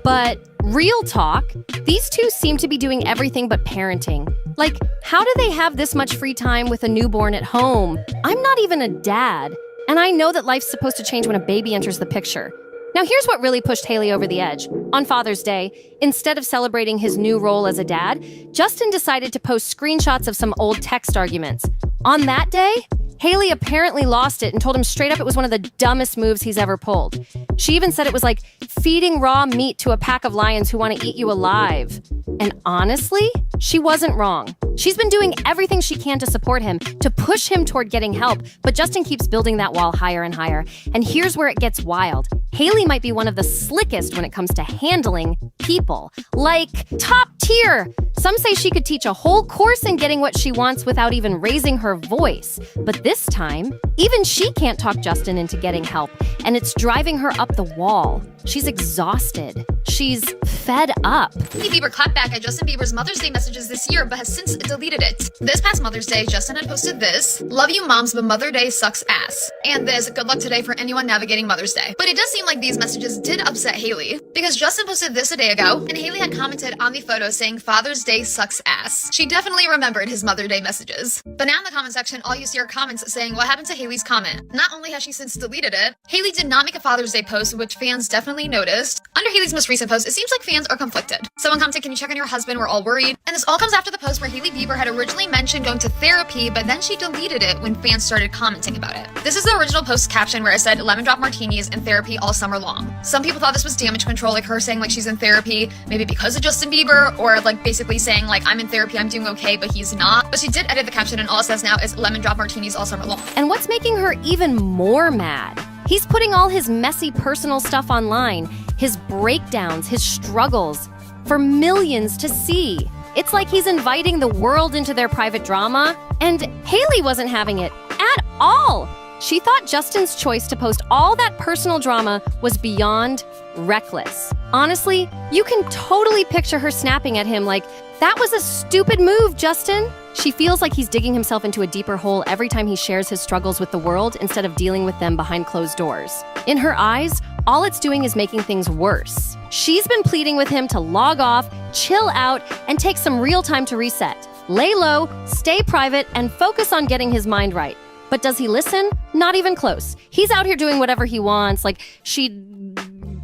but real talk, these two seem to be doing everything but parenting. Like, how do they have this much free time with a newborn at home? I'm not even a dad, and I know that life's supposed to change when a baby enters the picture. Now here's what really pushed Hailey over the edge. On Father's Day, instead of celebrating his new role as a dad, Justin decided to post screenshots of some old text arguments. On that day, Hailey apparently lost it and told him straight up it was one of the dumbest moves he's ever pulled. She even said it was like feeding raw meat to a pack of lions who want to eat you alive. And honestly, she wasn't wrong. She's been doing everything she can to support him, to push him toward getting help, but Justin keeps building that wall higher and higher. And here's where it gets wild. Hailey might be one of the slickest when it comes to handling people. Like, top tier! Some say she could teach a whole course in getting what she wants without even raising her voice. But this time, even she can't talk Justin into getting help, and it's driving her up the wall. She's exhausted. She's fed up. Hailey Bieber clapped back at Justin Bieber's Mother's Day messages this year, but has since deleted it. This past Mother's Day, Justin had posted this: "Love you moms, but Mother Day sucks ass." And this: "Good luck today for anyone navigating Mother's Day." But it does seem like these messages did upset Hailey, because Justin posted this a day ago, and Hailey had commented on the photo saying Father's Day sucks ass. She definitely remembered his Mother Day messages. But now in the comment section, all you see are comments saying what happened to Hailey's comment. Not only has she since deleted it, Hailey did not make a Father's Day post, which fans definitely noticed. Under Hailey's most recent post, it seems like fans are conflicted. Someone commented, "Can you check on your husband? We're all worried." And this all comes after the post where Hailey Bieber had originally mentioned going to therapy, but then she deleted it when fans started commenting about it. This is the original post caption where it said, "Lemon drop martinis and therapy all summer long." Some people thought this was damage control, like her saying like she's in therapy, maybe because of Justin Bieber, or like basically saying like, "I'm in therapy, I'm doing okay," but he's not. But she did edit the caption, and all it says now is "lemon drop martinis all summer long." And what's making her even more mad? He's putting all his messy personal stuff online, his breakdowns, his struggles, for millions to see. It's like he's inviting the world into their private drama, and Hailey wasn't having it at all. She thought Justin's choice to post all that personal drama was beyond reckless. Honestly, you can totally picture her snapping at him like, "That was a stupid move, Justin." She feels like he's digging himself into a deeper hole every time he shares his struggles with the world instead of dealing with them behind closed doors. In her eyes, all it's doing is making things worse. She's been pleading with him to log off, chill out, and take some real time to reset. Lay low, stay private, and focus on getting his mind right. But does he listen? Not even close. He's out here doing whatever he wants, like she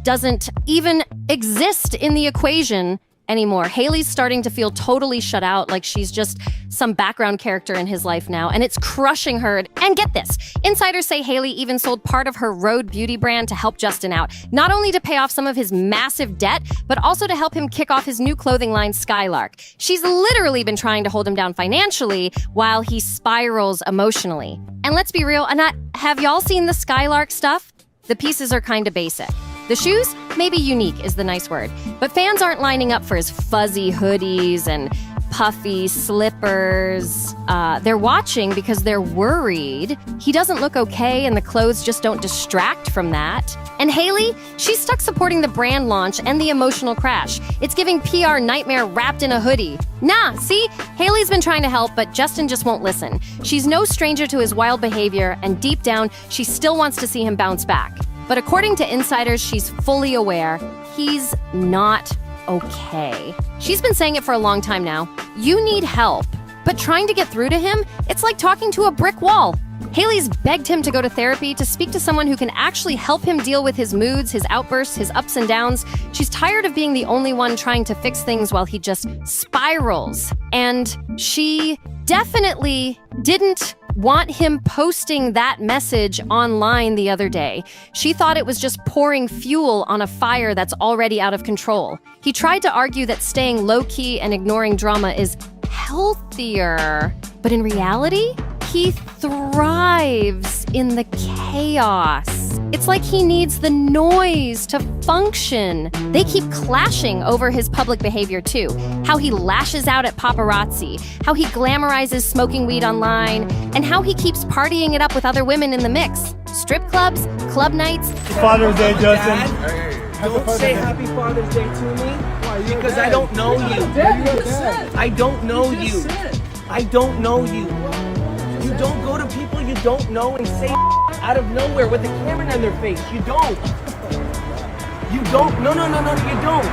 doesn't even exist in the equation anymore. Hailey's starting to feel totally shut out, like she's just some background character in his life now, and it's crushing her. And get this, insiders say Hailey even sold part of her Rhode beauty brand to help Justin out, not only to pay off some of his massive debt, but also to help him kick off his new clothing line, Skylark. She's literally been trying to hold him down financially while he spirals emotionally. And let's be real, have y'all seen the Skylark stuff? The pieces are kinda basic. The shoes? Maybe unique is the nice word. But fans aren't lining up for his fuzzy hoodies and puffy slippers. They're watching because they're worried. He doesn't look okay and the clothes just don't distract from that. And Hailey, she's stuck supporting the brand launch and the emotional crash. It's giving PR nightmare wrapped in a hoodie. Nah, see? Hailey's been trying to help, but Justin just won't listen. She's no stranger to his wild behavior, and deep down, she still wants to see him bounce back. But according to insiders, she's fully aware he's not okay. She's been saying it for a long time now. You need help. But trying to get through to him, it's like talking to a brick wall. Hailey's begged him to go to therapy to speak to someone who can actually help him deal with his moods, his outbursts, his ups and downs. She's tired of being the only one trying to fix things while he just spirals. And she definitely didn't want him posting that message online the other day. She thought it was just pouring fuel on a fire that's already out of control. He tried to argue that staying low-key and ignoring drama is healthier. But in reality, he thrives in the chaos. It's like he needs the noise to function. They keep clashing over his public behavior too. How he lashes out at paparazzi, how he glamorizes smoking weed online, and how he keeps partying it up with other women in the mix. Strip clubs, club nights. Father's Day, Justin. Don't say Happy Father's Day to me because I don't know you. I don't know you. I don't know you. You don't go to people you don't know and say out of nowhere with a camera in their face. You don't. You don't. No, you don't.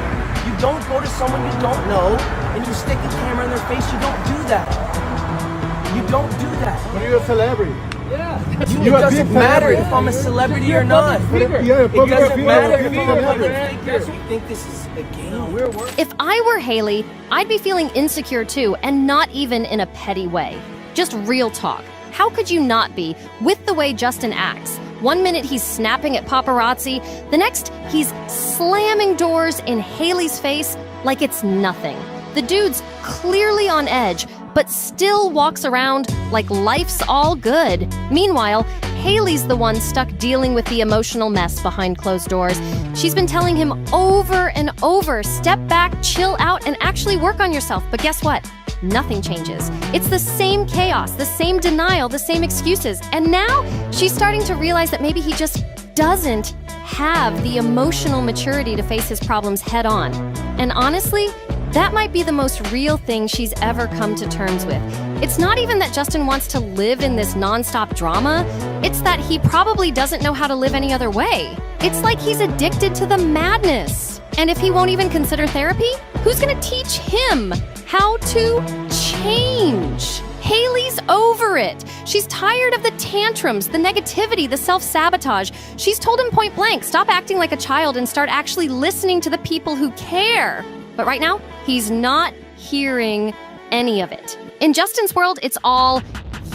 You don't go to someone you don't know and you stick a camera in their face. You don't do that. You don't do that. But you're a celebrity. Yeah. It doesn't matter if I'm a celebrity or not. It doesn't matter if I'm a public figure. You think this is a game? If I were Hailey, I'd be feeling insecure too, and not even in a petty way. Just real talk. How could you not be with the way Justin acts? One minute he's snapping at paparazzi, the next he's slamming doors in Hailey's face like it's nothing. The dude's clearly on edge, but still walks around like life's all good. Meanwhile, Hailey's the one stuck dealing with the emotional mess behind closed doors. She's been telling him over and over, step back, chill out, and actually work on yourself. But guess what? Nothing changes. It's the same chaos, the same denial, the same excuses. And now she's starting to realize that maybe he just doesn't have the emotional maturity to face his problems head on. And honestly, that might be the most real thing she's ever come to terms with. It's not even that Justin wants to live in this nonstop drama. It's that he probably doesn't know how to live any other way. It's like he's addicted to the madness. And if he won't even consider therapy, who's gonna teach him how to change? Hailey's over it. She's tired of the tantrums, the negativity, the self-sabotage. She's told him point blank, stop acting like a child and start actually listening to the people who care. But right now, he's not hearing any of it. In Justin's world, it's all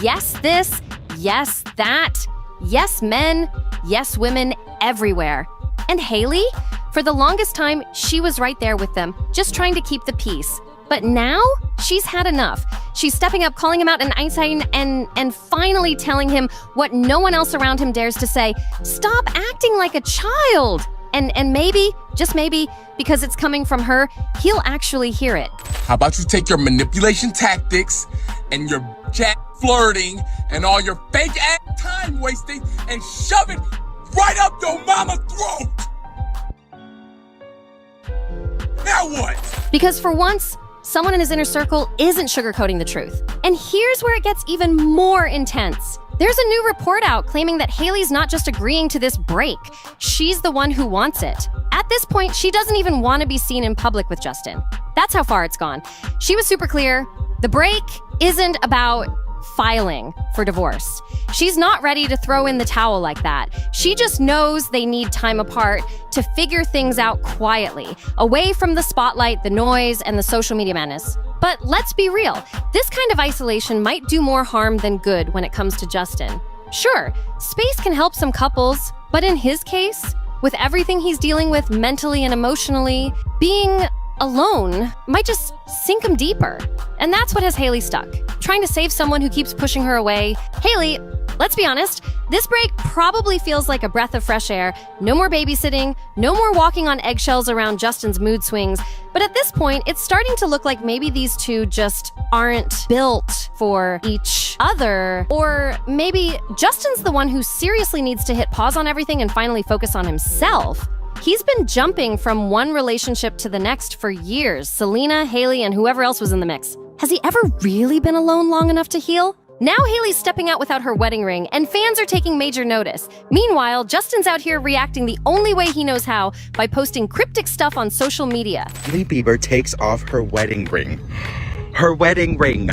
yes this, yes that, yes men, yes women everywhere. And Hailey, for the longest time, she was right there with them, just trying to keep the peace. But now, she's had enough. She's stepping up, calling him out in Einstein, and finally telling him what no one else around him dares to say. Stop acting like a child! And maybe, just maybe, because it's coming from her, he'll actually hear it. How about you take your manipulation tactics and your jack flirting and all your fake ass time wasting and shove it right up your mama's throat? Now what? Because for once, someone in his inner circle isn't sugarcoating the truth. And here's where it gets even more intense. There's a new report out claiming that Hailey's not just agreeing to this break. She's the one who wants it. At this point, she doesn't even want to be seen in public with Justin. That's how far it's gone. She was super clear. The break isn't about filing for divorce. She's not ready to throw in the towel like that. She just knows they need time apart to figure things out quietly, away from the spotlight, the noise, and the social media madness. But let's be real, this kind of isolation might do more harm than good when it comes to Justin. Sure, space can help some couples, but in his case, with everything he's dealing with mentally and emotionally, being alone might just sink him deeper. And that's what has Hailey stuck, trying to save someone who keeps pushing her away. Hailey, Let's be honest, this break probably feels like a breath of fresh air. No more babysitting, no more walking on eggshells around Justin's mood swings. But at this point, it's starting to look like maybe these two just aren't built for each other. Or maybe Justin's the one who seriously needs to hit pause on everything and finally focus on himself. He's been jumping from one relationship to the next for years. Selena, Hailey, and whoever else was in the mix. Has he ever really been alone long enough to heal? Now Hailey's stepping out without her wedding ring, and fans are taking major notice. Meanwhile, Justin's out here reacting the only way he knows how, by posting cryptic stuff on social media. Hailey Bieber takes off her wedding ring. Her wedding ring.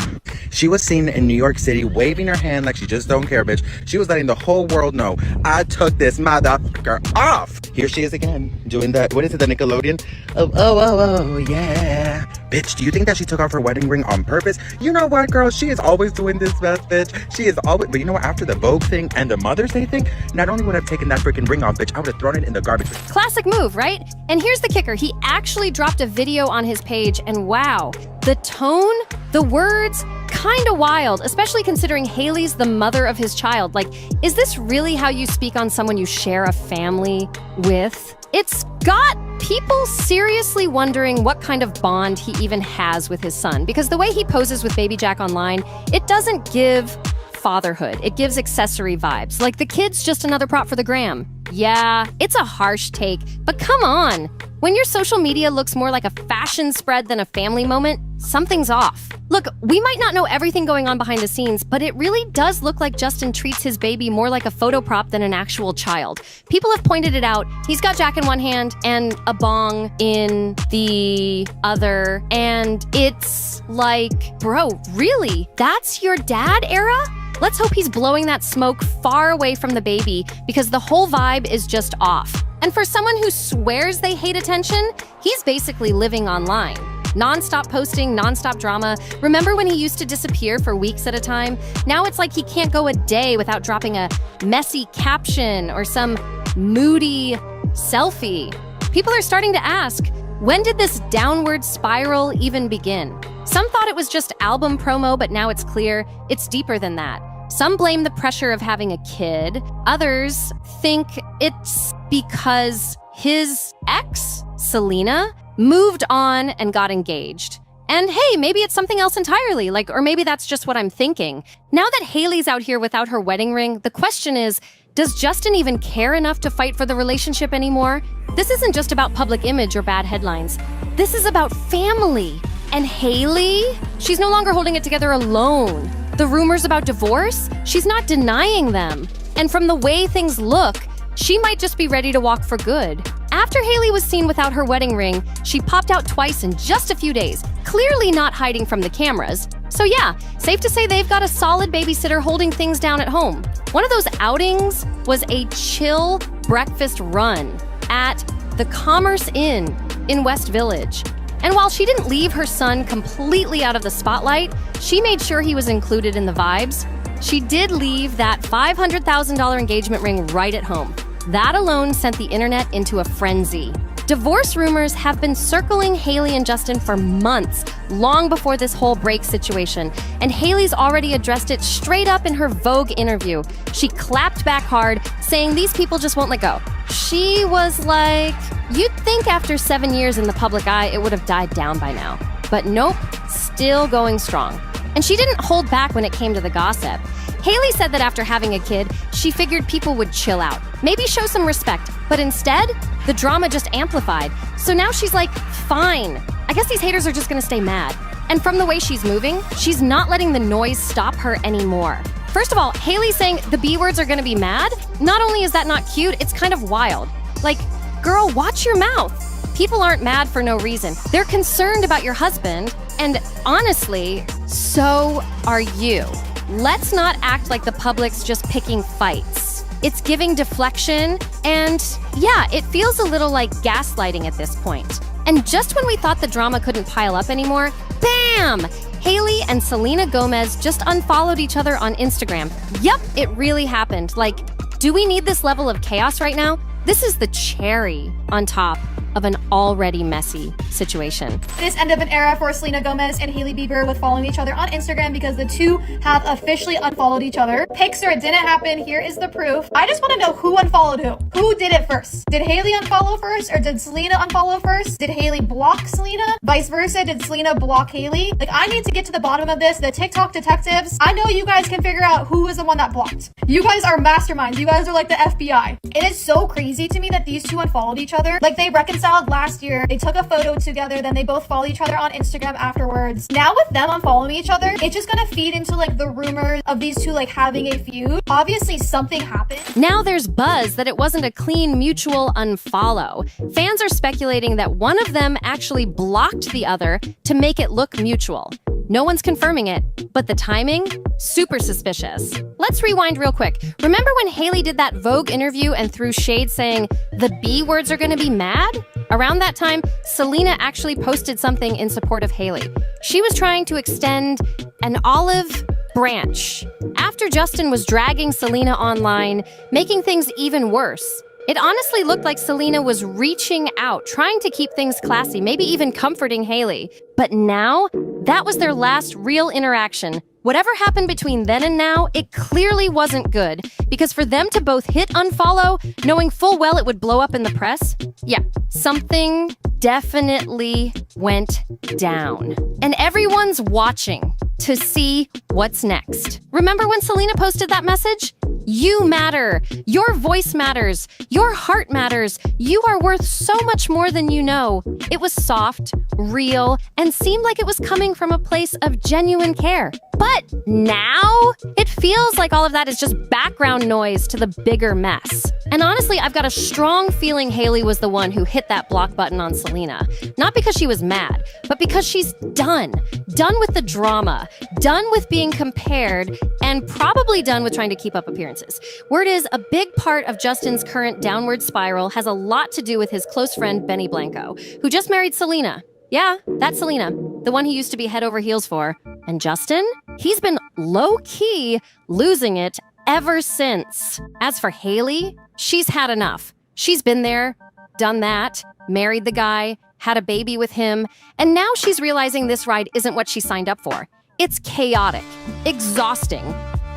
She was seen in New York City waving her hand like she just don't care, bitch. She was letting the whole world know, I took this motherfucker off. Here she is again, doing the, what is it, the Nickelodeon? Oh, yeah. Bitch, do you think that she took off her wedding ring on purpose? You know what, girl? She is always doing this best, bitch. She is always, but you know what? After the Vogue thing and the Mother's Day thing, not only would I have taken that freaking ring off, bitch, I would have thrown it in the garbage. Classic move, right? And here's the kicker. He actually dropped a video on his page, and wow, the tone, the words, kinda wild, especially considering Hailey's the mother of his child. Like, is this really how you speak on someone you share a family with? It's got people seriously wondering what kind of bond he even has with his son, because the way he poses with Baby Jack online, it doesn't give fatherhood. It gives accessory vibes, like the kid's just another prop for the gram. Yeah, it's a harsh take, but come on. When your social media looks more like a fashion spread than a family moment, something's off. Look, we might not know everything going on behind the scenes, but it really does look like Justin treats his baby more like a photo prop than an actual child. People have pointed it out. He's got Jack in one hand and a bong in the other, and it's like, bro, really? That's your dad era? Let's hope he's blowing that smoke far away from the baby, because the whole vibe is just off. And for someone who swears they hate attention, he's basically living online. Non-stop posting, non-stop drama. Remember when he used to disappear for weeks at a time? Now it's like he can't go a day without dropping a messy caption or some moody selfie. People are starting to ask, when did this downward spiral even begin? Some thought it was just album promo, but now it's clear it's deeper than that. Some blame the pressure of having a kid. Others think it's because his ex, Selena, moved on and got engaged. And hey, maybe it's something else entirely, or maybe that's just what I'm thinking. Now that Hailey's out here without her wedding ring, the question is, does Justin even care enough to fight for the relationship anymore? This isn't just about public image or bad headlines. This is about family. And Hailey? She's no longer holding it together alone. The rumors about divorce? She's not denying them. And from the way things look, she might just be ready to walk for good. After Hailey was seen without her wedding ring, she popped out twice in just a few days, clearly not hiding from the cameras. So yeah, safe to say they've got a solid babysitter holding things down at home. One of those outings was a chill breakfast run at the Commerce Inn in West Village. And while she didn't leave her son completely out of the spotlight, she made sure he was included in the vibes. She did leave that $500,000 engagement ring right at home. That alone sent the internet into a frenzy. Divorce rumors have been circling Hailey and Justin for months, long before this whole break situation, and Hailey's already addressed it straight up in her Vogue interview. She clapped back hard, saying these people just won't let go. She was like, you'd think after 7 years in the public eye it would have died down by now. But nope, still going strong. And she didn't hold back when it came to the gossip. Hailey said that after having a kid, she figured people would chill out, maybe show some respect, but instead, the drama just amplified. So now she's like, fine. I guess these haters are just gonna stay mad. And from the way she's moving, she's not letting the noise stop her anymore. First of all, Hailey's saying the B words are gonna be mad. Not only is that not cute, it's kind of wild. Like, girl, watch your mouth. People aren't mad for no reason. They're concerned about your husband, and honestly, so are you. Let's not act like the public's just picking fights. It's giving deflection, and yeah, it feels a little like gaslighting at this point. And just when we thought the drama couldn't pile up anymore, bam! Hailey and Selena Gomez just unfollowed each other on Instagram. Yup, it really happened. Like, do we need this level of chaos right now? This is the cherry on top. of an already messy situation. This end of an era for Selena Gomez and Hailey Bieber with following each other on Instagram because the two have officially unfollowed each other. Pixar, it didn't happen. Here is the proof. I just want to know who unfollowed who. Who did it first? Did Hailey unfollow first or did Selena unfollow first? Did Hailey block Selena? Vice versa, did Selena block Hailey? Like, I need to get to the bottom of this. The TikTok detectives, I know you guys can figure out who is the one that blocked. You guys are masterminds. You guys are like the FBI. It is so crazy to me that these two unfollowed each other. Like, they reconciled last year. They took a photo together. Then they both followed each other on Instagram afterwards. Now with them unfollowing each other, it's just gonna feed into like the rumors of these two like having a feud. Obviously something happened. Now there's buzz that it wasn't a clean mutual unfollow. Fans are speculating that one of them actually blocked the other to make it look mutual. No one's confirming it, but the timing? Super suspicious. Let's rewind real quick. Remember when Hailey did that Vogue interview and threw shade saying, the B words are gonna be mad? Around that time, Selena actually posted something in support of Hailey. She was trying to extend an olive branch after Justin was dragging Selena online, making things even worse. It honestly looked like Selena was reaching out, trying to keep things classy, maybe even comforting Hailey. But now, that was their last real interaction. Whatever happened between then and now, it clearly wasn't good, because for them to both hit unfollow, knowing full well it would blow up in the press, yeah, something definitely went down. And everyone's watching to see what's next. Remember when Selena posted that message? You matter. Your voice matters. Your heart matters. You are worth so much more than you know. It was soft, real, and seemed like it was coming from a place of genuine care. But now, it feels like all of that is just background noise to the bigger mess. And honestly, I've got a strong feeling Hailey was the one who hit that block button on Selena. Not because she was mad, but because she's done. Done with the drama. Done with being compared, and probably done with trying to keep up appearances. Word is, a big part of Justin's current downward spiral has a lot to do with his close friend Benny Blanco, who just married Selena. Yeah, that's Selena, the one he used to be head over heels for. And Justin? He's been low-key losing it ever since. As for Hailey, she's had enough. She's been there, done that, married the guy, had a baby with him, and now she's realizing this ride isn't what she signed up for. It's chaotic, exhausting,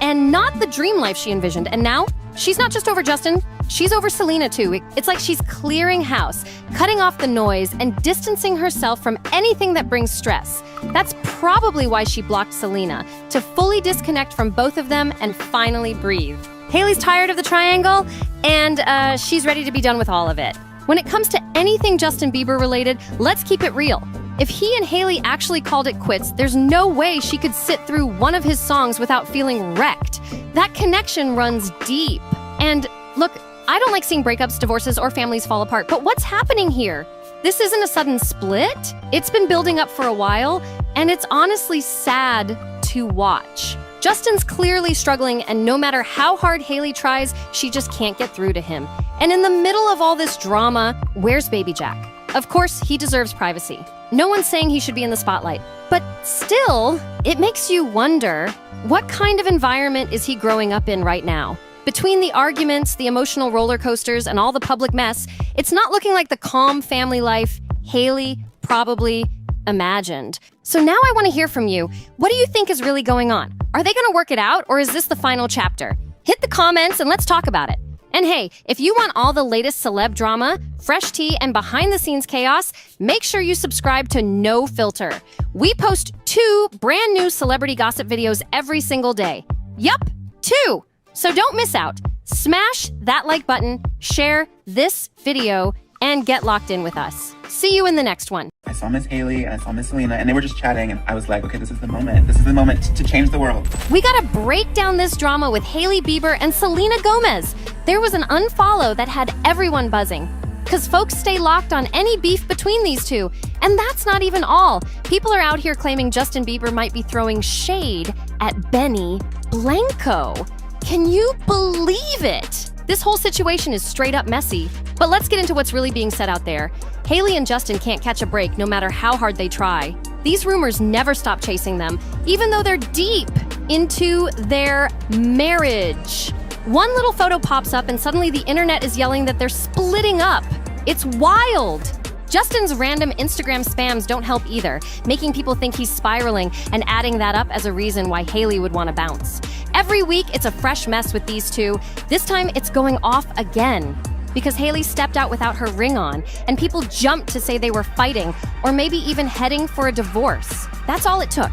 and not the dream life she envisioned. And now, she's not just over Justin, she's over Selena too. It's like she's clearing house, cutting off the noise, and distancing herself from anything that brings stress. That's probably why she blocked Selena, to fully disconnect from both of them and finally breathe. Hailey's tired of the triangle, and she's ready to be done with all of it. When it comes to anything Justin Bieber related, let's keep it real. If he and Hailey actually called it quits, there's no way she could sit through one of his songs without feeling wrecked. That connection runs deep. And look, I don't like seeing breakups, divorces, or families fall apart, but what's happening here? This isn't a sudden split. It's been building up for a while, and it's honestly sad to watch. Justin's clearly struggling, and no matter how hard Hailey tries, she just can't get through to him. And in the middle of all this drama, where's Baby Jack? Of course, he deserves privacy. No one's saying he should be in the spotlight. But still, it makes you wonder, what kind of environment is he growing up in right now? Between the arguments, the emotional roller coasters, and all the public mess, it's not looking like the calm family life Hailey probably imagined. So now I want to hear from you. What do you think is really going on? Are they going to work it out, or is this the final chapter? Hit the comments and let's talk about it. And hey, if you want all the latest celeb drama, fresh tea, and behind-the-scenes chaos, make sure you subscribe to NoFilter. We post 2 brand new celebrity gossip videos every single day. Yup, 2! So don't miss out. Smash that like button, share this video, and get locked in with us. See you in the next one. I saw Miss Hailey and I saw Miss Selena, and they were just chatting, and I was like, okay, this is the moment. This is the moment to change the world. We gotta break down this drama with Hailey Bieber and Selena Gomez. There was an unfollow that had everyone buzzing. Because folks stay locked on any beef between these two. And that's not even all. People are out here claiming Justin Bieber might be throwing shade at Benny Blanco. Can you believe it? This whole situation is straight up messy. But let's get into what's really being said out there. Hailey and Justin can't catch a break no matter how hard they try. These rumors never stop chasing them, even though they're deep into their marriage. One little photo pops up and suddenly the internet is yelling that they're splitting up. It's wild. Justin's random Instagram spams don't help either, making people think he's spiraling and adding that up as a reason why Hailey would want to bounce. Every week, it's a fresh mess with these two. This time, it's going off again. Because Hailey stepped out without her ring on, and people jumped to say they were fighting, or maybe even heading for a divorce. That's all it took.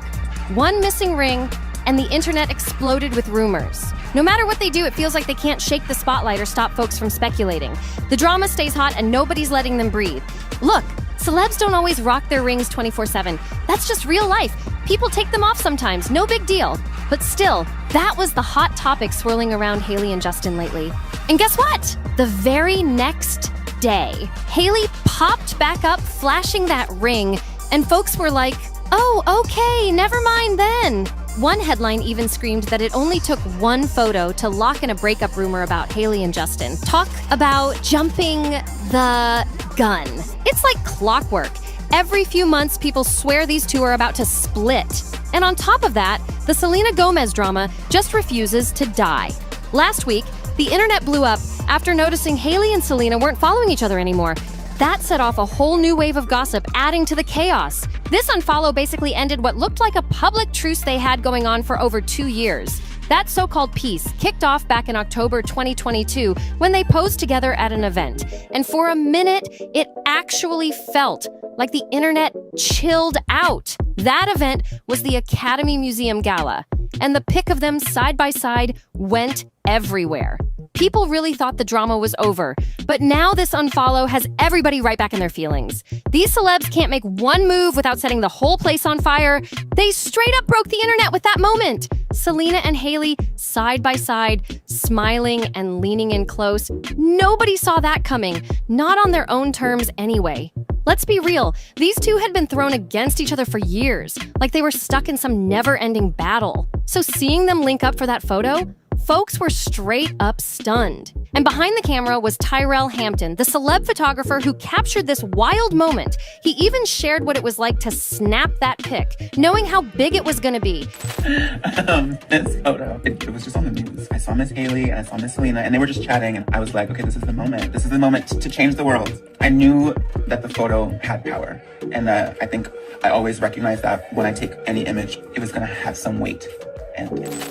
One missing ring, and the internet exploded with rumors. No matter what they do, it feels like they can't shake the spotlight or stop folks from speculating. The drama stays hot and nobody's letting them breathe. Look, celebs don't always rock their rings 24/7. That's just real life. People take them off sometimes, no big deal. But still, that was the hot topic swirling around Hailey and Justin lately. And guess what? The very next day, Hailey popped back up flashing that ring, and folks were like, oh, okay, never mind then. One headline even screamed that it only took one photo to lock in a breakup rumor about Hailey and Justin. Talk about jumping the gun. It's like clockwork. Every few months, people swear these two are about to split. And on top of that, the Selena Gomez drama just refuses to die. Last week, the internet blew up after noticing Hailey and Selena weren't following each other anymore. That set off a whole new wave of gossip, adding to the chaos. This unfollow basically ended what looked like a public truce they had going on for over 2 years. That so-called peace kicked off back in October 2022 when they posed together at an event. And for a minute, it actually felt like the internet chilled out. That event was the Academy Museum Gala, and the pic of them side by side went everywhere. People really thought the drama was over, but now this unfollow has everybody right back in their feelings. These celebs can't make one move without setting the whole place on fire. They straight up broke the internet with that moment. Selena and Hailey side by side, smiling and leaning in close. Nobody saw that coming, not on their own terms anyway. Let's be real, these two had been thrown against each other for years, like they were stuck in some never-ending battle. So seeing them link up for that photo, folks were straight up stunned. And behind the camera was Tyrell Hampton, the celeb photographer who captured this wild moment. He even shared what it was like to snap that pic, knowing how big it was going to be. This photo, it was just on the news. I saw Miss Hailey and I saw Miss Selena, and they were just chatting, and I was like, okay, this is the moment. This is the moment to change the world. I knew that the photo had power, and I think I always recognize that when I take any image, it was going to have some weight.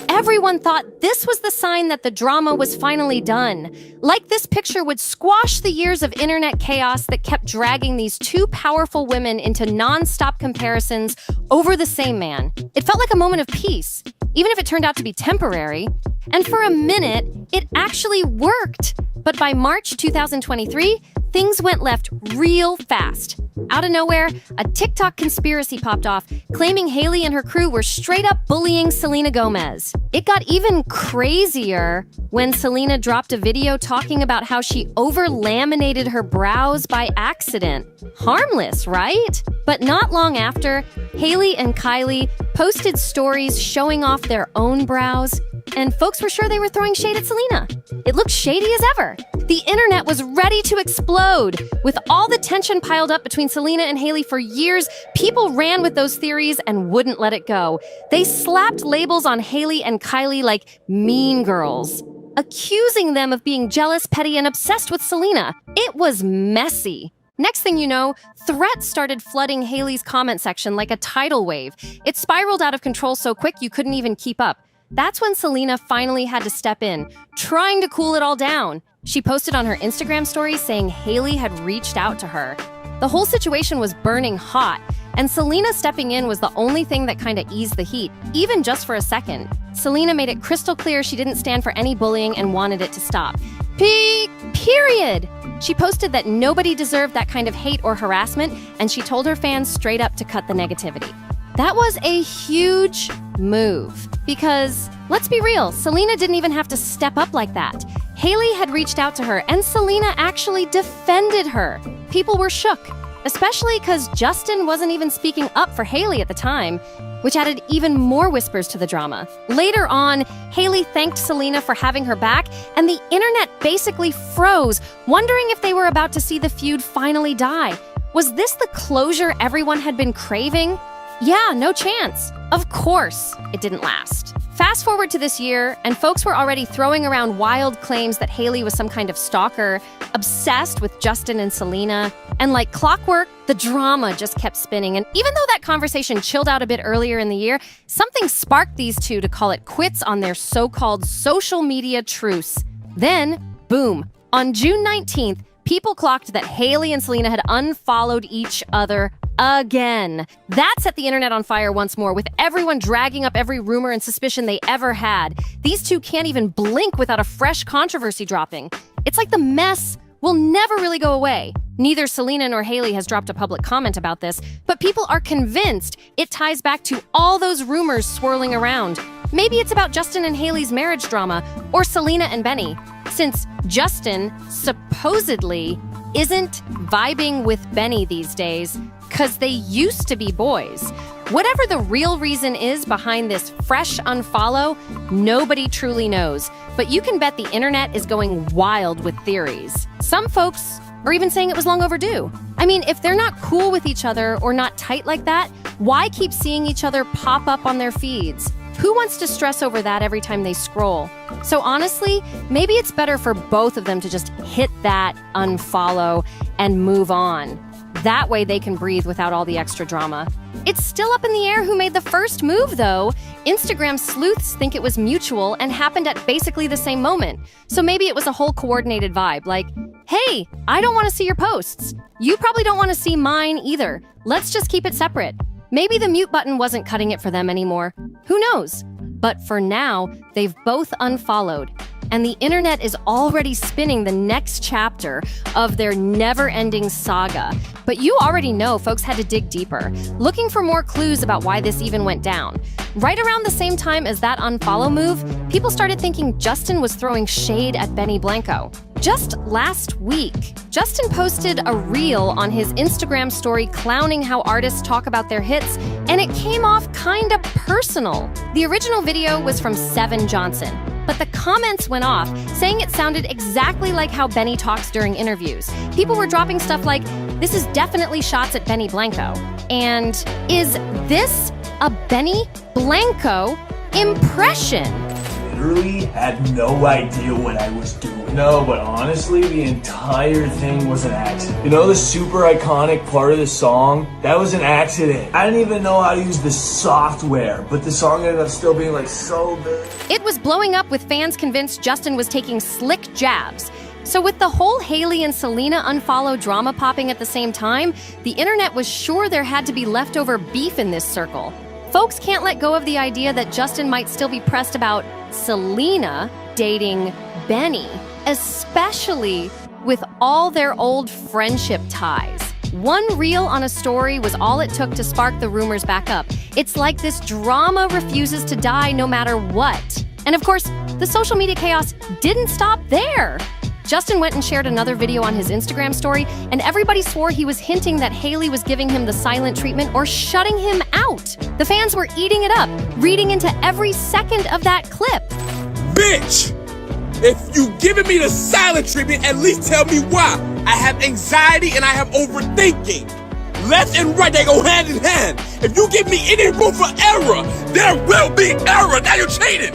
Everyone thought this was the sign that the drama was finally done. Like this picture would squash the years of internet chaos that kept dragging these two powerful women into non-stop comparisons over the same man. It felt like a moment of peace, even if it turned out to be temporary. And for a minute, it actually worked. But by March 2023, things went left real fast. Out of nowhere, a TikTok conspiracy popped off, claiming Hailey and her crew were straight up bullying Selena Gomez. It got even crazier when Selena dropped a video talking about how she over-laminated her brows by accident. Harmless, right? But not long after, Hailey and Kylie posted stories showing off their own brows, and folks were sure they were throwing shade at Selena. It looked shady as ever. The internet was ready to explode. With all the tension piled up between Selena and Hailey for years, people ran with those theories and wouldn't let it go. They slapped labels on Hailey and Kylie like mean girls, accusing them of being jealous, petty, and obsessed with Selena. It was messy. Next thing you know, threats started flooding Hailey's comment section like a tidal wave. It spiraled out of control so quick you couldn't even keep up. That's when Selena finally had to step in, trying to cool it all down. She posted on her Instagram story saying Hailey had reached out to her. The whole situation was burning hot, and Selena stepping in was the only thing that kind of eased the heat, even just for a second. Selena made it crystal clear she didn't stand for any bullying and wanted it to stop. Period. She posted that nobody deserved that kind of hate or harassment, and she told her fans straight up to cut the negativity. That was a huge move because, let's be real, Selena didn't even have to step up like that. Hailey had reached out to her and Selena actually defended her. People were shook, especially because Justin wasn't even speaking up for Hailey at the time, which added even more whispers to the drama. Later on, Hailey thanked Selena for having her back, and the internet basically froze, wondering if they were about to see the feud finally die. Was this the closure everyone had been craving? Yeah, no chance. Of course, it didn't last. Fast forward to this year, and folks were already throwing around wild claims that Hailey was some kind of stalker, obsessed with Justin and Selena, and like clockwork, the drama just kept spinning. And even though that conversation chilled out a bit earlier in the year, something sparked these two to call it quits on their so-called social media truce. Then, boom, on June 19th, people clocked that Hailey and Selena had unfollowed each other again. That set the internet on fire once more, with everyone dragging up every rumor and suspicion they ever had. These two can't even blink without a fresh controversy dropping. It's like the mess will never really go away. Neither Selena nor Hailey has dropped a public comment about this, but people are convinced it ties back to all those rumors swirling around. Maybe it's about Justin and Hailey's marriage drama, or Selena and Benny, since Justin supposedly isn't vibing with Benny these days because they used to be boys. Whatever the real reason is behind this fresh unfollow, nobody truly knows. But you can bet the internet is going wild with theories. Some folks are even saying it was long overdue. I mean, if they're not cool with each other or not tight like that, why keep seeing each other pop up on their feeds? Who wants to stress over that every time they scroll? So honestly, maybe it's better for both of them to just hit that unfollow and move on. That way they can breathe without all the extra drama. It's still up in the air who made the first move, though. Instagram sleuths think it was mutual and happened at basically the same moment. So maybe it was a whole coordinated vibe, like, hey, I don't want to see your posts. You probably don't want to see mine either. Let's just keep it separate. Maybe the mute button wasn't cutting it for them anymore. Who knows? But for now, they've both unfollowed. And the internet is already spinning the next chapter of their never-ending saga. But you already know folks had to dig deeper, looking for more clues about why this even went down. Right around the same time as that unfollow move, people started thinking Justin was throwing shade at Benny Blanco. Just last week, Justin posted a reel on his Instagram story clowning how artists talk about their hits, and it came off kinda personal. The original video was from Seven Johnson, but the comments went off, saying it sounded exactly like how Benny talks during interviews. People were dropping stuff like, "This is definitely shots at Benny Blanco," and "Is this a Benny Blanco impression?" Literally had no idea what I was doing. No, but honestly, the entire thing was an accident. You know the super iconic part of the song? That was an accident. I didn't even know how to use the software, but the song ended up still being like so big. It was blowing up with fans convinced Justin was taking slick jabs. So with the whole Hailey and Selena unfollow drama popping at the same time, the internet was sure there had to be leftover beef in this circle. Folks can't let go of the idea that Justin might still be pressed about Selena dating Benny, especially with all their old friendship ties. One reel on a story was all it took to spark the rumors back up. It's like this drama refuses to die no matter what. And of course, the social media chaos didn't stop there. Justin went and shared another video on his Instagram story, and everybody swore he was hinting that Hailey was giving him the silent treatment or shutting him out. The fans were eating it up, reading into every second of that clip. Bitch! If you giving me the silent treatment, at least tell me why. I have anxiety and I have overthinking. Left and right, they go hand in hand. If you give me any room for error, there will be error. Now you're cheating.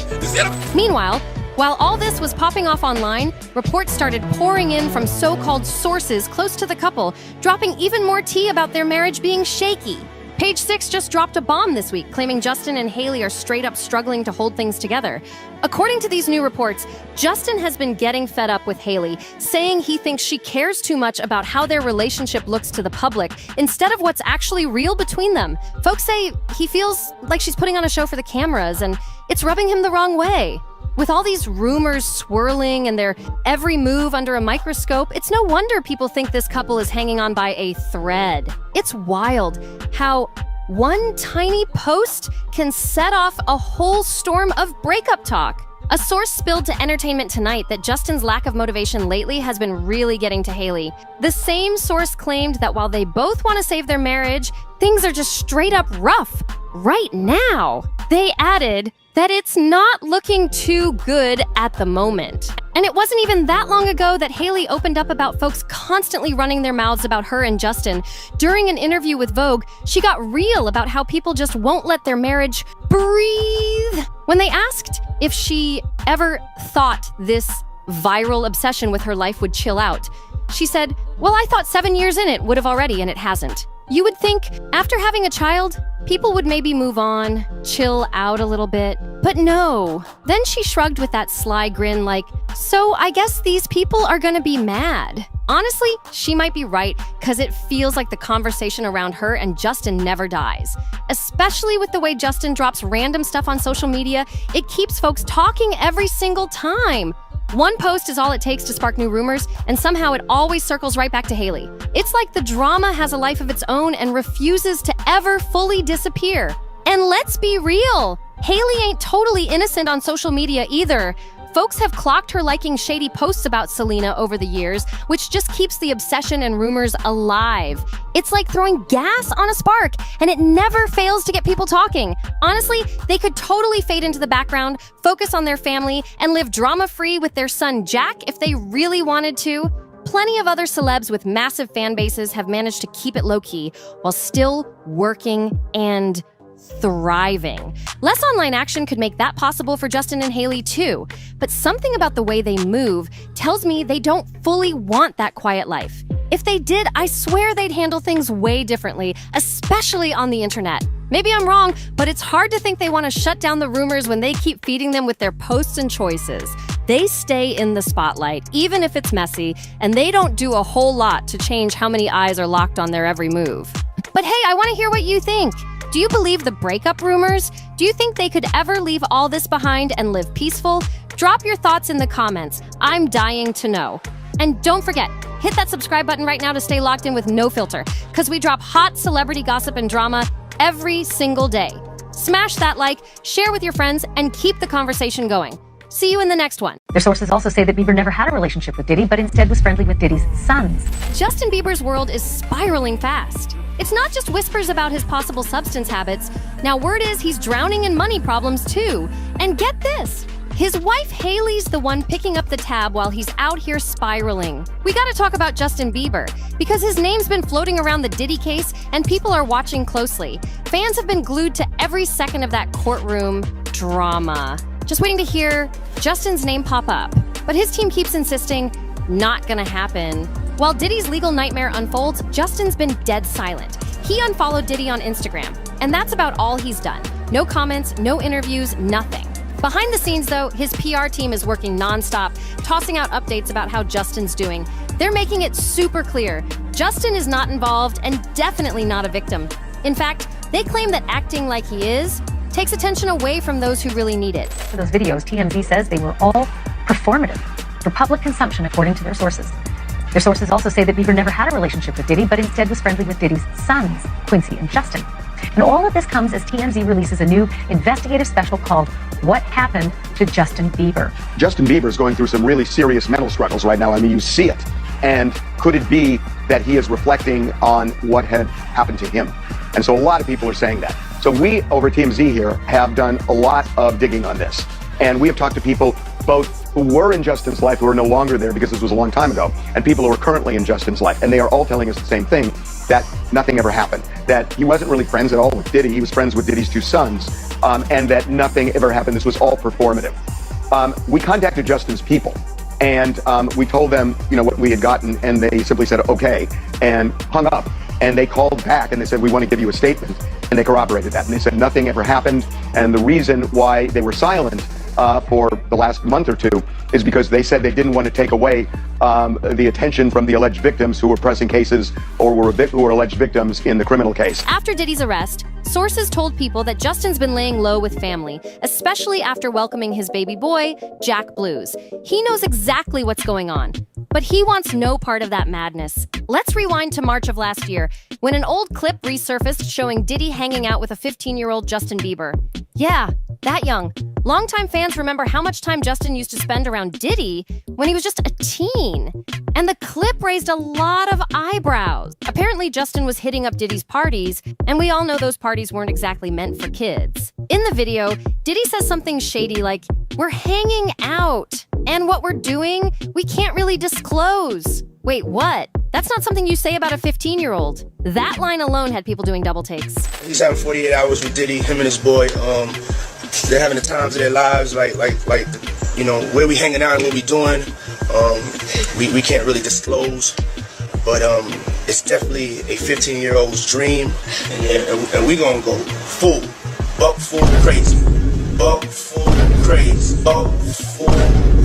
Meanwhile, while all this was popping off online, reports started pouring in from so-called sources close to the couple, dropping even more tea about their marriage being shaky. Page 6 just dropped a bomb this week, claiming Justin and Hailey are straight up struggling to hold things together. According to these new reports, Justin has been getting fed up with Hailey, saying he thinks she cares too much about how their relationship looks to the public instead of what's actually real between them. Folks say he feels like she's putting on a show for the cameras, and it's rubbing him the wrong way. With all these rumors swirling and their every move under a microscope, it's no wonder people think this couple is hanging on by a thread. It's wild how one tiny post can set off a whole storm of breakup talk. A source spilled to Entertainment Tonight that Justin's lack of motivation lately has been really getting to Hailey. The same source claimed that while they both want to save their marriage, things are just straight up rough right now. They added that it's not looking too good at the moment. And it wasn't even that long ago that Hailey opened up about folks constantly running their mouths about her and Justin. During an interview with Vogue, she got real about how people just won't let their marriage breathe. When they asked if she ever thought this viral obsession with her life would chill out, she said, "Well, I thought 7 years in it would have already, and it hasn't." You would think after having a child, people would maybe move on, chill out a little bit. But no. Then she shrugged with that sly grin like, "So I guess these people are gonna be mad." Honestly, she might be right, because it feels like the conversation around her and Justin never dies. Especially with the way Justin drops random stuff on social media, it keeps folks talking every single time. One post is all it takes to spark new rumors, and somehow it always circles right back to Hailey. It's like the drama has a life of its own and refuses to ever fully disappear. And let's be real, Hailey ain't totally innocent on social media either. Folks have clocked her liking shady posts about Selena over the years, which just keeps the obsession and rumors alive. It's like throwing gas on a spark, and it never fails to get people talking. Honestly, they could totally fade into the background, focus on their family, and live drama-free with their son Jack if they really wanted to. Plenty of other celebs with massive fan bases have managed to keep it low-key while still working and thriving. Less online action could make that possible for Justin and Hailey too, but something about the way they move tells me they don't fully want that quiet life. If they did, I swear they'd handle things way differently, especially on the internet. Maybe I'm wrong, but it's hard to think they want to shut down the rumors when they keep feeding them with their posts and choices. They stay in the spotlight, even if it's messy, and they don't do a whole lot to change how many eyes are locked on their every move. But hey, I want to hear what you think. Do you believe the breakup rumors? Do you think they could ever leave all this behind and live peaceful? Drop your thoughts in the comments. I'm dying to know. And don't forget, hit that subscribe button right now to stay locked in with NoFilter, because we drop hot celebrity gossip and drama every single day. Smash that like, share with your friends, and keep the conversation going. See you in the next one. Their sources also say that Bieber never had a relationship with Diddy, but instead was friendly with Diddy's sons. Justin Bieber's world is spiraling fast. It's not just whispers about his possible substance habits. Now word is he's drowning in money problems too. And get this, his wife Hailey's the one picking up the tab while he's out here spiraling. We gotta talk about Justin Bieber, because his name's been floating around the Diddy case and people are watching closely. Fans have been glued to every second of that courtroom drama, just waiting to hear Justin's name pop up. But his team keeps insisting, not gonna happen. While Diddy's legal nightmare unfolds, Justin's been dead silent. He unfollowed Diddy on Instagram, and that's about all he's done. No comments, no interviews, nothing. Behind the scenes, though, his PR team is working nonstop, tossing out updates about how Justin's doing. They're making it super clear. Justin is not involved and definitely not a victim. In fact, they claim that acting like he is takes attention away from those who really need it. For those videos, TMZ says they were all performative for public consumption, according to their sources. Their sources also say that Bieber never had a relationship with Diddy, but instead was friendly with Diddy's sons, Quincy and Justin. And all of this comes as TMZ releases a new investigative special called What Happened to Justin Bieber. Justin Bieber is going through some really serious mental struggles right now. I mean, you see it. And could it be that he is reflecting on what had happened to him? And so a lot of people are saying that. So we over TMZ here have done a lot of digging on this. And we have talked to people both who were in Justin's life who are no longer there because this was a long time ago, and people who are currently in Justin's life. And they are all telling us the same thing, that nothing ever happened. That he wasn't really friends at all with Diddy. He was friends with Diddy's two sons, and that nothing ever happened. This was all performative. We contacted Justin's people, and we told them, you know, what we had gotten, and they simply said, okay, and hung up. And they called back and they said, we want to give you a statement. And they corroborated that. And they said nothing ever happened. And the reason why they were silent for the last month or two is because they said they didn't want to take away the attention from the alleged victims who were pressing cases or who were alleged victims in the criminal case. After Diddy's arrest, sources told people that Justin's been laying low with family, especially after welcoming his baby boy, Jack Blues. He knows exactly what's going on, but he wants no part of that madness. Let's rewind to March of last year, when an old clip resurfaced showing Diddy hanging out with a 15-year-old Justin Bieber. Yeah, that young. Longtime fans remember how much time Justin used to spend around Diddy when he was just a teen. And the clip raised a lot of eyebrows. Apparently, Justin was hitting up Diddy's parties, and we all know those parties weren't exactly meant for kids. In the video, Diddy says something shady like, "We're hanging out, and what we're doing, we can't really disclose." Wait, what? That's not something you say about a 15-year-old. That line alone had people doing double takes. He's having 48 hours with Diddy, him and his boy. They're having the times of their lives, like you know, where we hanging out and what we doing. We can't really disclose, but it's definitely a 15-year-old's dream, and we gonna go full, buck full crazy, buck full crazy, buck full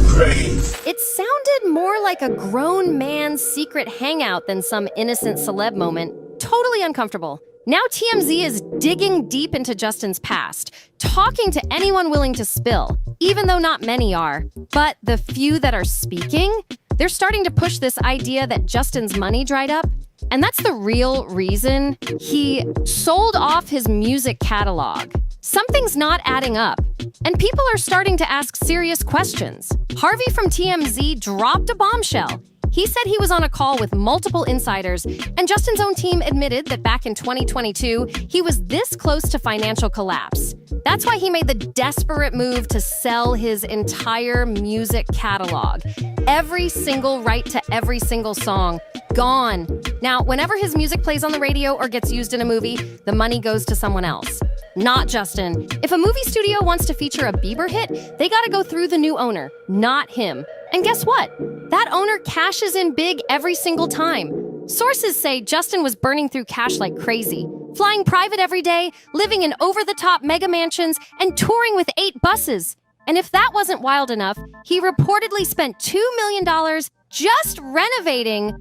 crazy. It sounded more like a grown man's secret hangout than some innocent celeb moment. Totally uncomfortable. Now TMZ is digging deep into Justin's past, talking to anyone willing to spill, even though not many are. But the few that are speaking, they're starting to push this idea that Justin's money dried up. And that's the real reason he sold off his music catalog. Something's not adding up, and people are starting to ask serious questions. Harvey from TMZ dropped a bombshell. He said he was on a call with multiple insiders, and Justin's own team admitted that back in 2022, he was this close to financial collapse. That's why he made the desperate move to sell his entire music catalog. Every single right to every single song, gone. Now, whenever his music plays on the radio or gets used in a movie, the money goes to someone else. Not Justin. If a movie studio wants to feature a Bieber hit, they gotta go through the new owner, not him. And guess what? That owner cashes in big every single time. Sources say Justin was burning through cash like crazy, flying private every day, living in over-the-top mega mansions, and touring with 8 buses. And if that wasn't wild enough, he reportedly spent $2 million just renovating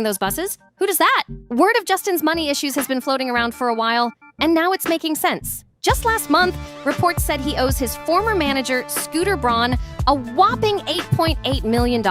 those buses. Who does that? Word of Justin's money issues has been floating around for a while, and now it's making sense. Just last month, reports said he owes his former manager, Scooter Braun, a whopping $8.8 million.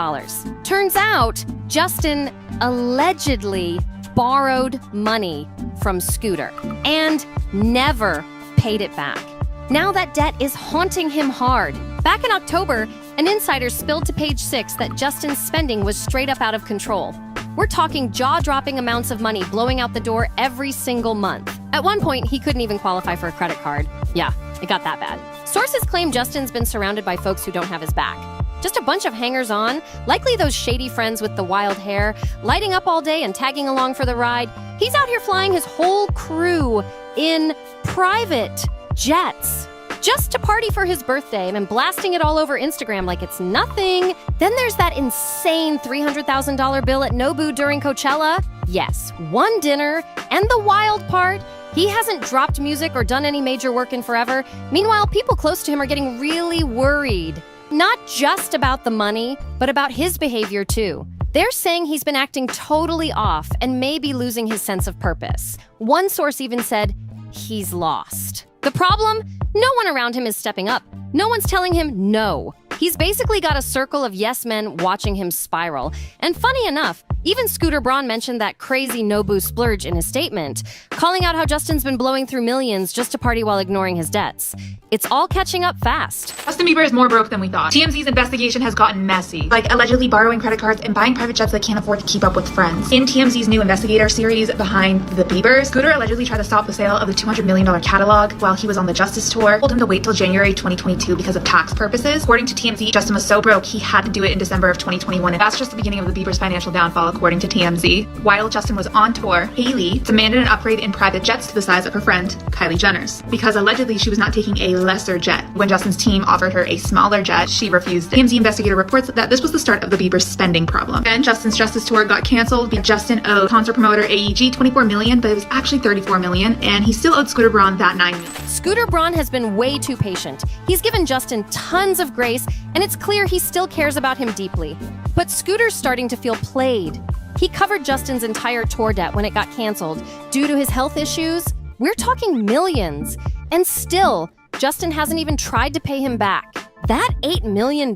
Turns out, Justin allegedly borrowed money from Scooter and never paid it back. Now that debt is haunting him hard. Back in October, an insider spilled to Page 6 that Justin's spending was straight up out of control. We're talking jaw-dropping amounts of money blowing out the door every single month. At one point, he couldn't even qualify for a credit card. Yeah, it got that bad. Sources claim Justin's been surrounded by folks who don't have his back. Just a bunch of hangers-on, likely those shady friends with the wild hair, lighting up all day and tagging along for the ride. He's out here flying his whole crew in private jets, just to party for his birthday and blasting it all over Instagram like it's nothing. Then there's that insane $300,000 bill at Nobu during Coachella. Yes, one dinner, and the wild part, he hasn't dropped music or done any major work in forever. Meanwhile, people close to him are getting really worried. Not just about the money, but about his behavior too. They're saying he's been acting totally off and maybe losing his sense of purpose. One source even said, he's lost. The problem? No one around him is stepping up. No one's telling him no. He's basically got a circle of yes men watching him spiral. And funny enough, even Scooter Braun mentioned that crazy Nobu splurge in his statement, calling out how Justin's been blowing through millions just to party while ignoring his debts. It's all catching up fast. Justin Bieber is more broke than we thought. TMZ's investigation has gotten messy, like allegedly borrowing credit cards and buying private jets that can't afford to keep up with friends. In TMZ's new investigator series Behind the Beliebers, Scooter allegedly tried to stop the sale of the $200 million catalog while he was on the Justice Tour, told him to wait till January 2022 because of tax purposes. According to TMZ, Justin was so broke he had to do it in December of 2021, and that's just the beginning of the Bieber's financial downfall, according to TMZ. While Justin was on tour, Hailey demanded an upgrade in private jets to the size of her friend Kylie Jenner's, because allegedly she was not taking a lesser jet. When Justin's team offered her a smaller jet, she refused it. TMZ investigator reports that this was the start of the Bieber's spending problem. Then Justin's Justice Tour got canceled. Justin owed concert promoter AEG $24 million, but it was actually $34 million, and he still owed Scooter Braun that $9 million. Scooter Braun has been way too patient. He's given Justin tons of grace, and it's clear he still cares about him deeply. But Scooter's starting to feel played. He covered Justin's entire tour debt when it got canceled due to his health issues. We're talking millions. And still, Justin hasn't even tried to pay him back. That $8 million?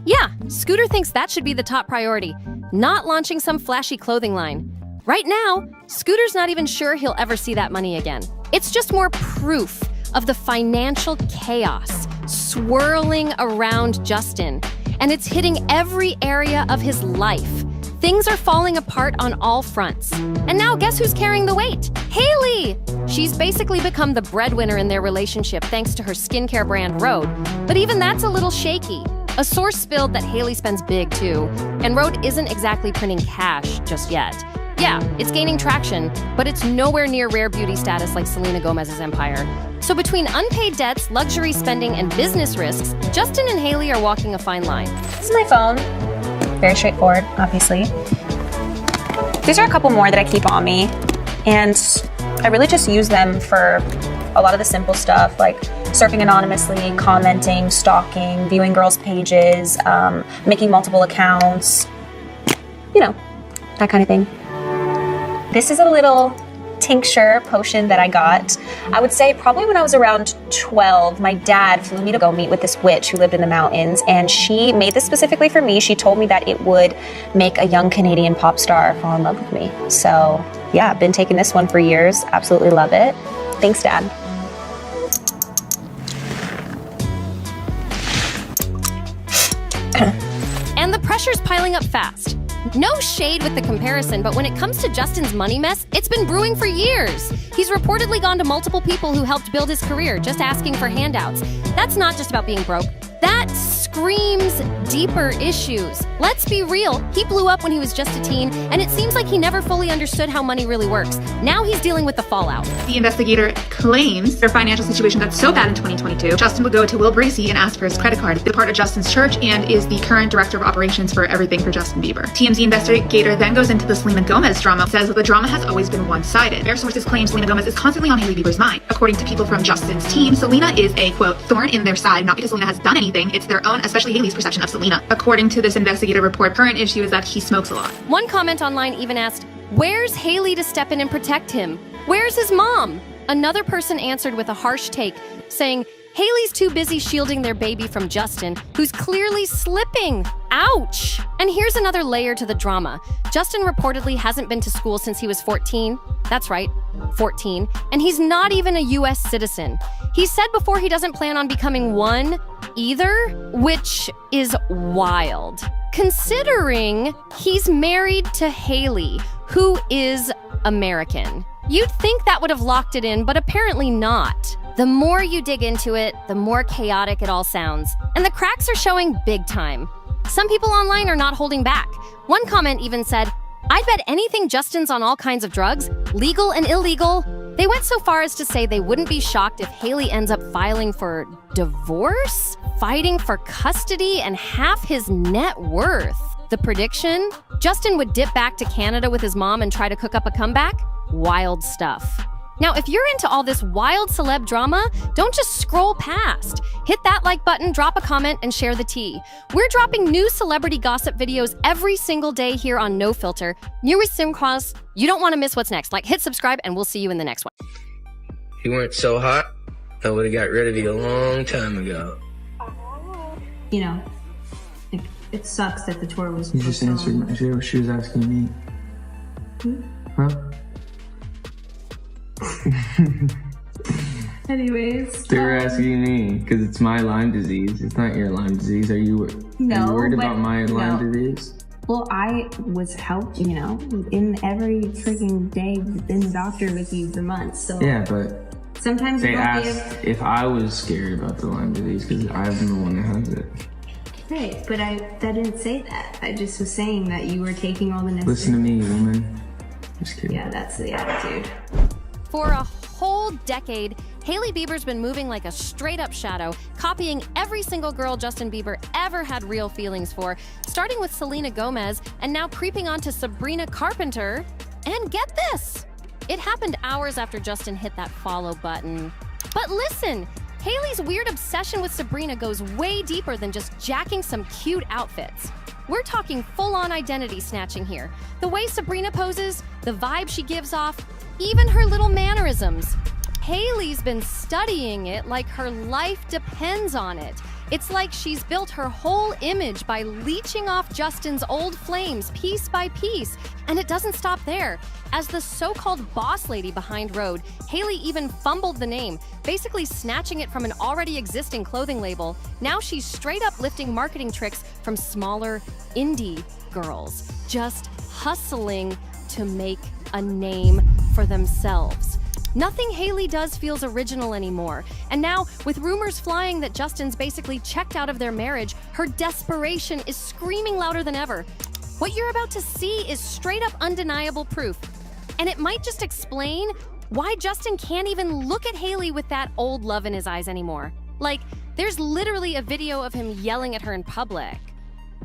Yeah, Scooter thinks that should be the top priority, not launching some flashy clothing line. Right now, Scooter's not even sure he'll ever see that money again. It's just more proof of the financial chaos swirling around Justin, and it's hitting every area of his life. Things are falling apart on all fronts. And now guess who's carrying the weight? Hailey! She's basically become the breadwinner in their relationship thanks to her skincare brand Vogue. But even that's a little shaky. A source spilled that Hailey spends big too, and Rhode isn't exactly printing cash just yet. Yeah, it's gaining traction, but it's nowhere near rare beauty status like Selena Gomez's empire. So between unpaid debts, luxury spending, and business risks, Justin and Hailey are walking a fine line. This is my phone. Very straightforward, obviously. These are a couple more that I keep on me, and I really just use them for a lot of the simple stuff, like surfing anonymously, commenting, stalking, viewing girls' pages, making multiple accounts, you know, that kind of thing. This is a little tincture potion that I got. I would say probably when I was around 12, my dad flew me to go meet with this witch who lived in the mountains, and she made this specifically for me. She told me that it would make a young Canadian pop star fall in love with me. So yeah, I've been taking this one for years. Absolutely love it. Thanks, Dad. And the pressure's piling up fast. No shade with the comparison, but when it comes to Justin's money mess, it's been brewing for years. He's reportedly gone to multiple people who helped build his career, just asking for handouts. That's not just about being broke. That screams deeper issues. Let's be real, he blew up when he was just a teen, and it seems like he never fully understood how money really works. Now he's dealing with the fallout. The investigator claims their financial situation got so bad in 2022, Justin would go to Will Bracey and ask for his credit card. They're part of Justin's church and is the current director of operations for everything for Justin Bieber. TMZ investigator then goes into the Selena Gomez drama, says that the drama has always been one-sided. Their sources claim Selena Gomez is constantly on Hailey Bieber's mind. According to people from Justin's team, Selena is a, quote, thorn in their side, not because Selena has done anything, it's their own, especially Hailey's perception of Selena. According to this investigative report, current issue is that he smokes a lot. One comment online even asked, where's Hailey to step in and protect him? Where's his mom? Another person answered with a harsh take, saying, Hailey's too busy shielding their baby from Justin, who's clearly slipping. Ouch! And here's another layer to the drama. Justin reportedly hasn't been to school since he was 14. That's right, 14. And he's not even a US citizen. He said before he doesn't plan on becoming one either, which is wild. Considering he's married to Hailey, who is American. You'd think that would have locked it in, but apparently not. The more you dig into it, the more chaotic it all sounds. And the cracks are showing big time. Some people online are not holding back. One comment even said, I'd bet anything Justin's on all kinds of drugs, legal and illegal. They went so far as to say they wouldn't be shocked if Hailey ends up filing for divorce, fighting for custody, and half his net worth. The prediction? Justin would dip back to Canada with his mom and try to cook up a comeback? Wild stuff. Now, if you're into all this wild celeb drama, don't just scroll past. Hit that like button, drop a comment, and share the tea. We're dropping new celebrity gossip videos every single day here on NoFilter. New with Simcross. You don't want to miss what's next. Like, hit subscribe, and we'll see you in the next one. If you weren't so hot, I would have got rid of you a long time ago. You know, it sucks that the tour was... You just answered. She was asking me. Huh? Anyways. They were asking me, because it's my Lyme disease. It's not your Lyme disease. Are you worried about my Lyme disease? Well, I was helping, in every freaking day in the doctor with you for months. So yeah, but sometimes they asked if I was scared about the Lyme disease because I'm the one that has it. Right, but I didn't say that. I just was saying that you were taking all the necessary... Listen to me, woman. Just kidding. Yeah, that's the attitude. For a whole decade, Hailey Bieber's been moving like a straight-up shadow, copying every single girl Justin Bieber ever had real feelings for, starting with Selena Gomez and now creeping onto Sabrina Carpenter. And get this! It happened hours after Justin hit that follow button. But listen, Hailey's weird obsession with Sabrina goes way deeper than just jacking some cute outfits. We're talking full-on identity snatching here. The way Sabrina poses, the vibe she gives off, even her little mannerisms. Hailey's been studying it like her life depends on it. It's like she's built her whole image by leeching off Justin's old flames piece by piece. And it doesn't stop there. As the so-called boss lady behind Rhode, Hailey even fumbled the name, basically snatching it from an already existing clothing label. Now she's straight up lifting marketing tricks from smaller indie girls, just hustling to make a name for themselves. Nothing Hailey does feels original anymore. And now, with rumors flying that Justin's basically checked out of their marriage, her desperation is screaming louder than ever. What you're about to see is straight up undeniable proof. And it might just explain why Justin can't even look at Hailey with that old love in his eyes anymore. Like, there's literally a video of him yelling at her in public.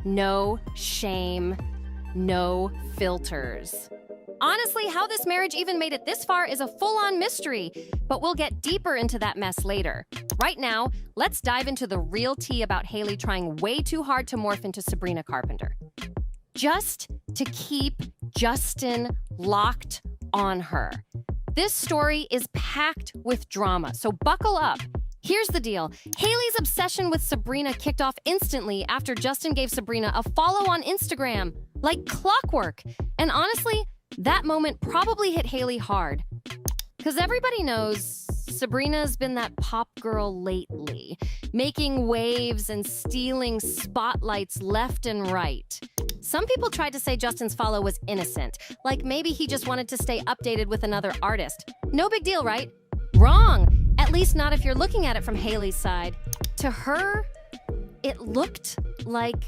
No shame, no filters. Honestly, how this marriage even made it this far is a full-on mystery, but we'll get deeper into that mess later. Right now, let's dive into the real tea about Hailey trying way too hard to morph into Sabrina Carpenter. Just to keep Justin locked on her. This story is packed with drama, so buckle up. Here's the deal. Hailey's obsession with Sabrina kicked off instantly after Justin gave Sabrina a follow on Instagram, like clockwork. And honestly, that moment probably hit Hailey hard. Because everybody knows Sabrina's been that pop girl lately, making waves and stealing spotlights left and right. Some people tried to say Justin's follow was innocent, like maybe he just wanted to stay updated with another artist. No big deal, right? Wrong! At least not if you're looking at it from Hailey's side. To her, it looked like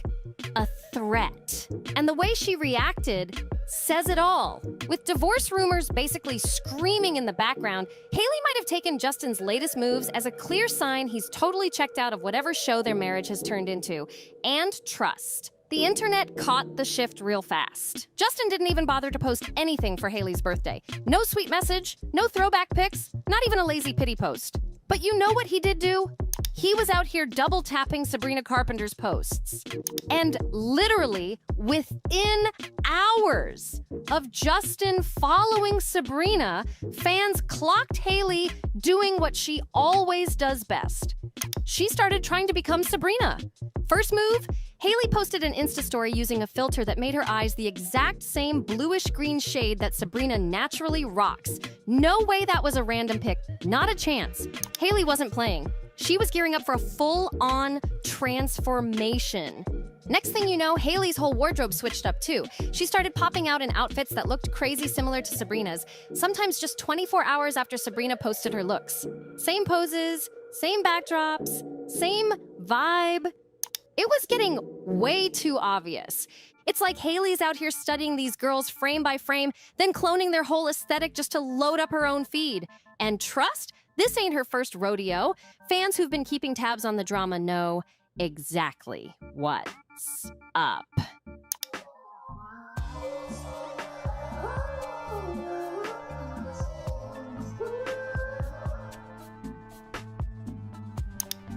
a threat. And the way she reacted says it all. With divorce rumors basically screaming in the background, Hailey might have taken Justin's latest moves as a clear sign he's totally checked out of whatever show their marriage has turned into. And trust. The internet caught the shift real fast. Justin didn't even bother to post anything for Hailey's birthday. No sweet message, no throwback pics, not even a lazy pity post. But you know what he did do? He was out here double tapping Sabrina Carpenter's posts. And literally, within hours of Justin following Sabrina, fans clocked Hailey doing what she always does best. She started trying to become Sabrina. First move, Hailey posted an Insta story using a filter that made her eyes the exact same bluish-green shade that Sabrina naturally rocks. No way that was a random pic, not a chance. Hailey wasn't playing. She was gearing up for a full-on transformation. Next thing you know, Hailey's whole wardrobe switched up too. She started popping out in outfits that looked crazy similar to Sabrina's, sometimes just 24 hours after Sabrina posted her looks. Same poses, same backdrops, same vibe. It was getting way too obvious. It's like Hailey's out here studying these girls frame by frame, then cloning their whole aesthetic just to load up her own feed. And trust? This ain't her first rodeo. Fans who've been keeping tabs on the drama know exactly what's up.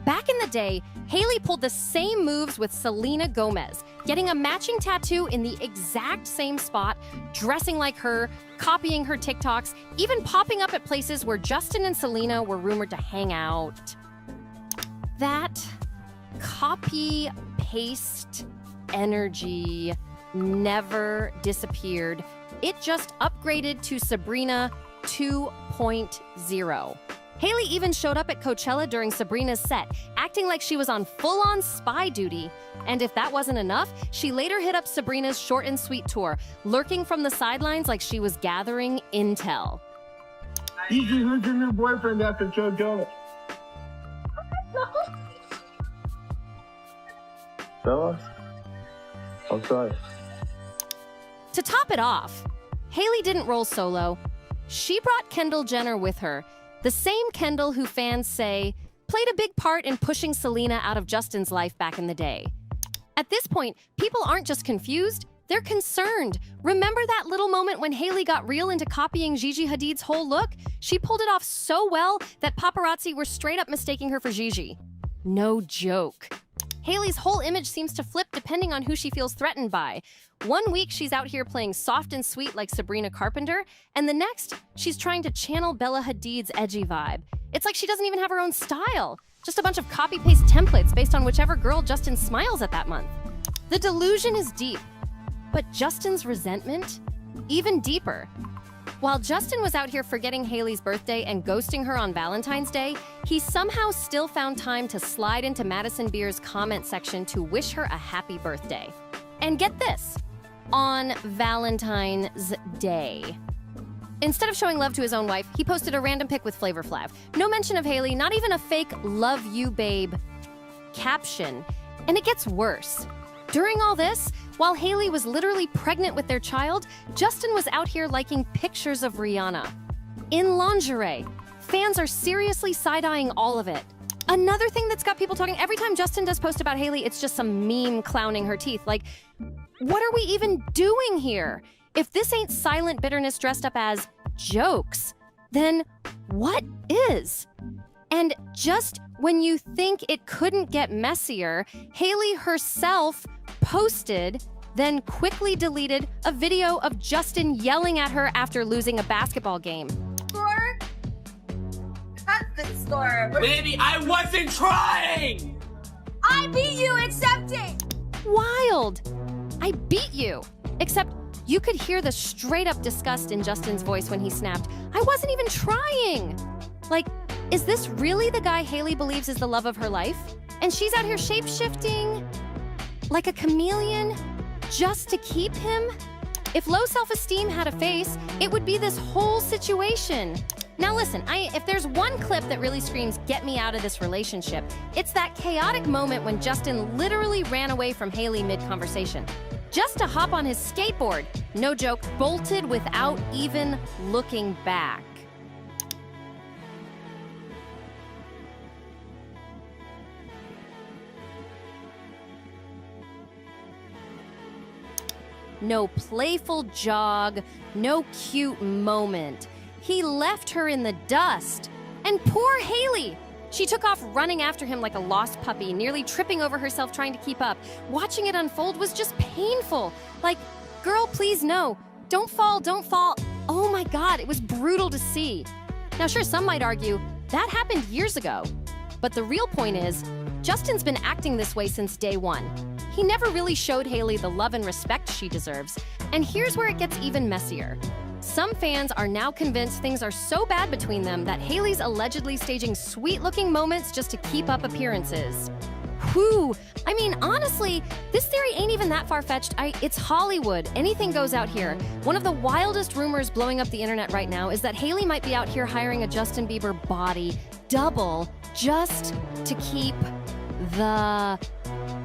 Back in the day, Hailey pulled the same moves with Selena Gomez, getting a matching tattoo in the exact same spot, dressing like her, copying her TikToks, even popping up at places where Justin and Selena were rumored to hang out. That copy-paste energy never disappeared. It just upgraded to Sabrina 2.0. Hailey even showed up at Coachella during Sabrina's set, acting like she was on full-on spy duty. And if that wasn't enough, she later hit up Sabrina's short and sweet tour, lurking from the sidelines like she was gathering intel. Easy, who's your new boyfriend after Joe Jonas? Fellas? I'm sorry. To top it off, Hailey didn't roll solo. She brought Kendall Jenner with her, the same Kendall who fans say played a big part in pushing Selena out of Justin's life back in the day. At this point, people aren't just confused, they're concerned. Remember that little moment when Hailey got real into copying Gigi Hadid's whole look? She pulled it off so well that paparazzi were straight up mistaking her for Gigi. No joke. Hailey's whole image seems to flip depending on who she feels threatened by. One week, she's out here playing soft and sweet like Sabrina Carpenter, and the next, she's trying to channel Bella Hadid's edgy vibe. It's like she doesn't even have her own style. Just a bunch of copy-paste templates based on whichever girl Justin smiles at that month. The delusion is deep, but Justin's resentment? Even deeper. While Justin was out here forgetting Hailey's birthday and ghosting her on Valentine's Day, he somehow still found time to slide into Madison Beer's comment section to wish her a happy birthday. And get this, on Valentine's Day. Instead of showing love to his own wife, he posted a random pic with Flavor Flav. No mention of Hailey, not even a fake "love you, babe" caption. And it gets worse. During all this, while Hailey was literally pregnant with their child, Justin was out here liking pictures of Rihanna in lingerie. Fans are seriously side-eyeing all of it. Another thing that's got people talking, every time Justin does post about Hailey, it's just some meme clowning her teeth. Like, what are we even doing here? If this ain't silent bitterness dressed up as jokes, then what is? And just when you think it couldn't get messier, Hailey herself posted, then quickly deleted, a video of Justin yelling at her after losing a basketball game. Score? Cut the score. Baby, I wasn't trying! I beat you, accept it! Wild! I beat you! Except you could hear the straight-up disgust in Justin's voice when he snapped, I wasn't even trying! Like, is this really the guy Hailey believes is the love of her life? And she's out here shape-shifting like a chameleon just to keep him? If low self-esteem had a face, it would be this whole situation. Now listen, if there's one clip that really screams, get me out of this relationship, it's that chaotic moment when Justin literally ran away from Hailey mid-conversation. Just to hop on his skateboard, no joke, bolted without even looking back. No playful jog, no cute moment. He left her in the dust. And poor Hailey! She took off running after him like a lost puppy, nearly tripping over herself trying to keep up. Watching it unfold was just painful. Like, girl, please no. Don't fall, don't fall. Oh my God, it was brutal to see. Now sure, some might argue, that happened years ago. But the real point is, Justin's been acting this way since day one. He never really showed Hailey the love and respect she deserves. And here's where it gets even messier. Some fans are now convinced things are so bad between them that Hailey's allegedly staging sweet-looking moments just to keep up appearances. Whew! I mean, honestly, this theory ain't even that far-fetched. It's Hollywood. Anything goes out here. One of the wildest rumors blowing up the internet right now is that Hailey might be out here hiring a Justin Bieber body double just to keep the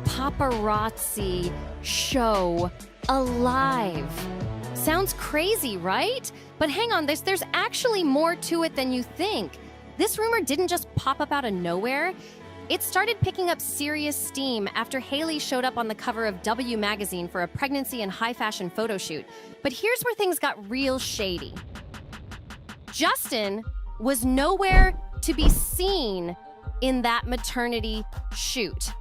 paparazzi show alive. Sounds crazy, right? But hang on, there's actually more to it than you think. This rumor didn't just pop up out of nowhere. It started picking up serious steam after Hailey showed up on the cover of W magazine for a pregnancy and high fashion photo shoot. But here's where things got real shady. Justin was nowhere to be seen in that maternity shoot.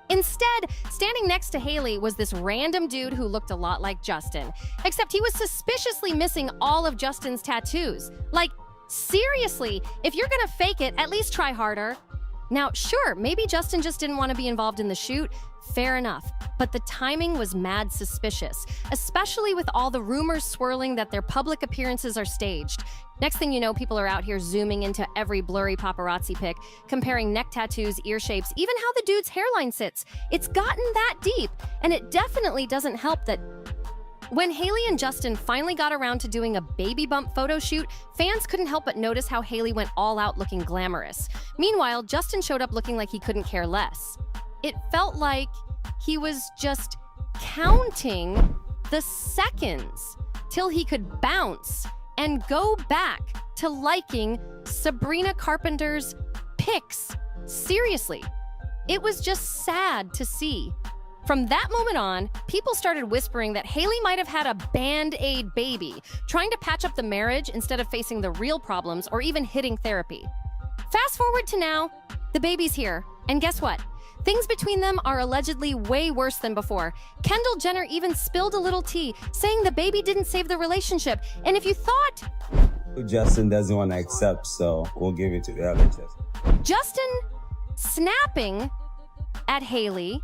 Instead, standing next to Hailey was this random dude who looked a lot like Justin, except he was suspiciously missing all of Justin's tattoos. Like, seriously, if you're gonna fake it, at least try harder. Now, sure, maybe Justin just didn't want to be involved in the shoot. Fair enough. But the timing was mad suspicious, especially with all the rumors swirling that their public appearances are staged. Next thing you know, people are out here zooming into every blurry paparazzi pic, comparing neck tattoos, ear shapes, even how the dude's hairline sits. It's gotten that deep, and it definitely doesn't help that when Hailey and Justin finally got around to doing a baby bump photo shoot, fans couldn't help but notice how Hailey went all out looking glamorous. Meanwhile, Justin showed up looking like he couldn't care less. It felt like he was just counting the seconds till he could bounce and go back to liking Sabrina Carpenter's pics. Seriously, it was just sad to see. From that moment on, people started whispering that Hailey might have had a Band-Aid baby, trying to patch up the marriage instead of facing the real problems or even hitting therapy. Fast forward to now, the baby's here, and guess what? Things between them are allegedly way worse than before. Kendall Jenner even spilled a little tea, saying the baby didn't save the relationship. And if you thought Justin doesn't want to accept, so we'll give it to the other Justin. Justin snapping at Hailey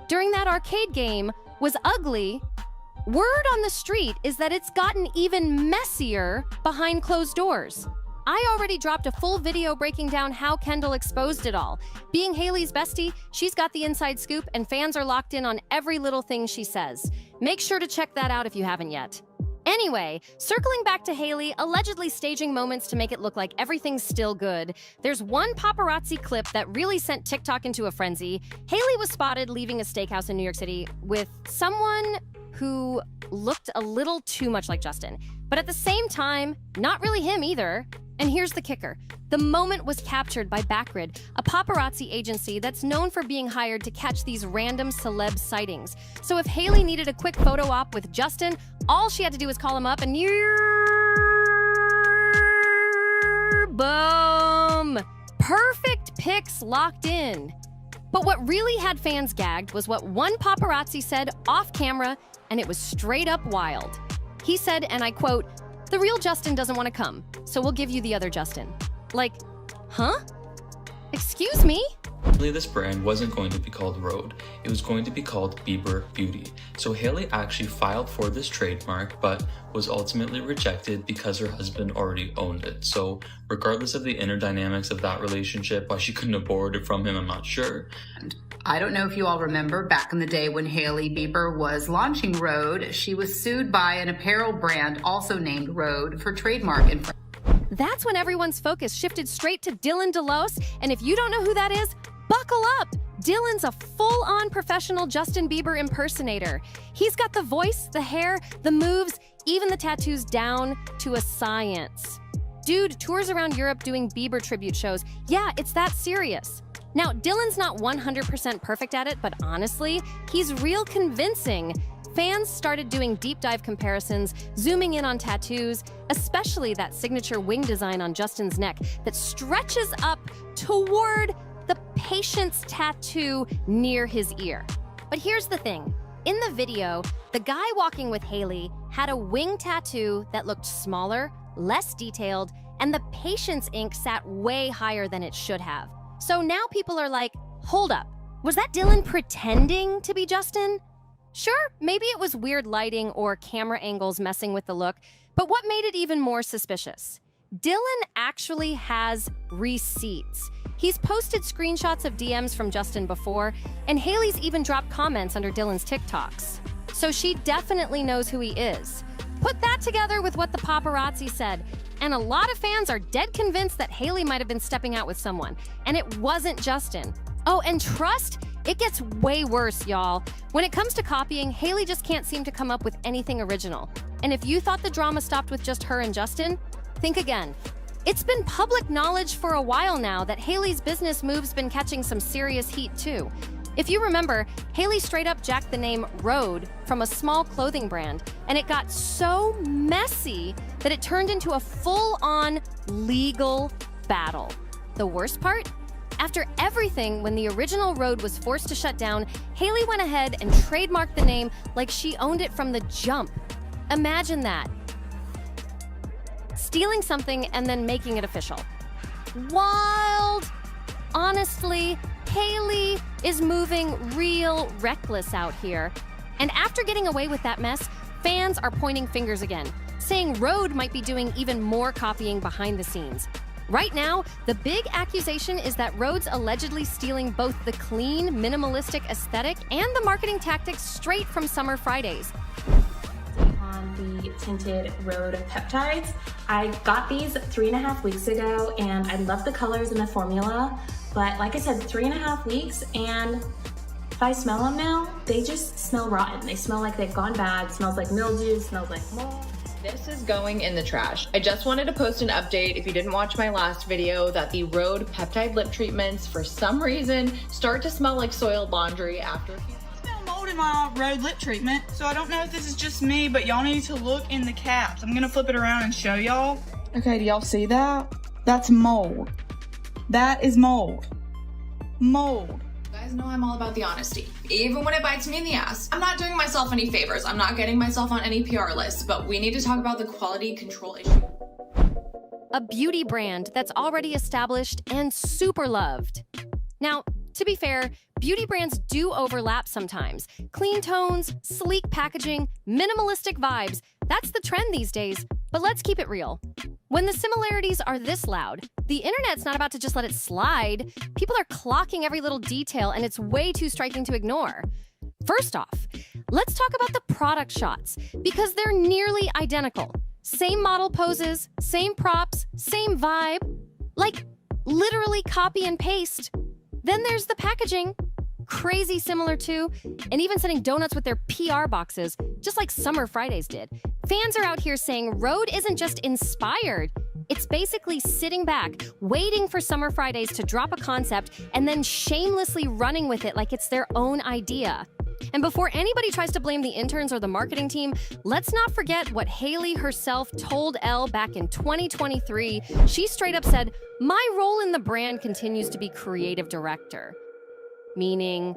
during that arcade game was ugly, word on the street is that it's gotten even messier behind closed doors. I already dropped a full video breaking down how Kendall exposed it all. Being Hailey's bestie, she's got the inside scoop and fans are locked in on every little thing she says. Make sure to check that out if you haven't yet. Anyway, circling back to Hailey allegedly staging moments to make it look like everything's still good, there's one paparazzi clip that really sent TikTok into a frenzy. Hailey was spotted leaving a steakhouse in New York City with someone who looked a little too much like Justin, but at the same time, not really him either. And here's the kicker. The moment was captured by Backgrid, a paparazzi agency that's known for being hired to catch these random celeb sightings. So if Hailey needed a quick photo op with Justin, all she had to do was call him up and boom! Perfect pics locked in. But what really had fans gagged was what one paparazzi said off camera, and it was straight up wild. He said, and I quote, "The real Justin doesn't want to come, so we'll give you the other Justin." Like, huh? Excuse me? This brand wasn't going to be called Rhode, it was going to be called Bieber Beauty. So Hailey actually filed for this trademark, but was ultimately rejected because her husband already owned it. So regardless of the inner dynamics of that relationship, why she couldn't have borrowed it from him, I'm not sure. I don't know if you all remember back in the day when Hailey Bieber was launching Rhode, she was sued by an apparel brand also named Rhode for trademark infringement. That's when everyone's focus shifted straight to Dylan DeLose, and if you don't know who that is, buckle up! Dylan's a full-on professional Justin Bieber impersonator. He's got the voice, the hair, the moves, even the tattoos down to a science. Dude tours around Europe doing Bieber tribute shows. Yeah, it's that serious. Now, Dylan's not 100% perfect at it, but honestly, he's real convincing. Fans started doing deep dive comparisons, zooming in on tattoos, especially that signature wing design on Justin's neck that stretches up toward the patient's tattoo near his ear. But here's the thing. In the video, the guy walking with Hailey had a wing tattoo that looked smaller, less detailed, and the patient's ink sat way higher than it should have. So now people are like, hold up, was that Dylan pretending to be Justin? Sure, maybe it was weird lighting or camera angles messing with the look, but what made it even more suspicious? Dylan actually has receipts. He's posted screenshots of DMs from Justin before, and Hailey's even dropped comments under Dylan's TikToks. So she definitely knows who he is. Put that together with what the paparazzi said, and a lot of fans are dead convinced that Hailey might have been stepping out with someone, and it wasn't Justin. Oh, and trust, it gets way worse, y'all. When it comes to copying, Hailey just can't seem to come up with anything original. And if you thought the drama stopped with just her and Justin, think again. It's been public knowledge for a while now that Hailey's business move's been catching some serious heat too. If you remember, Hailey straight up jacked the name Rhode from a small clothing brand, and it got so messy that it turned into a full-on legal battle. The worst part? After everything, when the original Rhode was forced to shut down, Hailey went ahead and trademarked the name like she owned it from the jump. Imagine that. Stealing something and then making it official. Wild! Honestly, Hailey is moving real reckless out here. And after getting away with that mess, fans are pointing fingers again, saying Rhode might be doing even more copying behind the scenes. Right now, the big accusation is that Rhode's allegedly stealing both the clean, minimalistic aesthetic and the marketing tactics straight from Summer Fridays. On the tinted Rhode peptides. I got these 3.5 weeks ago and I love the colors and the formula, but like I said, 3.5 weeks, and if I smell them now, they just smell rotten. They smell like they've gone bad, smells like mildew, smells like mold. This is going in the trash. I just wanted to post an update, if you didn't watch my last video, that the Rhode peptide lip treatments for some reason start to smell like soiled laundry after a few mold in my Rhode lip treatment, so I don't know if this is just me, but y'all need to look in the caps. I'm gonna flip it around and show y'all. Okay, do y'all see that? That's mold. That is mold. Mold. You guys know I'm all about the honesty, even when it bites me in the ass. I'm not doing myself any favors. I'm not getting myself on any PR lists, but we need to talk about the quality control issue. A beauty brand that's already established and super loved. Now, to be fair, beauty brands do overlap sometimes. Clean tones, sleek packaging, minimalistic vibes. That's the trend these days, but let's keep it real. When the similarities are this loud, the internet's not about to just let it slide. People are clocking every little detail, and it's way too striking to ignore. First off, let's talk about the product shots, because they're nearly identical. Same model poses, same props, same vibe. Like, literally copy and paste. Then there's the packaging. Crazy similar too, and even sending donuts with their PR boxes, just like Summer Fridays did. Fans are out here saying Rhode isn't just inspired, it's basically sitting back, waiting for Summer Fridays to drop a concept and then shamelessly running with it like it's their own idea. And before anybody tries to blame the interns or the marketing team, let's not forget what Hailey herself told Elle back in 2023. She straight up said, "My role in the brand continues to be creative director." Meaning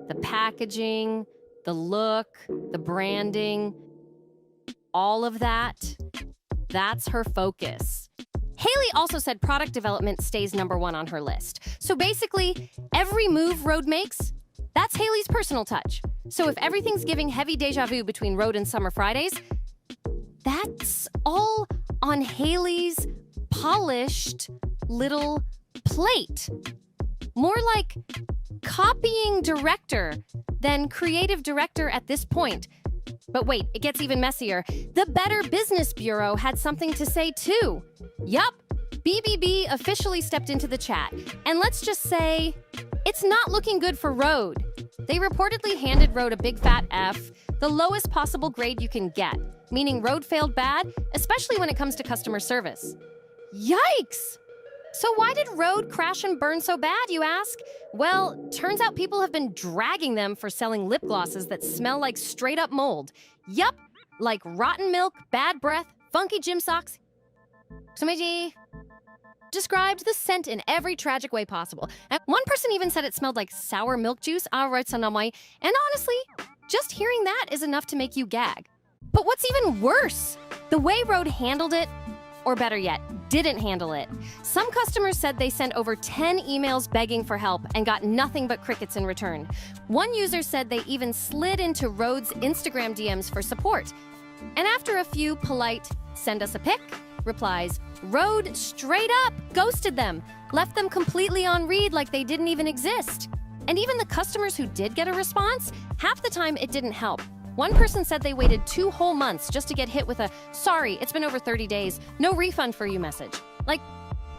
the packaging, the look, the branding, all of that, that's her focus. Hailey also said product development stays #1 on her list. So basically, every move Rhode makes, that's Hailey's personal touch. So if everything's giving heavy deja vu between Rhode and Summer Fridays, that's all on Hailey's polished little plate. More like copying director than creative director at this point. But wait, it gets even messier. The Better Business Bureau had something to say too. Yup, BBB officially stepped into the chat. And let's just say, it's not looking good for Rhode. They reportedly handed Rhode a big fat F, the lowest possible grade you can get, meaning Rhode failed bad, especially when it comes to customer service. Yikes! So why did Rhode crash and burn so bad, you ask? Well, turns out people have been dragging them for selling lip glosses that smell like straight-up mold. Yup, like rotten milk, bad breath, funky gym socks. Somebody described the scent in every tragic way possible. And one person even said it smelled like sour milk juice. And honestly, just hearing that is enough to make you gag. But what's even worse? The way Rhode handled it, or better yet, didn't handle it. Some customers said they sent over 10 emails begging for help and got nothing but crickets in return. One user said they even slid into Rhode's Instagram DMs for support. And after a few polite, "send us a pic," replies, Rhode straight up ghosted them, left them completely on read like they didn't even exist. And even the customers who did get a response, half the time it didn't help. One person said they waited 2 whole months just to get hit with a, "Sorry, it's been over 30 days, no refund for you" message. Like,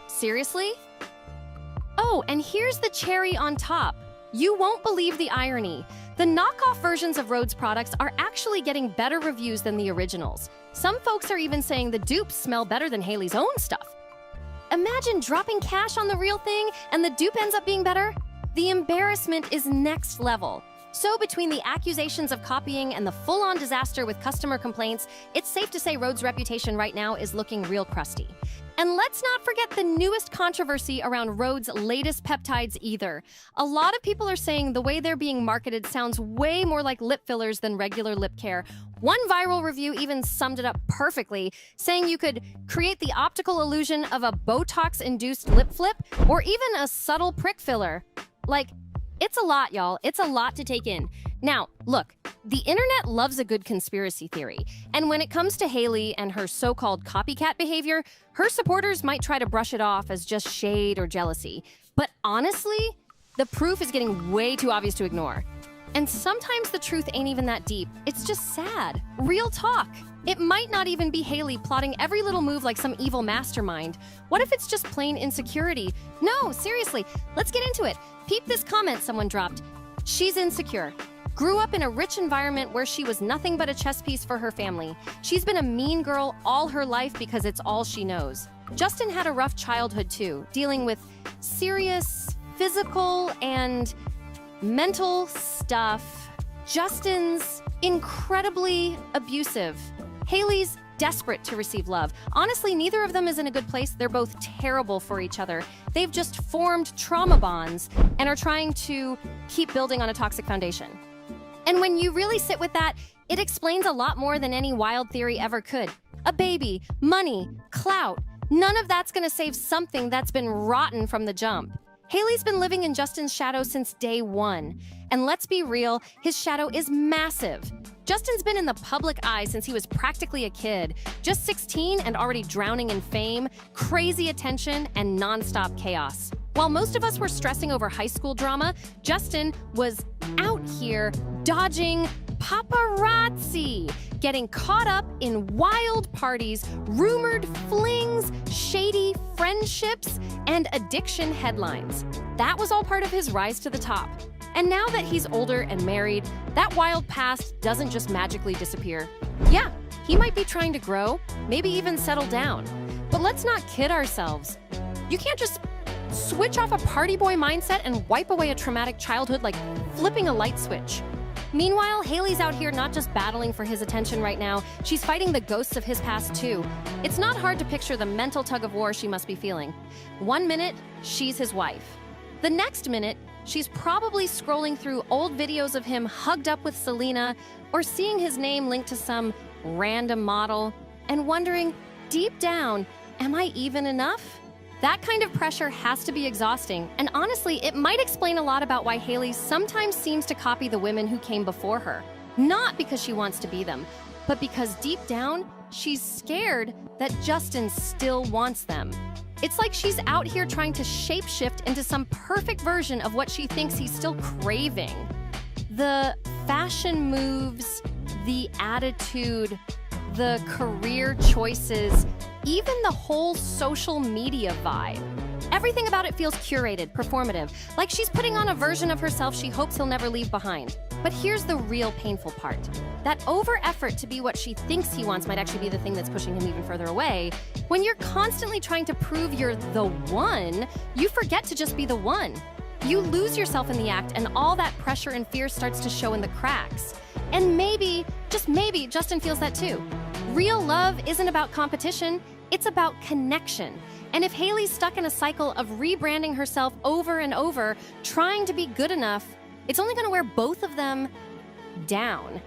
seriously? Oh, and here's the cherry on top. You won't believe the irony. The knockoff versions of Rhode's products are actually getting better reviews than the originals. Some folks are even saying the dupes smell better than Hailey's own stuff. Imagine dropping cash on the real thing and the dupe ends up being better? The embarrassment is next level. So between the accusations of copying and the full-on disaster with customer complaints, it's safe to say Rhode's reputation right now is looking real crusty. And let's not forget the newest controversy around Rhode's latest peptides either. A lot of people are saying the way they're being marketed sounds way more like lip fillers than regular lip care. One viral review even summed it up perfectly, saying you could create the optical illusion of a Botox-induced lip flip or even a subtle prick filler. Like, it's a lot, y'all. It's a lot to take in. Now, look, the internet loves a good conspiracy theory. And when it comes to Hailey and her so-called copycat behavior, her supporters might try to brush it off as just shade or jealousy. But honestly, the proof is getting way too obvious to ignore. And sometimes the truth ain't even that deep. It's just sad. Real talk. It might not even be Hailey plotting every little move like some evil mastermind. What if it's just plain insecurity? No, seriously, let's get into it. Peep this comment someone dropped. She's insecure. Grew up in a rich environment where she was nothing but a chess piece for her family. She's been a mean girl all her life because it's all she knows. Justin had a rough childhood too, dealing with serious physical and mental stuff. Justin's incredibly abusive. Hailey's desperate to receive love. Honestly, neither of them is in a good place. They're both terrible for each other. They've just formed trauma bonds and are trying to keep building on a toxic foundation. And when you really sit with that, it explains a lot more than any wild theory ever could. A baby, money, clout, none of that's gonna save something that's been rotten from the jump. Hailey's been living in Justin's shadow since day one. And let's be real, his shadow is massive. Justin's been in the public eye since he was practically a kid, just 16 and already drowning in fame, crazy attention, and nonstop chaos. While most of us were stressing over high school drama, Justin was out here dodging paparazzi, getting caught up in wild parties, rumored flings, shady friendships, and addiction headlines. That was all part of his rise to the top. And now that he's older and married, that wild past doesn't just magically disappear. Yeah, he might be trying to grow, maybe even settle down. But let's not kid ourselves. You can't just switch off a party boy mindset and wipe away a traumatic childhood like flipping a light switch. Meanwhile, Hailey's out here not just battling for his attention right now, she's fighting the ghosts of his past too. It's not hard to picture the mental tug of war she must be feeling. 1 minute, she's his wife. The next minute, she's probably scrolling through old videos of him hugged up with Selena or seeing his name linked to some random model and wondering, deep down, am I even enough? That kind of pressure has to be exhausting, and honestly, it might explain a lot about why Hailey sometimes seems to copy the women who came before her. Not because she wants to be them, but because deep down, she's scared that Justin still wants them. It's like she's out here trying to shapeshift into some perfect version of what she thinks he's still craving. The fashion moves, the attitude, the career choices, even the whole social media vibe. Everything about it feels curated, performative, like she's putting on a version of herself she hopes he'll never leave behind. But here's the real painful part. That over-effort to be what she thinks he wants might actually be the thing that's pushing him even further away. When you're constantly trying to prove you're the one, you forget to just be the one. You lose yourself in the act, and all that pressure and fear starts to show in the cracks. And maybe, just maybe, Justin feels that too. Real love isn't about competition, it's about connection. And if Hailey's stuck in a cycle of rebranding herself over and over, trying to be good enough, it's only gonna wear both of them down.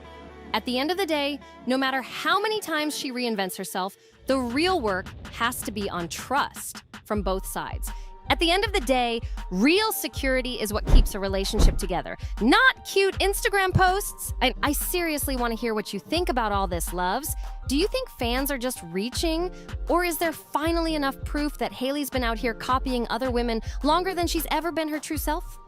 At the end of the day, no matter how many times she reinvents herself, the real work has to be on trust from both sides. At the end of the day, real security is what keeps a relationship together, not cute Instagram posts. I seriously want to hear what you think about all this, loves. Do you think fans are just reaching? Or is there finally enough proof that Hailey's been out here copying other women longer than she's ever been her true self?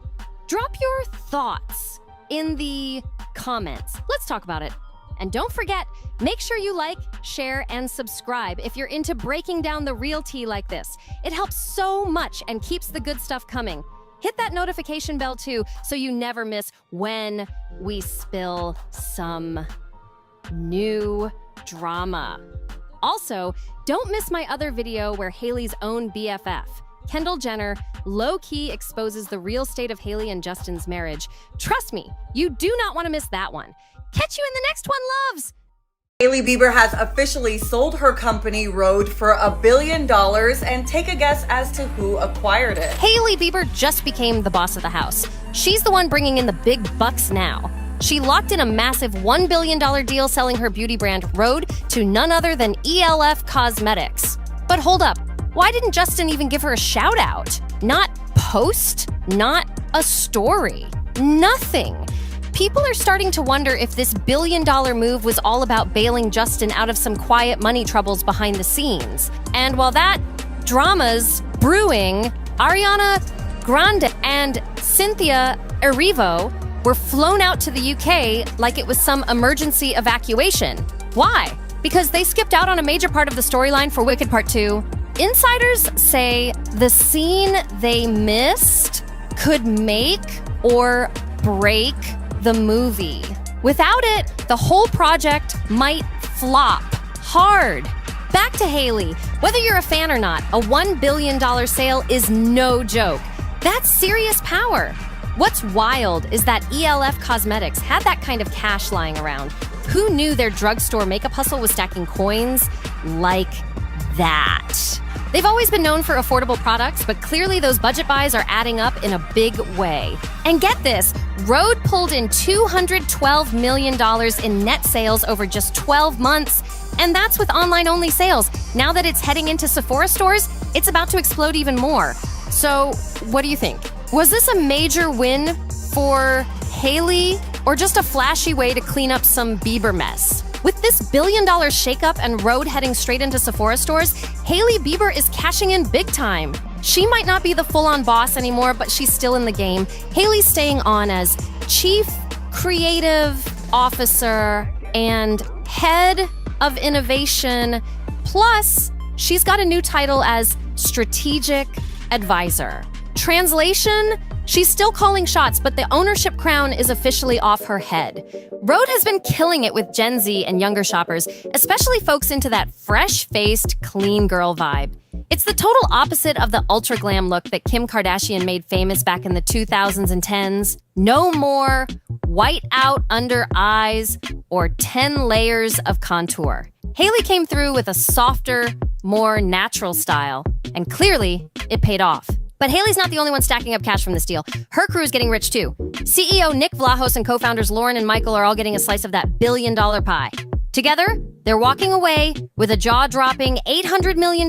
Drop your thoughts in the comments. Let's talk about it. And don't forget, make sure you like, share, and subscribe if you're into breaking down the real tea like this. It helps so much and keeps the good stuff coming. Hit that notification bell too so you never miss when we spill some new drama. Also, don't miss my other video where Hailey's own BFF, Kendall Jenner, low-key exposes the real state of Hailey and Justin's marriage. Trust me, you do not want to miss that one. Catch you in the next one, loves! Hailey Bieber has officially sold her company Rode for $1 billion, and take a guess as to who acquired it. Hailey Bieber just became the boss of the house. She's the one bringing in the big bucks now. She locked in a massive $1 billion deal selling her beauty brand Rode to none other than ELF Cosmetics. But hold up, why didn't Justin even give her a shout out? Not post, not a story, nothing. People are starting to wonder if this $1 billion move was all about bailing Justin out of some quiet money troubles behind the scenes. And while that drama's brewing, Ariana Grande and Cynthia Erivo were flown out to the UK like it was some emergency evacuation. Why? Because they skipped out on a major part of the storyline for Wicked Part 2. Insiders say the scene they missed could make or break the movie. Without it, the whole project might flop hard. Back to Hailey. Whether you're a fan or not, a $1 billion sale is no joke. That's serious power. What's wild is that ELF Cosmetics had that kind of cash lying around. Who knew their drugstore makeup hustle was stacking coins like that? They've always been known for affordable products, but clearly those budget buys are adding up in a big way. And get this, Rode pulled in $212 million in net sales over just 12 months, and that's with online-only sales. Now that it's heading into Sephora stores, it's about to explode even more. So, what do you think? Was this a major win for Hailey, or just a flashy way to clean up some Bieber mess? With this $1 billion shakeup and Rode heading straight into Sephora stores, Hailey Bieber is cashing in big time. She might not be the full-on boss anymore, but she's still in the game. Hailey's staying on as chief creative officer and head of innovation. Plus, she's got a new title as strategic advisor. Translation, she's still calling shots, but the ownership crown is officially off her head. Rhode has been killing it with Gen Z and younger shoppers, especially folks into that fresh-faced, clean girl vibe. It's the total opposite of the ultra glam look that Kim Kardashian made famous back in the 2000s and 10s. No more white out under eyes or 10 layers of contour. Hailey came through with a softer, more natural style, and clearly it paid off. But Hailey's not the only one stacking up cash from this deal. Her crew is getting rich too. CEO Nick Vlahos and co-founders Lauren and Michael are all getting a slice of that billion-dollar pie. Together, they're walking away with a jaw-dropping $800 million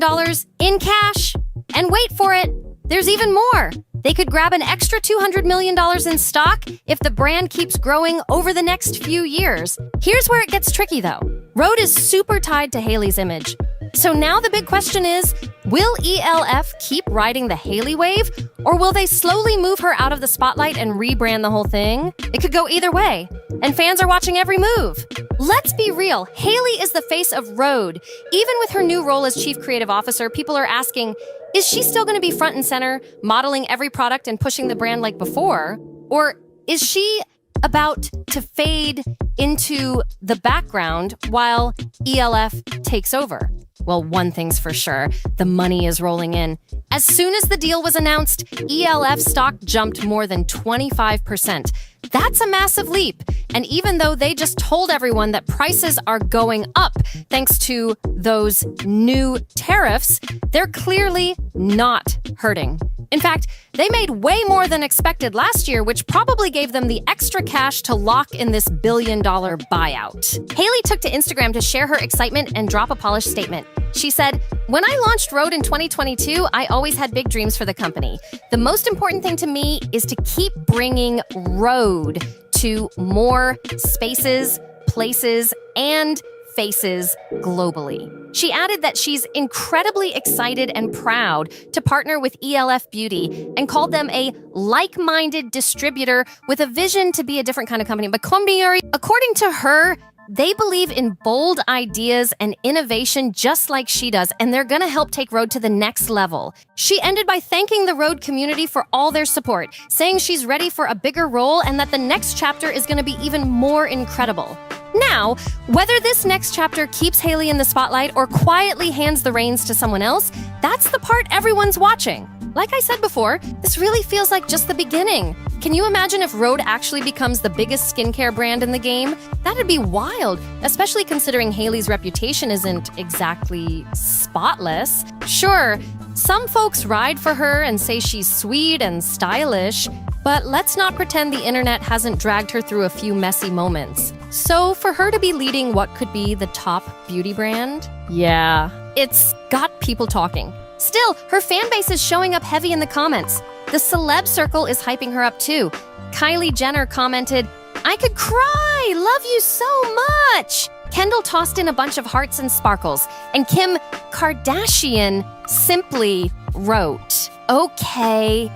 in cash. And wait for it, there's even more. They could grab an extra $200 million in stock if the brand keeps growing over the next few years. Here's where it gets tricky though. Rhode is super tied to Hailey's image. So now the big question is, will ELF keep riding the Hailey wave, or will they slowly move her out of the spotlight and rebrand the whole thing? It could go either way, and fans are watching every move. Let's be real, Hailey is the face of Rhode. Even with her new role as Chief Creative Officer, people are asking, is she still going to be front and center, modeling every product and pushing the brand like before? Or is she about to fade into the background while ELF takes over? Well, one thing's for sure, the money is rolling in. As soon as the deal was announced, ELF stock jumped more than 25%. That's a massive leap. And even though they just told everyone that prices are going up thanks to those new tariffs, they're clearly not hurting. In fact, they made way more than expected last year, which probably gave them the extra cash to lock in this billion-dollar buyout. Hailey took to Instagram to share her excitement and drop a polished statement. She said, "When I launched Rhode in 2022, I always had big dreams for the company. The most important thing to me is to keep bringing Rhode to more spaces, places, and faces globally." She added that she's incredibly excited and proud to partner with ELF Beauty and called them a like-minded distributor with a vision to be a different kind of company. But according to her, they believe in bold ideas and innovation just like she does, and they're gonna help take Rhode to the next level. She ended by thanking the Rhode community for all their support, saying she's ready for a bigger role and that the next chapter is gonna be even more incredible. Now, whether this next chapter keeps Hailey in the spotlight or quietly hands the reins to someone else, that's the part everyone's watching. Like I said before, this really feels like just the beginning. Can you imagine if Rhode actually becomes the biggest skincare brand in the game? That'd be wild, especially considering Hailey's reputation isn't exactly spotless. Sure, some folks ride for her and say she's sweet and stylish, but let's not pretend the internet hasn't dragged her through a few messy moments. So for her to be leading what could be the top beauty brand, yeah, it's got people talking. Still, her fan base is showing up heavy in the comments. The celeb circle is hyping her up too. Kylie Jenner commented, "I could cry, love you so much." Kendall tossed in a bunch of hearts and sparkles, and Kim Kardashian simply wrote, okay,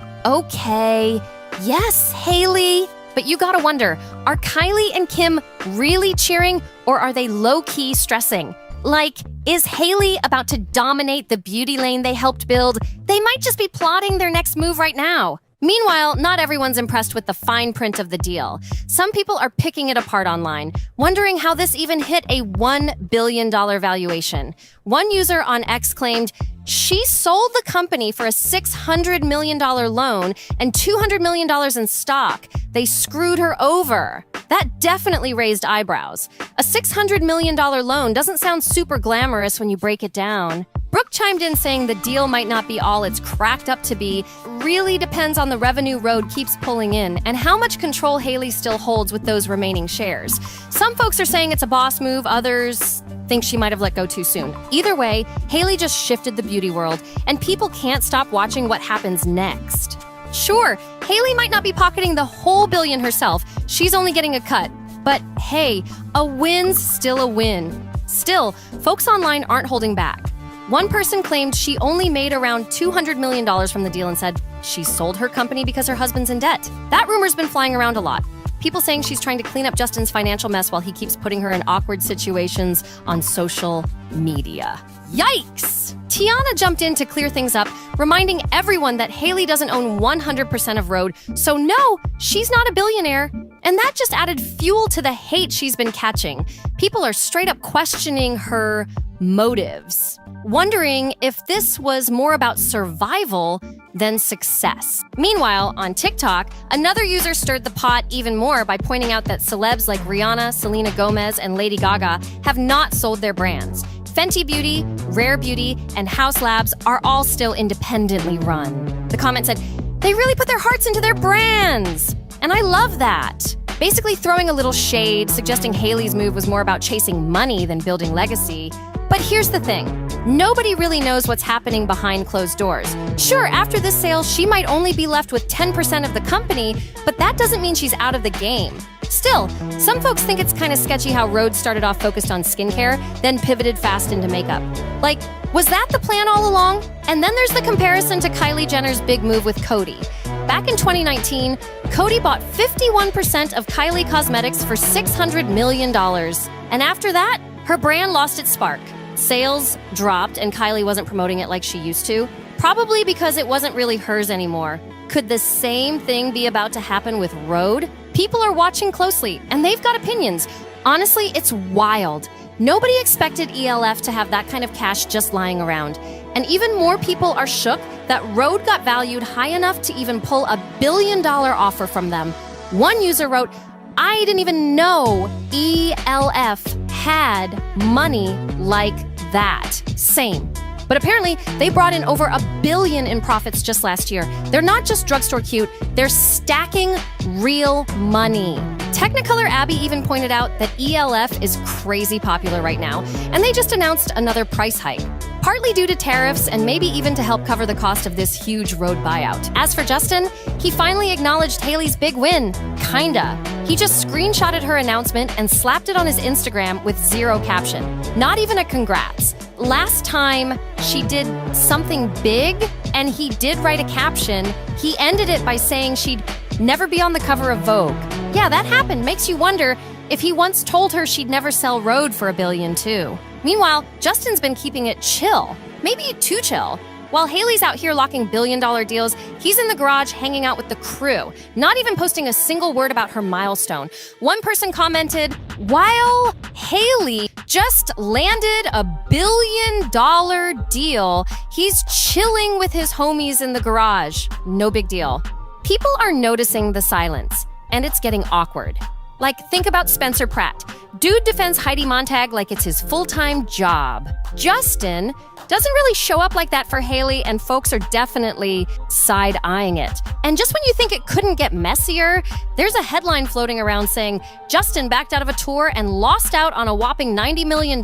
yes, Hailey. But you gotta wonder, are Kylie and Kim really cheering, or are they low-key stressing? Like, is Hailey about to dominate the beauty lane they helped build? They might just be plotting their next move right now. Meanwhile, not everyone's impressed with the fine print of the deal. Some people are picking it apart online, wondering how this even hit a $1 billion valuation. One user on X claimed, "She sold the company for a $600 million loan and $200 million in stock. They screwed her over." That definitely raised eyebrows. A $600 million loan doesn't sound super glamorous when you break it down. Brooke chimed in saying the deal might not be all it's cracked up to be. Really depends on the revenue Rhode keeps pulling in and how much control Hailey still holds with those remaining shares. Some folks are saying it's a boss move, others think she might have let go too soon. Either way, Hailey just shifted the beauty world, and people can't stop watching what happens next. Sure, Hailey might not be pocketing the whole billion herself. She's only getting a cut. But hey, a win's still a win. Still, folks online aren't holding back. One person claimed she only made around $200 million from the deal and said she sold her company because her husband's in debt. That rumor's been flying around a lot. people saying she's trying to clean up Justin's financial mess while he keeps putting her in awkward situations on social media. Yikes! Tiana jumped in to clear things up, reminding everyone that Hailey doesn't own 100% of Rhode, so no, she's not a billionaire. And that just added fuel to the hate she's been catching. People are straight up questioning her motives, wondering if this was more about survival than success. Meanwhile, on TikTok, another user stirred the pot even more by pointing out that celebs like Rihanna, Selena Gomez, and Lady Gaga have not sold their brands. Fenty Beauty, Rare Beauty, and House Labs are all still independently run. The comment said, "They really put their hearts into their brands." And I love that. Basically throwing a little shade, suggesting Hailey's move was more about chasing money than building legacy. But here's the thing. Nobody really knows what's happening behind closed doors. Sure, after this sale, she might only be left with 10% of the company, but that doesn't mean she's out of the game. Still, some folks think it's kind of sketchy how Rhode started off focused on skincare, then pivoted fast into makeup. Like, was that the plan all along? And then there's the comparison to Kylie Jenner's big move with Coty. Back in 2019, Coty bought 51% of Kylie Cosmetics for $600 million. And after that, her brand lost its spark. Sales dropped and Kylie wasn't promoting it like she used to, probably because it wasn't really hers anymore. Could the same thing be about to happen with Rhode? People are watching closely, and they've got opinions. Honestly, it's wild. Nobody expected ELF to have that kind of cash just lying around. And even more people are shook that Rhode got valued high enough to even pull a $1 billion offer from them. One user wrote, "I didn't even know ELF had money like that." Same. But apparently, they brought in over $1 billion in profits just last year. They're not just drugstore cute, they're stacking real money. Technicolor Abby even pointed out that ELF is crazy popular right now, and they just announced another price hike. Partly due to tariffs and maybe even to help cover the cost of this huge Rhode buyout. As for Justin, he finally acknowledged Hailey's big win. Kinda. He just screenshotted her announcement and slapped it on his Instagram with zero caption. Not even a congrats. Last time she did something big and he did write a caption, he ended it by saying she'd never be on the cover of Vogue. Yeah, that happened. Makes you wonder if he once told her she'd never sell Rhode for $1 billion too. Meanwhile, Justin's been keeping it chill. Maybe too chill. While Hailey's out here locking $1 billion deals, he's in the garage hanging out with the crew, not even posting a single word about her milestone. One person commented, "While Hailey just landed a $1 billion deal, he's chilling with his homies in the garage. No big deal." People are noticing the silence, and it's getting awkward. Like, think about Spencer Pratt. Dude defends Heidi Montag like it's his full-time job. Justin doesn't really show up like that for Hailey, and folks are definitely side-eyeing it. And just when you think it couldn't get messier, there's a headline floating around saying Justin backed out of a tour and lost out on a whopping $90 million.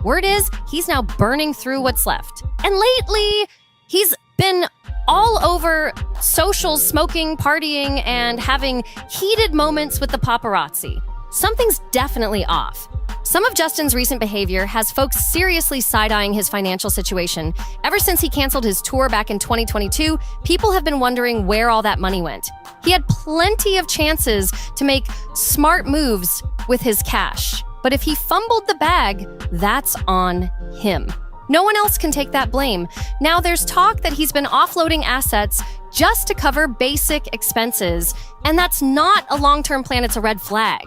Word is, he's now burning through what's left. And lately, he's been all over socials, smoking, partying, and having heated moments with the paparazzi. Something's definitely off. Some of Justin's recent behavior has folks seriously side-eyeing his financial situation. Ever since he canceled his tour back in 2022, people have been wondering where all that money went. He had plenty of chances to make smart moves with his cash. But if he fumbled the bag, that's on him. No one else can take that blame. Now there's talk that he's been offloading assets just to cover basic expenses, and that's not a long-term plan, it's a red flag.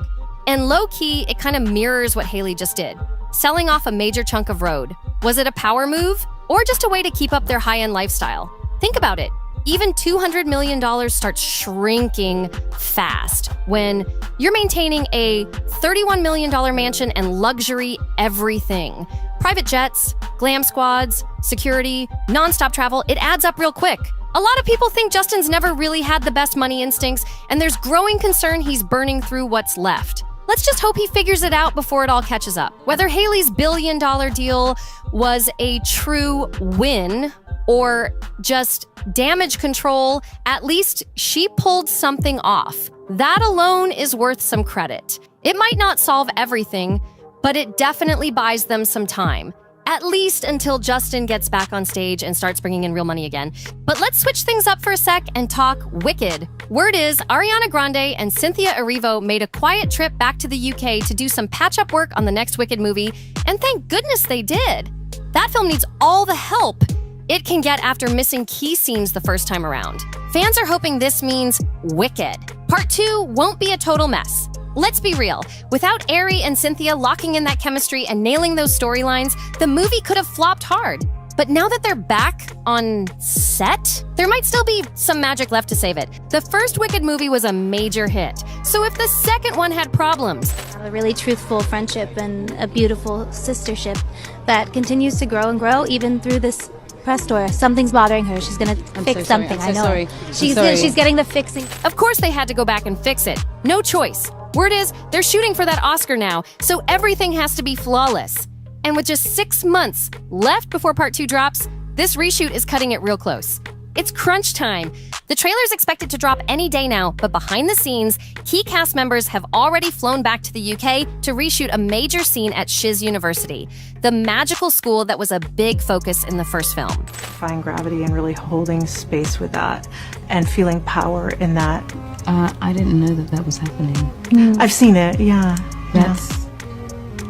And low-key, it kind of mirrors what Hailey just did, selling off a major chunk of Rhode. Was it a power move, or just a way to keep up their high-end lifestyle? Think about it. Even $200 million starts shrinking fast when you're maintaining a $31 million mansion and luxury everything. Private jets, glam squads, security, nonstop travel, it adds up real quick. A lot of people think Justin's never really had the best money instincts, and there's growing concern he's burning through what's left. Let's just hope he figures it out before it all catches up. Whether Hailey's $1 billion deal was a true win or just damage control, at least she pulled something off. That alone is worth some credit. It might not solve everything, but it definitely buys them some time. At least until Justin gets back on stage and starts bringing in real money again. But let's switch things up for a sec and talk Wicked. Word is Ariana Grande and Cynthia Erivo made a quiet trip back to the UK to do some patch-up work on the next Wicked movie, and thank goodness they did. That film needs all the help it can get after missing key scenes the first time around. Fans are hoping this means Wicked. Part 2 won't be a total mess. Let's be real, without Ari and Cynthia locking in that chemistry and nailing those storylines, the movie could have flopped hard. But now that they're back on set, there might still be some magic left to save it. The first Wicked movie was a major hit, so if the second one had problems, a really truthful friendship and a beautiful sistership that continues to grow and grow even through this press tour. Something's bothering her. She's gonna fix something. I know. She's getting the fixing. Of course they had to go back and fix it. No choice. Word is, they're shooting for that Oscar now, so everything has to be flawless. And with just 6 months left before Part 2 drops, this reshoot is cutting it real close. It's crunch time. The trailer's expected to drop any day now, but behind the scenes, key cast members have already flown back to the UK to reshoot a major scene at Shiz University, the magical school that was a big focus in the first film. Defying gravity and really holding space with that and feeling power in that. I didn't know that was happening. I've seen it, yeah. That's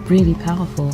really powerful.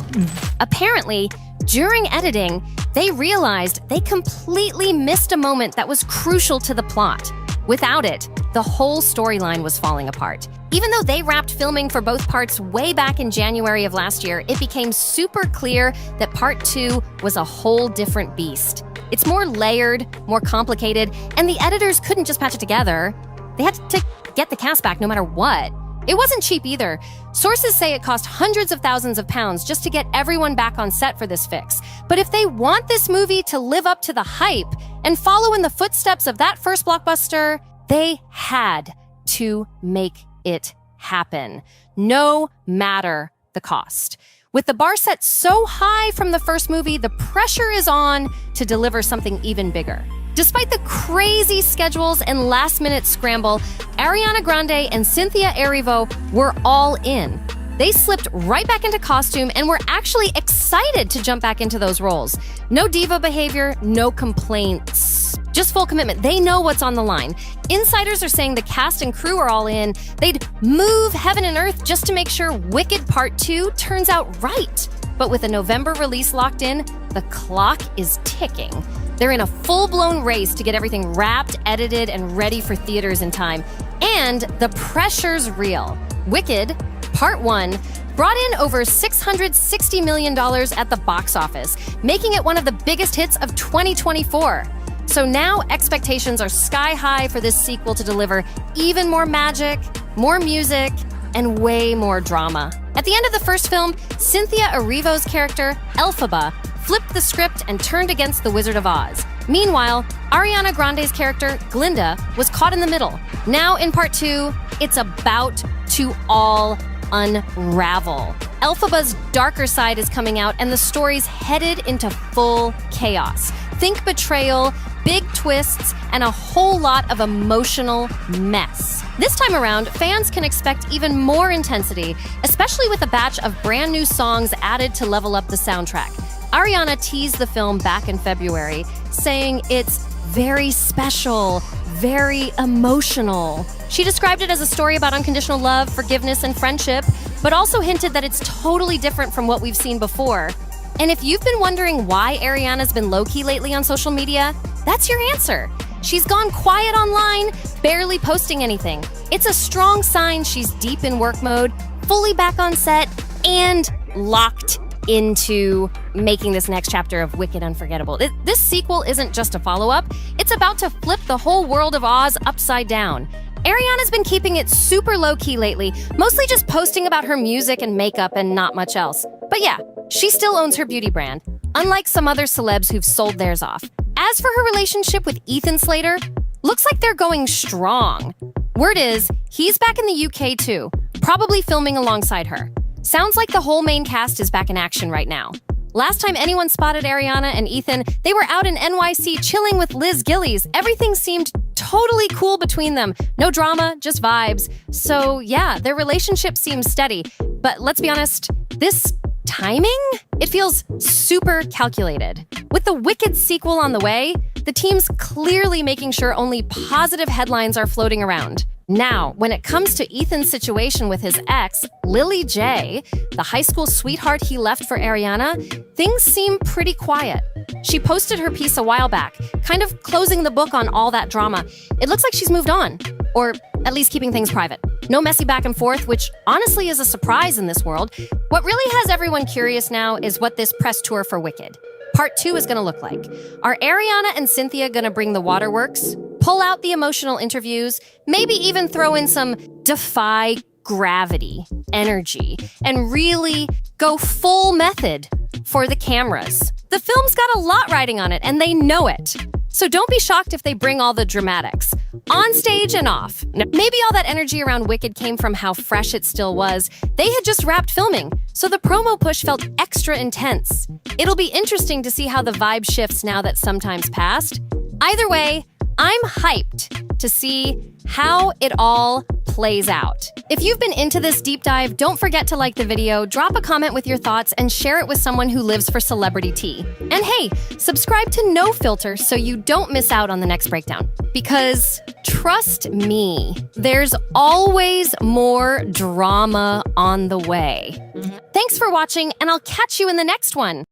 Apparently, during editing, they realized they completely missed a moment that was crucial to the plot. Without it, the whole storyline was falling apart. Even though they wrapped filming for both parts way back in January of last year, it became super clear that Part 2 was a whole different beast. It's more layered, more complicated, and the editors couldn't just patch it together. They had to get the cast back no matter what. It wasn't cheap either. Sources say it cost hundreds of thousands of pounds just to get everyone back on set for this fix. But if they want this movie to live up to the hype and follow in the footsteps of that first blockbuster, they had to make it happen, no matter the cost. With the bar set so high from the first movie, the pressure is on to deliver something even bigger. Despite the crazy schedules and last-minute scramble, Ariana Grande and Cynthia Erivo were all in. They slipped right back into costume and were actually excited to jump back into those roles. No diva behavior, no complaints, just full commitment. They know what's on the line. Insiders are saying the cast and crew are all in. They'd move heaven and earth just to make sure Wicked Part 2 turns out right. But with a November release locked in, the clock is ticking. They're in a full-blown race to get everything wrapped, edited, and ready for theaters in time. And the pressure's real. Wicked, Part 1, brought in over $660 million at the box office, making it one of the biggest hits of 2024. So now expectations are sky high for this sequel to deliver even more magic, more music, and way more drama. At the end of the first film, Cynthia Erivo's character, Elphaba, flipped the script and turned against the Wizard of Oz. Meanwhile, Ariana Grande's character, Glinda, was caught in the middle. Now in Part 2, it's about to all unravel. Elphaba's darker side is coming out and the story's headed into full chaos. Think betrayal, big twists, and a whole lot of emotional mess. This time around, fans can expect even more intensity, especially with a batch of brand new songs added to level up the soundtrack. Ariana teased the film back in February, saying it's very special, very emotional. She described it as a story about unconditional love, forgiveness, and friendship, but also hinted that it's totally different from what we've seen before. And if you've been wondering why Ariana's been low-key lately on social media, that's your answer. She's gone quiet online, barely posting anything. It's a strong sign she's deep in work mode, fully back on set, and locked into making this next chapter of Wicked unforgettable. This sequel isn't just a follow-up. It's about to flip the whole world of Oz upside down. Ariana's been keeping it super low-key lately, mostly just posting about her music and makeup and not much else. But yeah, she still owns her beauty brand, unlike some other celebs who've sold theirs off. As for her relationship with Ethan Slater, looks like they're going strong. Word is, he's back in the UK too, probably filming alongside her. Sounds like the whole main cast is back in action right now. Last time anyone spotted Ariana and Ethan, they were out in NYC chilling with Liz Gillies. Everything seemed totally cool between them. No drama, just vibes. So yeah, their relationship seems steady. But let's be honest, this timing? It feels super calculated. With the Wicked sequel on the way, the team's clearly making sure only positive headlines are floating around. Now, when it comes to Ethan's situation with his ex, Lily J, the high school sweetheart he left for Ariana, things seem pretty quiet. She posted her piece a while back, kind of closing the book on all that drama. It looks like she's moved on, or at least keeping things private. No messy back and forth, which honestly is a surprise in this world. What really has everyone curious now is what this press tour for Wicked Part 2 is gonna look like. Are Ariana and Cynthia gonna bring the waterworks? Pull out the emotional interviews, maybe even throw in some defy gravity energy, and really go full method for the cameras? The film's got a lot riding on it, and they know it. So don't be shocked if they bring all the dramatics, on stage and off. Maybe all that energy around Wicked came from how fresh it still was. They had just wrapped filming, so the promo push felt extra intense. It'll be interesting to see how the vibe shifts now that some time's passed. Either way, I'm hyped to see how it all plays out. If you've been into this deep dive, don't forget to like the video, drop a comment with your thoughts, and share it with someone who lives for celebrity tea. And hey, subscribe to NoFilter so you don't miss out on the next breakdown. Because trust me, there's always more drama on the way. Thanks for watching, and I'll catch you in the next one.